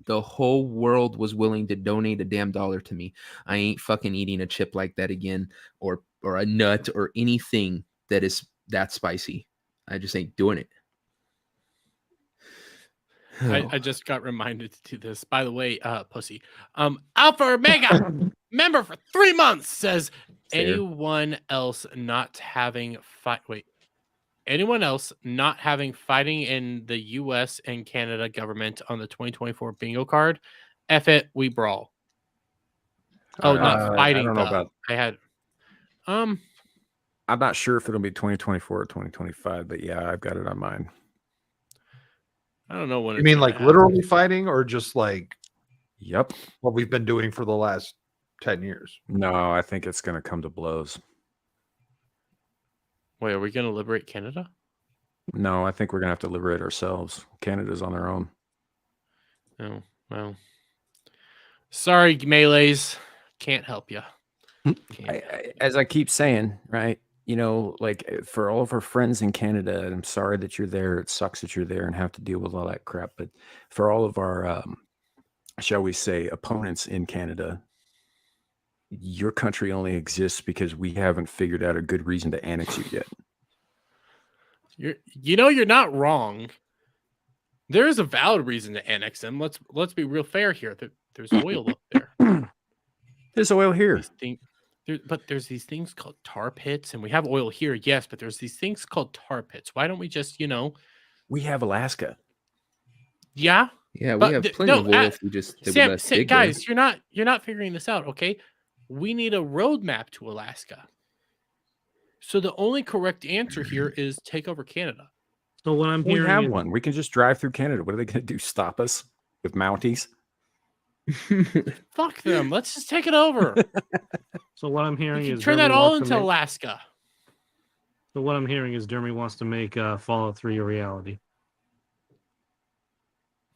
the whole world was willing to donate a damn dollar to me. I ain't fucking eating a chip like that again, or a nut or anything that is that spicy. I just ain't doing it. I just got reminded to do this. By the way, pussy. Alpha Omega member for 3 months says anyone else not having fighting in the US and Canada government on the 2024 bingo card. F it, we brawl. Oh, not fighting. I don't know though. about. I had I'm not sure if it'll be 2024 or 2025, but yeah, I've got it on mine. I don't know when. You mean like literally fighting or just like Yep. what we've been doing for the last 10 years? No, I think it's going to come to blows. Wait, are we going to liberate Canada? No, I think we're going to have to liberate ourselves. Canada's on their own. Oh, well. Sorry, melees. Can't help you. As I keep saying, right? Like for all of our friends in Canada, I'm sorry that you're there. It sucks that you're there and have to deal with all that crap. But for all of our, shall we say, opponents in Canada, your country only exists because we haven't figured out a good reason to annex you yet. You're not wrong. There is a valid reason to annex them. Let's be real fair here. There's oil up there. There's oil here. But there's these things called tar pits, and we have oil here, yes, but there's these things called tar pits. Why don't we just, We have Alaska. Yeah? Yeah, we have plenty of oil if we just Sam, guys, you're not figuring this out, okay? We need a roadmap to Alaska. So the only correct answer here is take over Canada. So what I'm hearing, we have one. We can just drive through Canada. What are they going to do? Stop us with Mounties? Fuck them. Let's just take it over. So what I'm hearing is turn that all into Alaska. So what I'm hearing is Jeremy wants to make Fallout 3 a reality.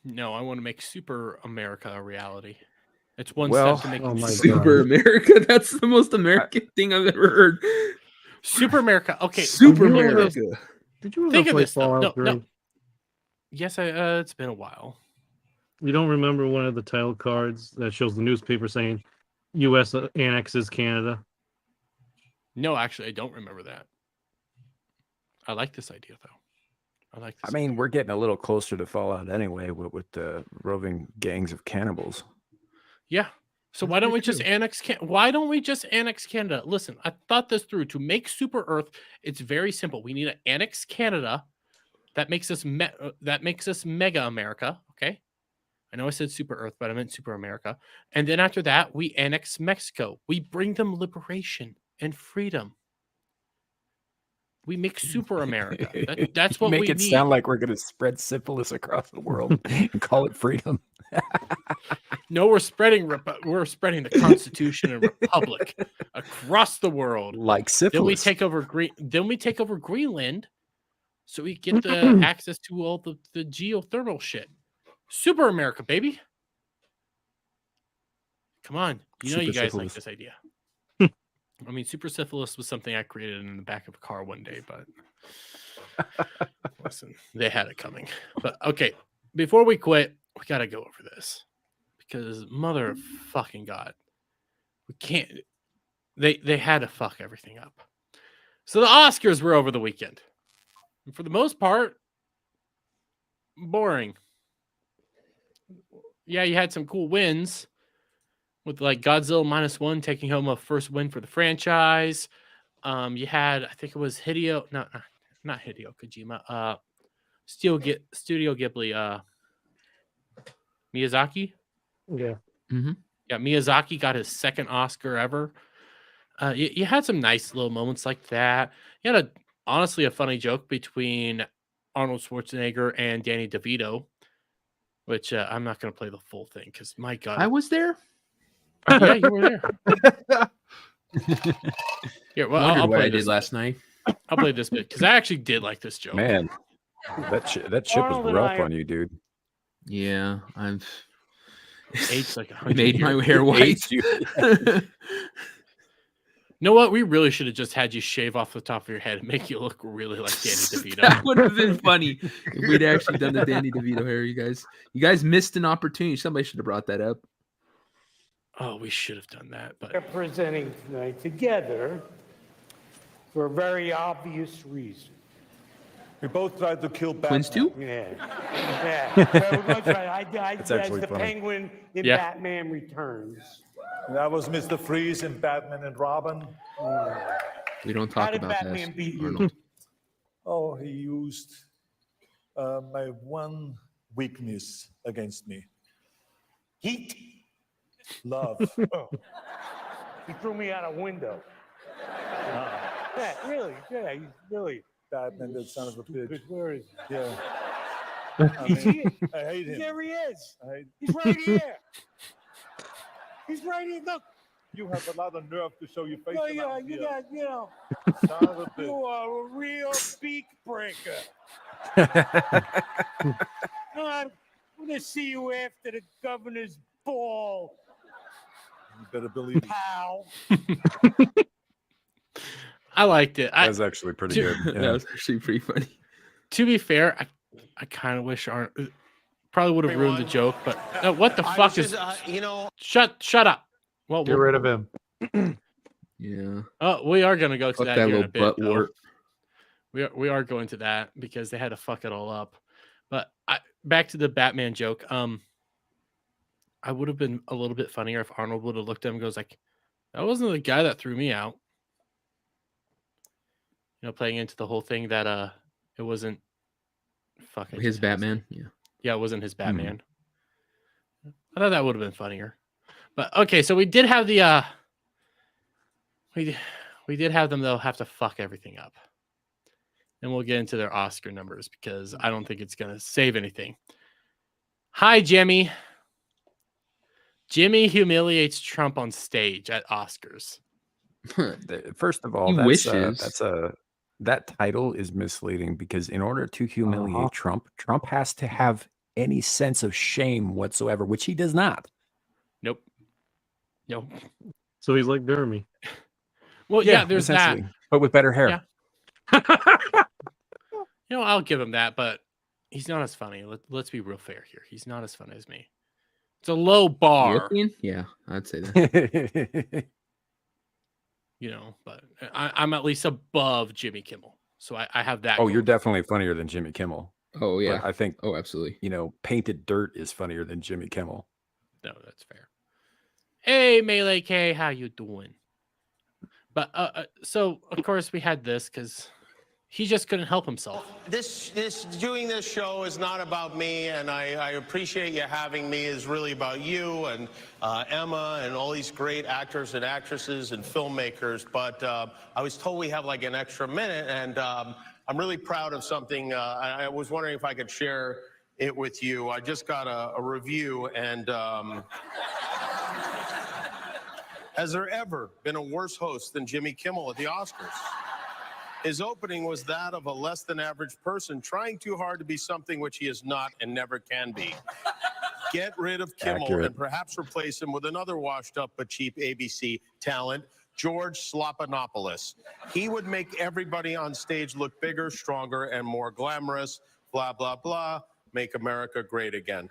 No, I want to make Super America a reality. It's one Well, step to make oh my Super God. America. That's the most American thing I've ever heard. Super America. Okay, Super you ever- America. Did you ever Think of play this, though. Fallout 3? No. Yes, it's been a while. You don't remember one of the title cards that shows the newspaper saying U.S. annexes Canada? No, actually, I don't remember that. I like this idea, though. I like this. I mean, we're getting a little closer to Fallout anyway with the roving gangs of cannibals. Yeah. So That's why don't we pretty just true. annex Why don't we just annex Canada? Listen, I thought this through. To make Super Earth, it's very simple. We need to annex Canada. That makes us Mega America. Okay. I know I said Super Earth, but I meant Super America. And then after that, we annex Mexico. We bring them liberation and freedom. We make Super America. That's what Make we it need. sound like we're going to spread syphilis across the world and call it freedom. No, we're spreading the Constitution and Republic across the world. Like syphilis. Then we take over Greenland, so we get the access to all the geothermal shit. Super America, baby. Come on, you know you guys like this idea. I mean, super syphilis was something I created in the back of a car one day, but listen, they had it coming. But okay, before we quit, we gotta go over this because mother of fucking God, we can't. They had to fuck everything up. So the Oscars were over the weekend, and for the most part, boring. Yeah, you had some cool wins. With like Godzilla -1 taking home a first win for the franchise. You had, I think it was not Hideo Kojima. Studio Ghibli. Miyazaki. Yeah. Mm-hmm. Yeah, Miyazaki got his second Oscar ever. You had some nice little moments like that. You had honestly a funny joke between Arnold Schwarzenegger and Danny DeVito, which I'm not going to play the full thing because my God, I was there. yeah, you were there. Here, well, Wondered I'll what play I did this. last night. I'll play this bit because I actually did like this joke. Man, that chip was rough on you, dude. Yeah, I've Aged like 100 made my years. hair white. Aged you. You know what? We really should have just had you shave off the top of your head and make you look really like Danny DeVito. That would have been funny if we'd actually done the Danny DeVito hair. You guys missed an opportunity. Somebody should have brought that up. Oh, we should have done that. But We're presenting tonight together for a very obvious reason. We both tried to kill Batman. Twins too? Yeah. Yeah. So we're going to try. I That's as actually the funny. Penguin in Yeah. Batman Returns. That was Mr. Freeze in Batman and Robin. We don't How talk did about Batman that. beat you? Arnold. Oh, he used my one weakness against me. Heat. Love. Oh. He threw me out a window. Yeah, really. Yeah, he's really. Batman, that son of a bitch. Good. Where is he? Yeah. He's here. I hate him. There he is. I, He's right here. He's right here. Look. you have a lot of nerve to show your face Oh, around you here. got, you know, Son of a you bitch. are a real beak breaker. I'm gonna see you after the governor's ball, You better believe it. pal. I liked it. That was actually pretty good. That Yeah. was actually pretty funny. To be fair, I kind of wish Arnold probably would have ruined the joke. But what the fuck is? Shut up. Well, Get rid of him. Yeah. Oh, we are gonna go to Fuck that that here in little a bit. butt though. wart. We are going to that because they had to fuck it all up. But back to the Batman joke. I would have been a little bit funnier if Arnold would have looked at him and goes like, "That wasn't the guy that threw me out." You know, playing into the whole thing that it wasn't fucking His Batman. Yeah. Yeah, it wasn't his Batman. I thought that would have been funnier. But okay, so we did have the we did have them though have to fuck everything up. And we'll get into their Oscar numbers because I don't think it's gonna save anything. Hi, Jimmy. Jimmy humiliates Trump on stage at Oscars. First of all, He that's wishes. that's a that title is misleading because in order to humiliate Trump has to have any sense of shame whatsoever, which he does not. Nope. So he's like Dermy. Well, yeah, there's that. essentially, but with better hair. Yeah. I'll give him that, but he's not as funny. Let's be real fair here. He's not as funny as me. It's a low Your bar, opinion? Yeah, I'd say that. but I'm at least above Jimmy Kimmel. So I have that. Oh, you're going. definitely funnier than Jimmy Kimmel. Oh yeah, But I think oh absolutely. Painted Dirt is funnier than Jimmy Kimmel. No, that's fair. Hey, Melee K, how you doing? But so of course we had this because he just couldn't help himself. Doing this show is not about me, and I appreciate you having me. It's really about you and Emma and all these great actors and actresses and filmmakers. But I was told we have like an extra minute, and I'm really proud of something. I was wondering if I could share it with you. I just got a review, and has there ever been a worse host than Jimmy Kimmel at the Oscars? His opening was that of a less than average person trying too hard to be something which he is not and never can be. Get rid of Kimmel Accurate. and perhaps replace him with another washed up but cheap ABC talent, George Slopanopoulos. He would make everybody on stage look bigger, stronger, and more glamorous. Blah, blah, blah. Make America great again.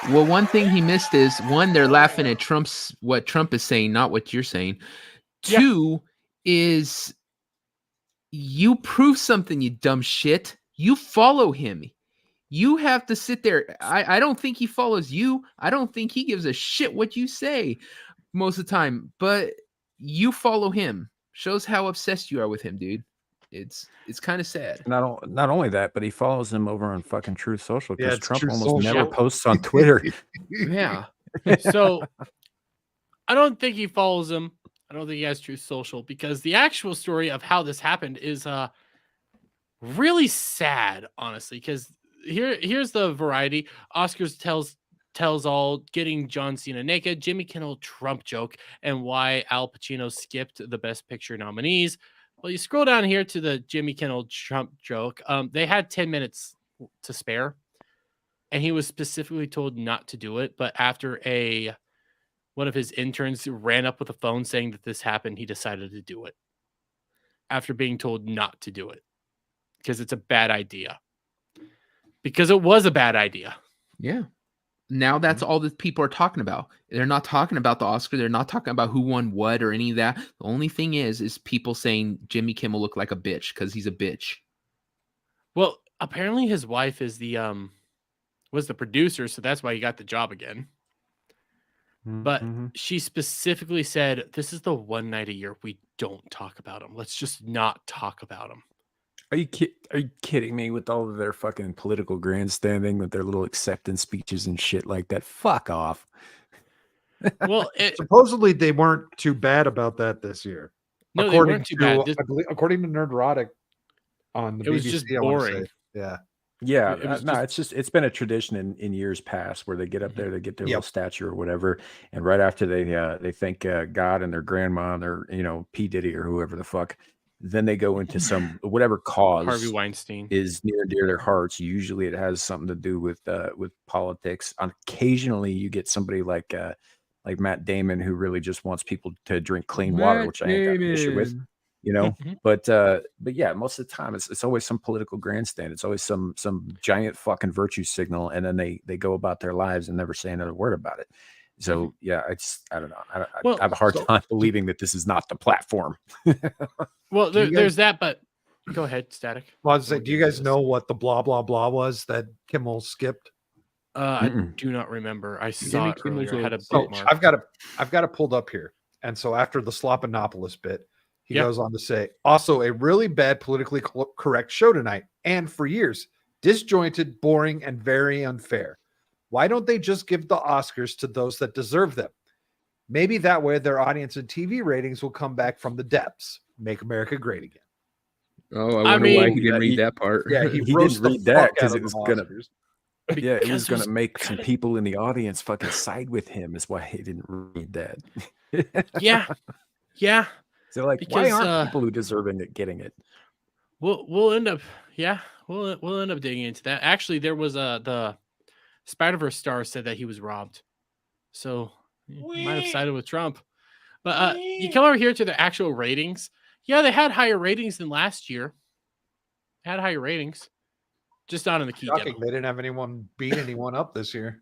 Well, one thing he missed is one, they're laughing at what Trump is saying, not what you're saying. Yeah. Two is you prove something, you dumb shit. You follow him. You have to sit there. I don't think he follows you. I don't think he gives a shit what you say most of the time, but you follow him. Shows how obsessed you are with him, dude. It's kind of sad. Not only that, but he follows him over on fucking Truth Social because it's Trump Truth almost never Social. posts on Twitter. Yeah. So I don't think he follows him. I don't think he has Truth Social because the actual story of how this happened is really sad, honestly. Because here's the variety. Oscars tells all, getting John Cena naked, Jimmy Kimmel Trump joke, and why Al Pacino skipped the Best Picture nominees. Well, you scroll down here to the Jimmy Kimmel Trump joke. They had 10 minutes to spare, and he was specifically told not to do it. But after one of his interns ran up with a phone saying that this happened, he decided to do it after being told not to do it because it's a bad idea. Because it was a bad idea. Yeah. Now that's all that people are talking about. They're not talking about the Oscar. They're not talking about who won what or any of that. The only thing is people saying Jimmy Kimmel looked like a bitch because he's a bitch. Well, apparently his wife is was the producer, so that's why he got the job again. But she specifically said, this is the one night a year we don't talk about him. Let's just not talk about him. Are you kidding me with all of their fucking political grandstanding with their little acceptance speeches and shit like that? Fuck off. Well, supposedly they weren't too bad about that this year. No, according they weren't too bad. I believe, according to Nerdrotic on the it BBC, was just I wanna boring. say. Yeah. Yeah, it's been a tradition in years past where they get up there, they get their little statue or whatever, and right after they thank God and their grandma and their P Diddy or whoever the fuck, then they go into some whatever cause Harvey Weinstein is near and dear to their hearts. Usually, it has something to do with politics. Occasionally, you get somebody like Matt Damon who really just wants people to drink clean water, which I ain't got an issue with. But yeah, most of the time it's always some political grandstand. It's always some giant fucking virtue signal, and then they go about their lives and never say another word about it. So yeah, I don't know. I have a hard time believing that this is not the platform. Well, there's that, but go ahead, Static. Well, I was saying, do you guys know what the blah blah blah was that Kimmel skipped? I do not remember. I saw it earlier. I had a bookmark. I've got it pulled up here. And so after the Slopanopoulos bit, he goes on to say, also a really bad politically correct show tonight, and for years, disjointed, boring, and very unfair. Why don't they just give the Oscars to those that deserve them? Maybe that way their audience and TV ratings will come back from the depths. Make America great again. Oh, I wonder why he didn't read that part. Yeah, he didn't read that because it was gonna. Oscars. Yeah, it was gonna make some people in the audience fucking side with him. Is why he didn't read that. Yeah, yeah. So like, why Because aren't people who deserve it getting it? we'll end up we'll end up digging into that. Actually, there was the Spider-Verse star said that he was robbed, so he might have sided with Trump. But you come over here to the actual ratings. Yeah, they had higher ratings than last year. Had higher ratings, just not in the key Shocking. demo. They didn't have anyone beat anyone up this year.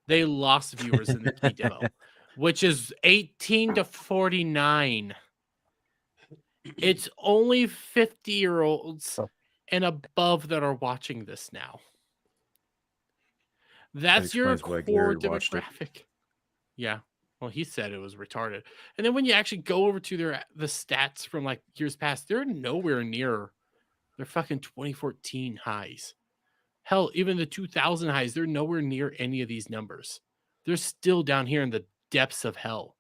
They lost viewers in the key demo, which is 18 to 49. It's only 50-year-olds and above that are watching this now. That's your explains why core Gary watched it. demographic. Yeah. Well, he said it was retarded. And then when you actually go over to the stats from like years past, they're nowhere near their fucking 2014 highs. Hell, even the 2000 highs, they're nowhere near any of these numbers. They're still down here in the depths of hell.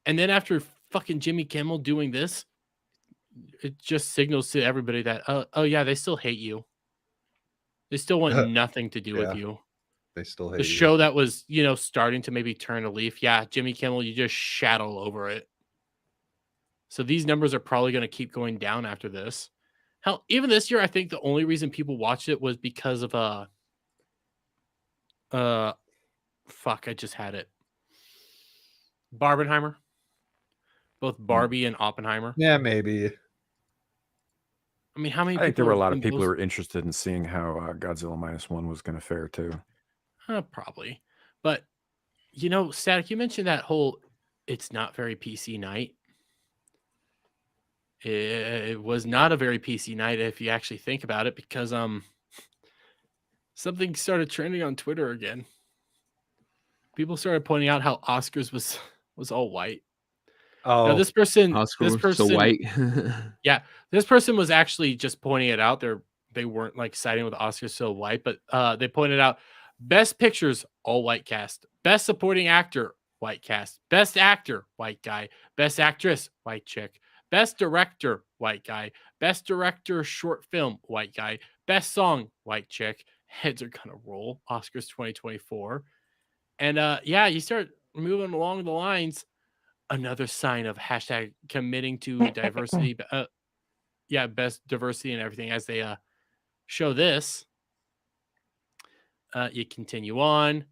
And then after fucking Jimmy Kimmel doing this, it just signals to everybody that, oh yeah, they still hate you. They still want nothing to do with you. They still hate The show that was, starting to maybe turn a leaf. Yeah, Jimmy Kimmel, you just shat all over it. So these numbers are probably going to keep going down after this. Hell, even this year, I think the only reason people watched it was because of fuck, I just had it. Barbenheimer. Both Barbie and Oppenheimer. Yeah, maybe. I mean, how many I think there were a lot of in people those- who were interested in seeing how Godzilla -1 was going to fare too. Probably. But, Static, you mentioned that whole it's not very PC night. It was not a very PC night if you actually think about it, because something started trending on Twitter again. People started pointing out how Oscars was all white. Oh, now this person so white. yeah, this person was actually just pointing it out. They weren't like siding with Oscars so white, but they pointed out best pictures, all white cast, best supporting actor, white cast, best actor, white guy, best actress, white chick, best director, white guy, best director short film, white guy, best song, white chick. Heads are gonna roll. Oscars 2024. And you start moving along the lines. Another sign of hashtag committing to diversity. Best diversity and everything as they show this. You continue on.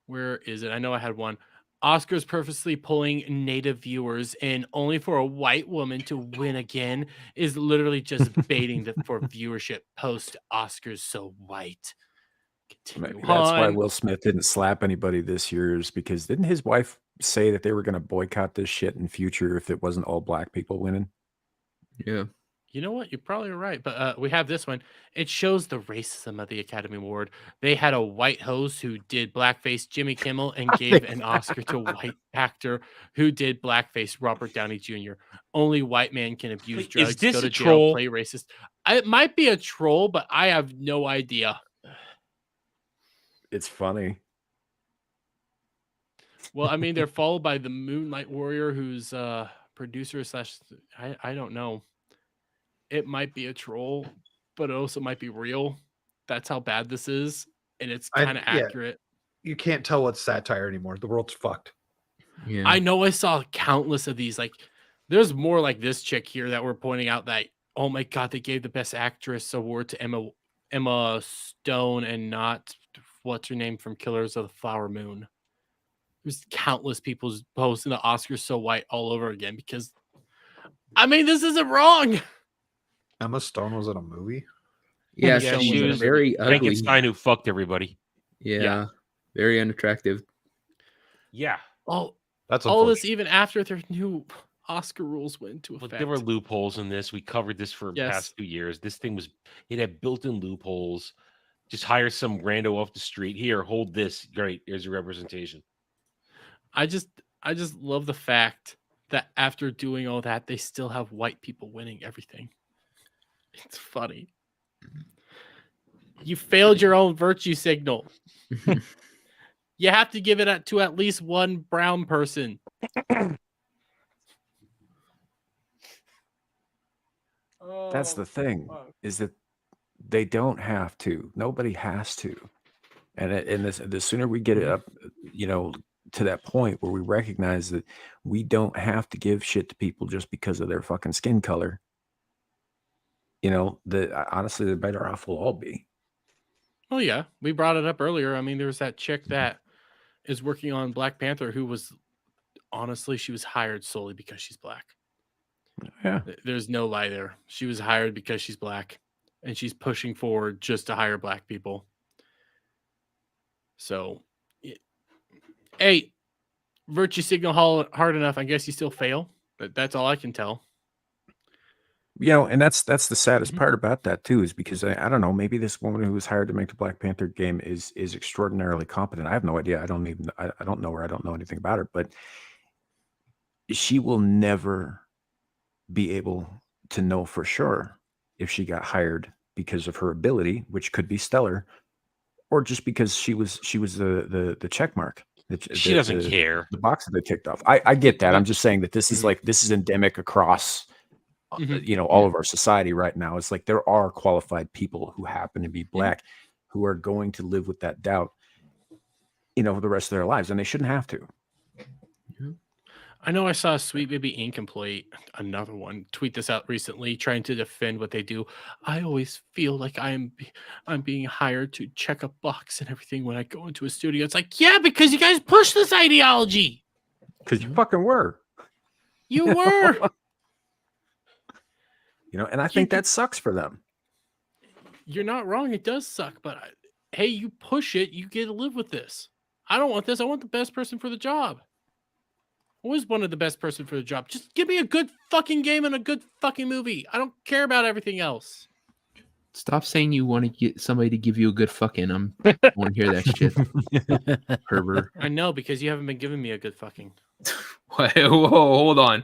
Where is it? I know I had one. Oscars purposely pulling native viewers in only for a white woman to win again is literally just baiting for viewership post Oscars so white. Maybe that's why Will Smith didn't slap anybody this year, is because didn't his wife say that they were going to boycott this shit in future if it wasn't all black people winning? Yeah. You know what? You're probably right. But we have this one. It shows the racism of the Academy Award. They had a white host who did blackface Jimmy Kimmel and gave an Oscar to a white actor who did blackface Robert Downey Jr. Only white man can abuse drugs, this go to a jail, troll? play racist. It might be a troll, but I have no idea. It's funny. Well, I mean, they're followed by the Moonlight Warrior, who's producer / I don't know. It might be a troll, but it also might be real. That's how bad this is, and it's kind of accurate. You can't tell what's satire anymore. The world's fucked. Yeah. I know I saw countless of these. Like, there's more like this chick here that were pointing out that, oh my God, they gave the Best Actress award to Emma Stone and not what's her name from Killers of the Flower Moon. There's countless people posting the Oscars so white all over again because, I mean, this isn't wrong. Emma Stone was in a movie. Yeah, Yeah, she she was was very ugly. Frankenstein who fucked everybody. Yeah, very unattractive. Yeah. That's all this unfortunate. even after their new Oscar rules went into But effect. there were loopholes in this. We covered this for the past 2 years. This thing it had built-in loopholes. Just hire some rando off the street. Here, hold this. Great. Here's your representation. I just love the fact that after doing all that, they still have white people winning everything. It's funny. You failed your own virtue signal. You have to give it to at least one brown person. That's the thing, is that they don't have to. Nobody has to. And the sooner we get it up, to that point where we recognize that we don't have to give shit to people just because of their fucking skin color. You know, honestly, the better off we'll all be. Oh yeah, we brought it up earlier. I mean, there's that chick that is working on Black Panther who was honestly, she was hired solely because she's black. Yeah. There's no lie there. She was hired because she's black, and she's pushing forward just to hire black people. So, hey, virtue signal hard enough. I guess you still fail. That's all I can tell. You know, and that's the saddest part about that too, is because I don't know, maybe this woman who was hired to make the Black Panther game is extraordinarily competent. I have no idea. I don't know her. I don't know anything about her, but she will never be able to know for sure if she got hired because of her ability, which could be stellar, or just because she was the check mark. She doesn't care. The box that they ticked off. I get that. I'm just saying that this is endemic across all of our society right now. It's like there are qualified people who happen to be black who are going to live with that doubt, for the rest of their lives, and they shouldn't have to. I know I saw a Sweet Baby Inc. employee, another one, tweet this out recently, trying to defend what they do. I always feel like I'm being hired to check a box and everything when I go into a studio. It's like, yeah, because you guys push this ideology. Because you fucking were. You were. And I think that sucks for them. You're not wrong. It does suck, but hey, you push it, you get to live with this. I don't want this. I want the best person for the job. Always wanted the best person for the job. Just give me a good fucking game and a good fucking movie. I don't care about everything else. Stop saying you want to get somebody to give you a good fucking. I want to hear that shit, Herbert. I know, because you haven't been giving me a good fucking. Whoa, hold on.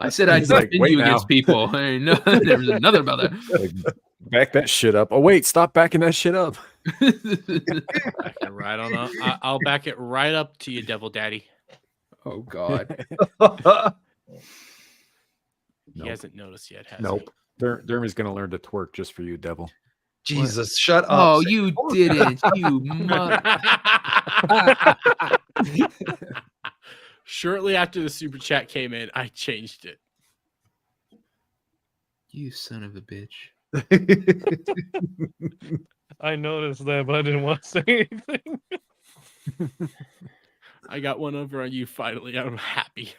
I said I'd defend you against people. No, there was another about that. Back that shit up. Oh wait, stop backing that shit up. Back it right on. I'll back it right up to you, Devil Daddy. Oh God. He hasn't noticed yet, has he? Dermy's gonna learn to twerk just for you, Devil. Jesus, shut up. Oh, you didn't. You Shortly after the super chat came in, I changed it. You son of a bitch. I noticed that, but I didn't want to say anything. I got one over on you finally. I'm happy.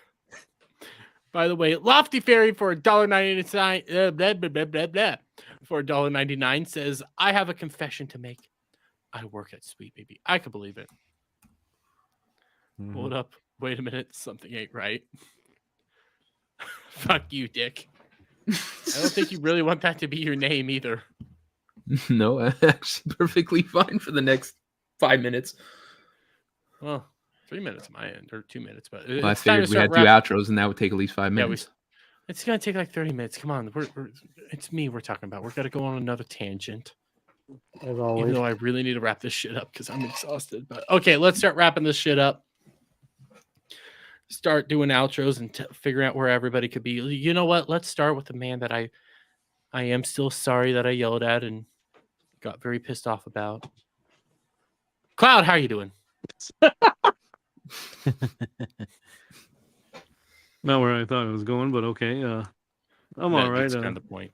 By the way, Lofty Fairy for $1.99 blah, blah, blah, blah, blah, for $1.99 says, I have a confession to make. I work at Sweet Baby. I can believe it. Hold up. Wait a minute. Something ain't right. Fuck you, Dick. I don't think you really want that to be your name either. No, I'm actually perfectly fine for the next 5 minutes. Well, 3 minutes on my end, or 2 minutes, but I figured we had two outros, and that would take at least 5 minutes. Yeah, it's gonna take like 30 minutes. Come on, it's me we're talking about. We're gonna go on another tangent. As always. Even though I really need to wrap this shit up because I'm exhausted. But okay, let's start wrapping this shit up. Start doing outros and figuring out where everybody could be. You know what? Let's start with the man that I am still sorry that I yelled at and got very pissed off about. Cloud, how are you doing? Not where I thought it was going, but okay. I'm all right. That's kind of the point.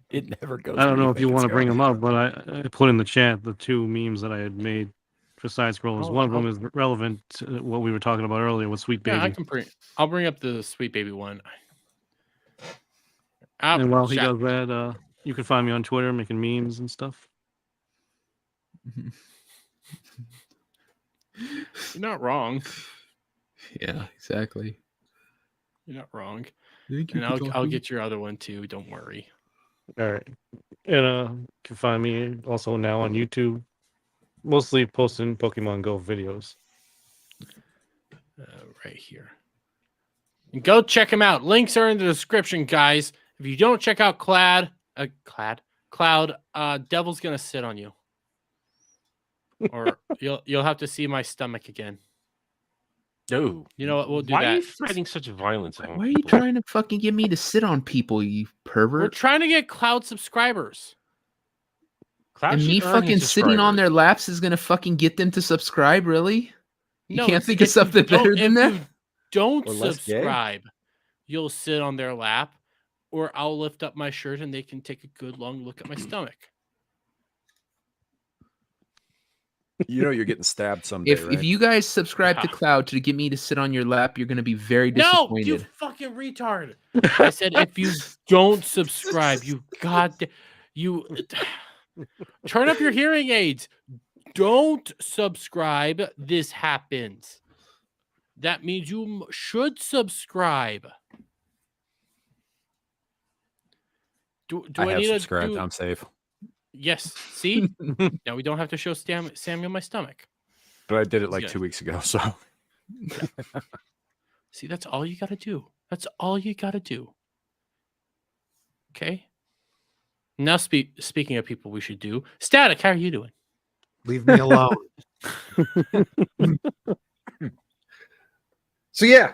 It never goes. I don't know if you want to bring them up, but I put in the chat the two memes that I had made for side scrollers. One of them is relevant to what we were talking about earlier with Sweet Baby. Yeah, I'll bring up the Sweet Baby one. And while he does that, you can find me on Twitter making memes and stuff. You're not wrong. Yeah, exactly. You're not wrong. And I'll get your other one too. Don't worry. All right. And you can find me also now on YouTube, mostly posting Pokemon Go videos. Right here. And go check him out. Links are in the description, guys. If you don't check out Cloud, Devil's gonna sit on you. Or you'll have to see my stomach again. No. You know what? We'll do Why that. are you threatening such violence? Why are you trying to fucking get me to sit on people, you pervert? We're trying to get Cloud subscribers. Cloud And should me earn his fucking sitting on subscribers. their laps is gonna fucking get them to subscribe, really? You No, can't it's think of if you something better don't- than if that? you don't Or less gay. subscribe, you'll sit on their lap, or I'll lift up my shirt and they can take a good long look at my stomach. You know you're getting stabbed someday, If right? you guys subscribe to Yeah. Cloud to get me to sit on your lap, you're gonna be very No, you disappointed. fucking retard. I said if you don't subscribe, you you turn up your hearing aids. Don't subscribe. This happens. That means you should subscribe. Do I I have need to subscribed. do? I'm safe. Yes. See, now we don't have to show Samuel my stomach. But I did it He's like good. 2 weeks ago. So See, that's all you got to do. That's all you got to do. Okay. Now, speaking of people we should do, Static, how are you doing? Leave me alone. So yeah,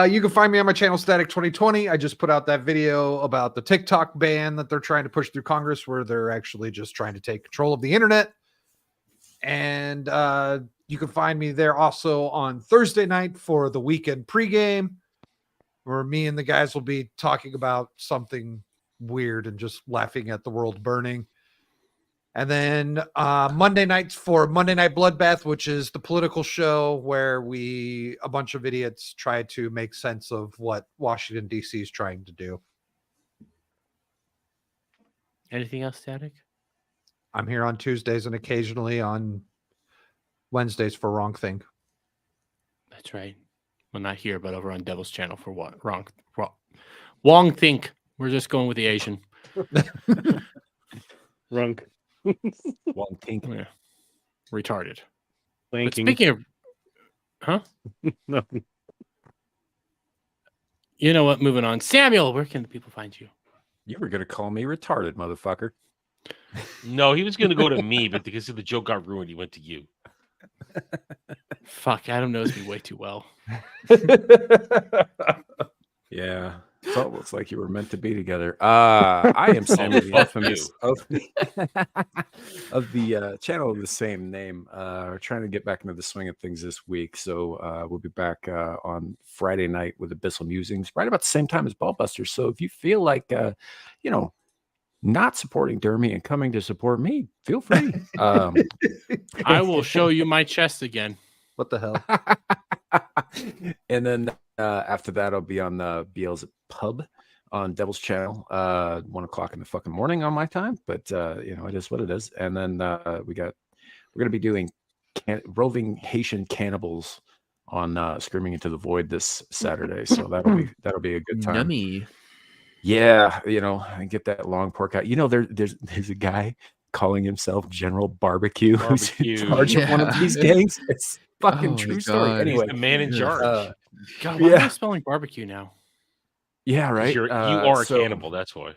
you can find me on my channel Static 2020. I just put out that video about the TikTok ban that they're trying to push through Congress, where they're actually just trying to take control of the internet. And you can find me there also on Thursday night for the weekend pregame, where me and the guys will be talking about something weird and just laughing at the world burning. And then Monday nights for Monday Night Bloodbath, which is the political show where a bunch of idiots try to make sense of what Washington, D.C. is trying to do. Anything else, Static? I'm here on Tuesdays and occasionally on Wednesdays for Wrong Thing. That's right. Well, not here, but over on Devil's channel for what? Wrong Think. We're just going with the Asian. Runk. one pink. Yeah. Retarded. But Wanking. speaking of, huh? No. You know what? Moving on. Samuel, where can the people find you? You were gonna call me retarded, motherfucker. No, he was going to go to me, but because the joke got ruined, he went to you. Fuck, Adam knows me way too well. Yeah. It's almost like you were meant to be together. I am Samuel, the Fuck infamous of the channel of the same name. We're trying to get back into the swing of things this week. So we'll be back on Friday night with Abyssal Musings, right about the same time as Ballbusters. So if you feel like, not supporting Dermy and coming to support me, feel free. I will show you my chest again. What the hell? And then after that, I'll be on BL's Pub on Devil's Channel, 1 o'clock in the fucking morning on my time. But it is what it is. And then we're gonna be doing roving Haitian cannibals on Screaming Into the Void this Saturday. So that'll be a good time. Yummy. Yeah, and get that long pork out. There's a guy calling himself General Barbecue who's in charge of one of these gangs. It's fucking Oh true my story. God. Anyway, The man in charge. God, why am I spelling barbecue now? yeah, right. You are a so- cannibal. That's why.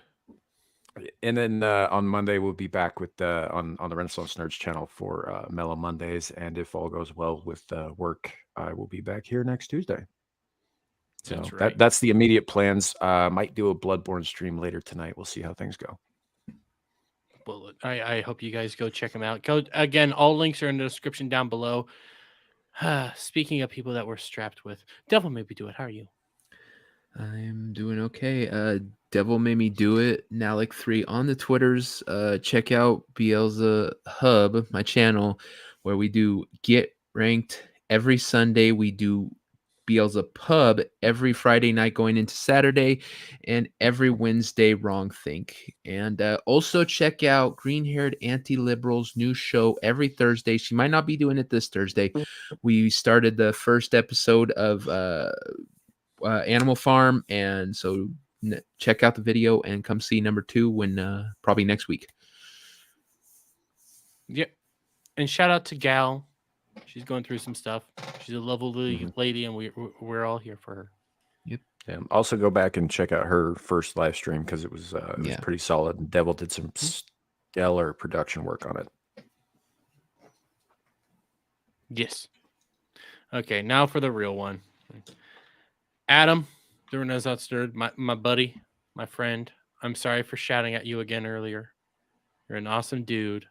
And then on Monday we'll be back with on the Renaissance Nerds channel for Mellow Mondays, and if all goes well with work, I will be back here next Tuesday. So That's right. that's the immediate plans. Might do a Bloodborne stream later tonight. We'll see how things go. Well, I hope you guys go check them out. Go again. All links are in the description down below. Speaking of people that we're strapped with, Devil Made Me Do It. How are you? I'm doing okay. Devil Made Me Do It. Nalik 3 on the Twitters. Check out Beelza Hub, my channel, where we do Get Ranked every Sunday. We do Beelza Pub every Friday night going into Saturday, and every Wednesday Wrong Think. And also check out Green Haired Anti-Liberal's new show every Thursday. She might not be doing it this Thursday. We started the first episode of Animal Farm, and so check out the video and come see number 2 when probably next week. Yep. And shout out to Gal. She's going through some stuff. She's a lovely lady, and we're all here for her. Yep. Yeah. Also go back and check out her first live stream because it was pretty solid. And Devil did some stellar production work on it. Yes. Okay, now for the real one. Adam, the Renaissance Nerd, my buddy, my friend. I'm sorry for shouting at you again earlier. You're an awesome dude.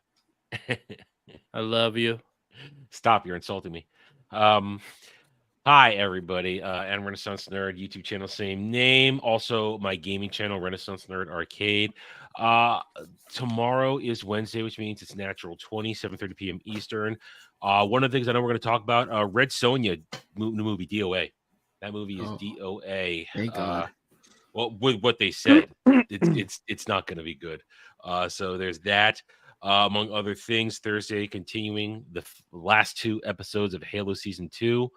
I love you. Stop, you're insulting me. Hi, everybody. And Renaissance Nerd YouTube channel, same name. Also, my gaming channel, Renaissance Nerd Arcade. Tomorrow is Wednesday, which means it's natural 20, 7:30 p.m. Eastern. One of the things I know we're going to talk about, Red Sonja new movie, DOA. That movie is DOA. Thank God. Well, with what they said, it's not going to be good. So there's that. Among other things, Thursday continuing the last 2 episodes of Halo Season 2.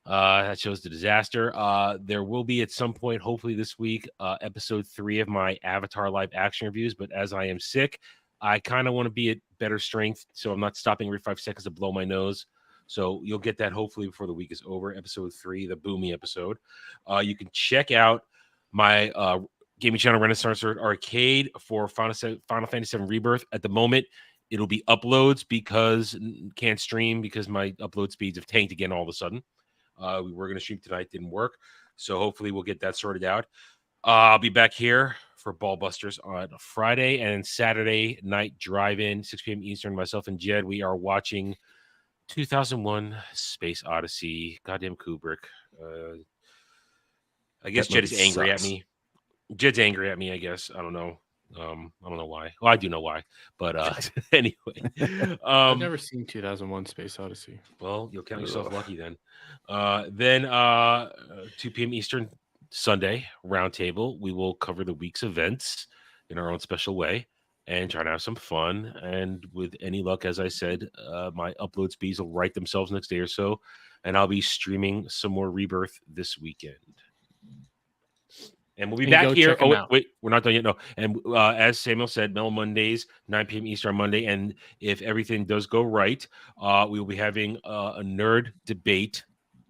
That shows the disaster. There will be at some point, hopefully this week, episode 3 of my Avatar live action reviews. But as I am sick, I kind of want to be at better strength, so I'm not stopping every 5 seconds to blow my nose. So you'll get that hopefully before the week is over. Episode 3, the Boomy episode. You can check out my gaming channel, Renaissance Arcade, for Final Fantasy VII Rebirth. At the moment, it'll be uploads because can't stream because my upload speeds have tanked again all of a sudden. We were going to stream tonight, didn't work. So hopefully we'll get that sorted out. I'll be back here for Ballbusters on Friday, and Saturday night drive-in, 6 p.m. Eastern. Myself and Jed, we are watching 2001 Space Odyssey. Goddamn Kubrick. I guess Jed is angry at me. Jed's angry at me, I guess. I don't know. I don't know why. Well, I do know why. But anyway. I've never seen 2001 Space Odyssey. Well, you'll count yourself lucky then. Then 2 p.m. Eastern Sunday, roundtable. We will cover the week's events in our own special way and try to have some fun. And with any luck, as I said, my upload speeds will right themselves next day or so. And I'll be streaming some more Rebirth this weekend. And we'll be back here. Oh, wait, we're not done yet. No. And as Samuel said, Mellow Mondays, 9 p.m. Eastern Monday. And if everything does go right, we will be having a nerd debate.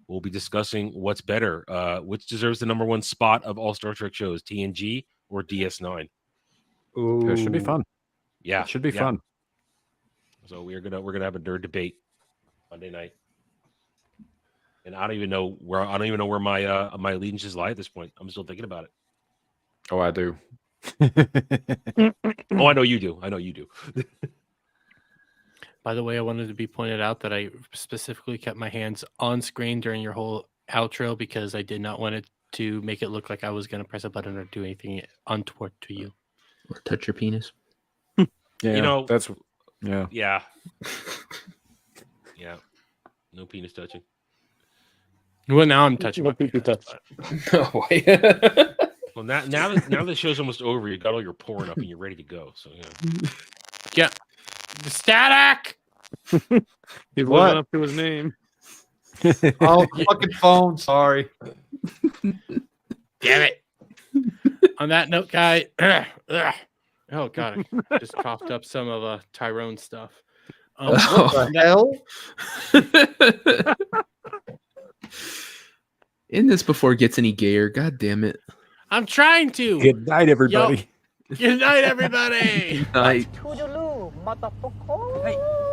We'll be discussing what's better, which deserves the number 1 spot of all Star Trek shows, TNG or DS9. Ooh. It should be fun. Yeah, it should be fun. So we're gonna have a nerd debate Monday night. And I don't even know where my my allegiances lie at this point. I'm still thinking about it. Oh, I do. Oh, I know you do. I know you do. By the way, I wanted to be pointed out that I specifically kept my hands on screen during your whole outro because I did not want it to make it look like I was going to press a button or do anything untoward to you. Or touch your penis. Yeah, you know, that's yeah. No penis touching. Well, now I'm touching my penis. No way. Well, now the show's almost over. You got all your pouring up and you're ready to go. So yeah. The static. He's living up to his name. Oh, fucking phone. Sorry. Damn it. On that note, guy. Oh God, I just coughed up some of Tyrone stuff. What the hell? In this before it gets any gayer. God damn it. I'm trying to. Good night, everybody. Yo. Good night, everybody. Good night. Toodaloo, motherfucker.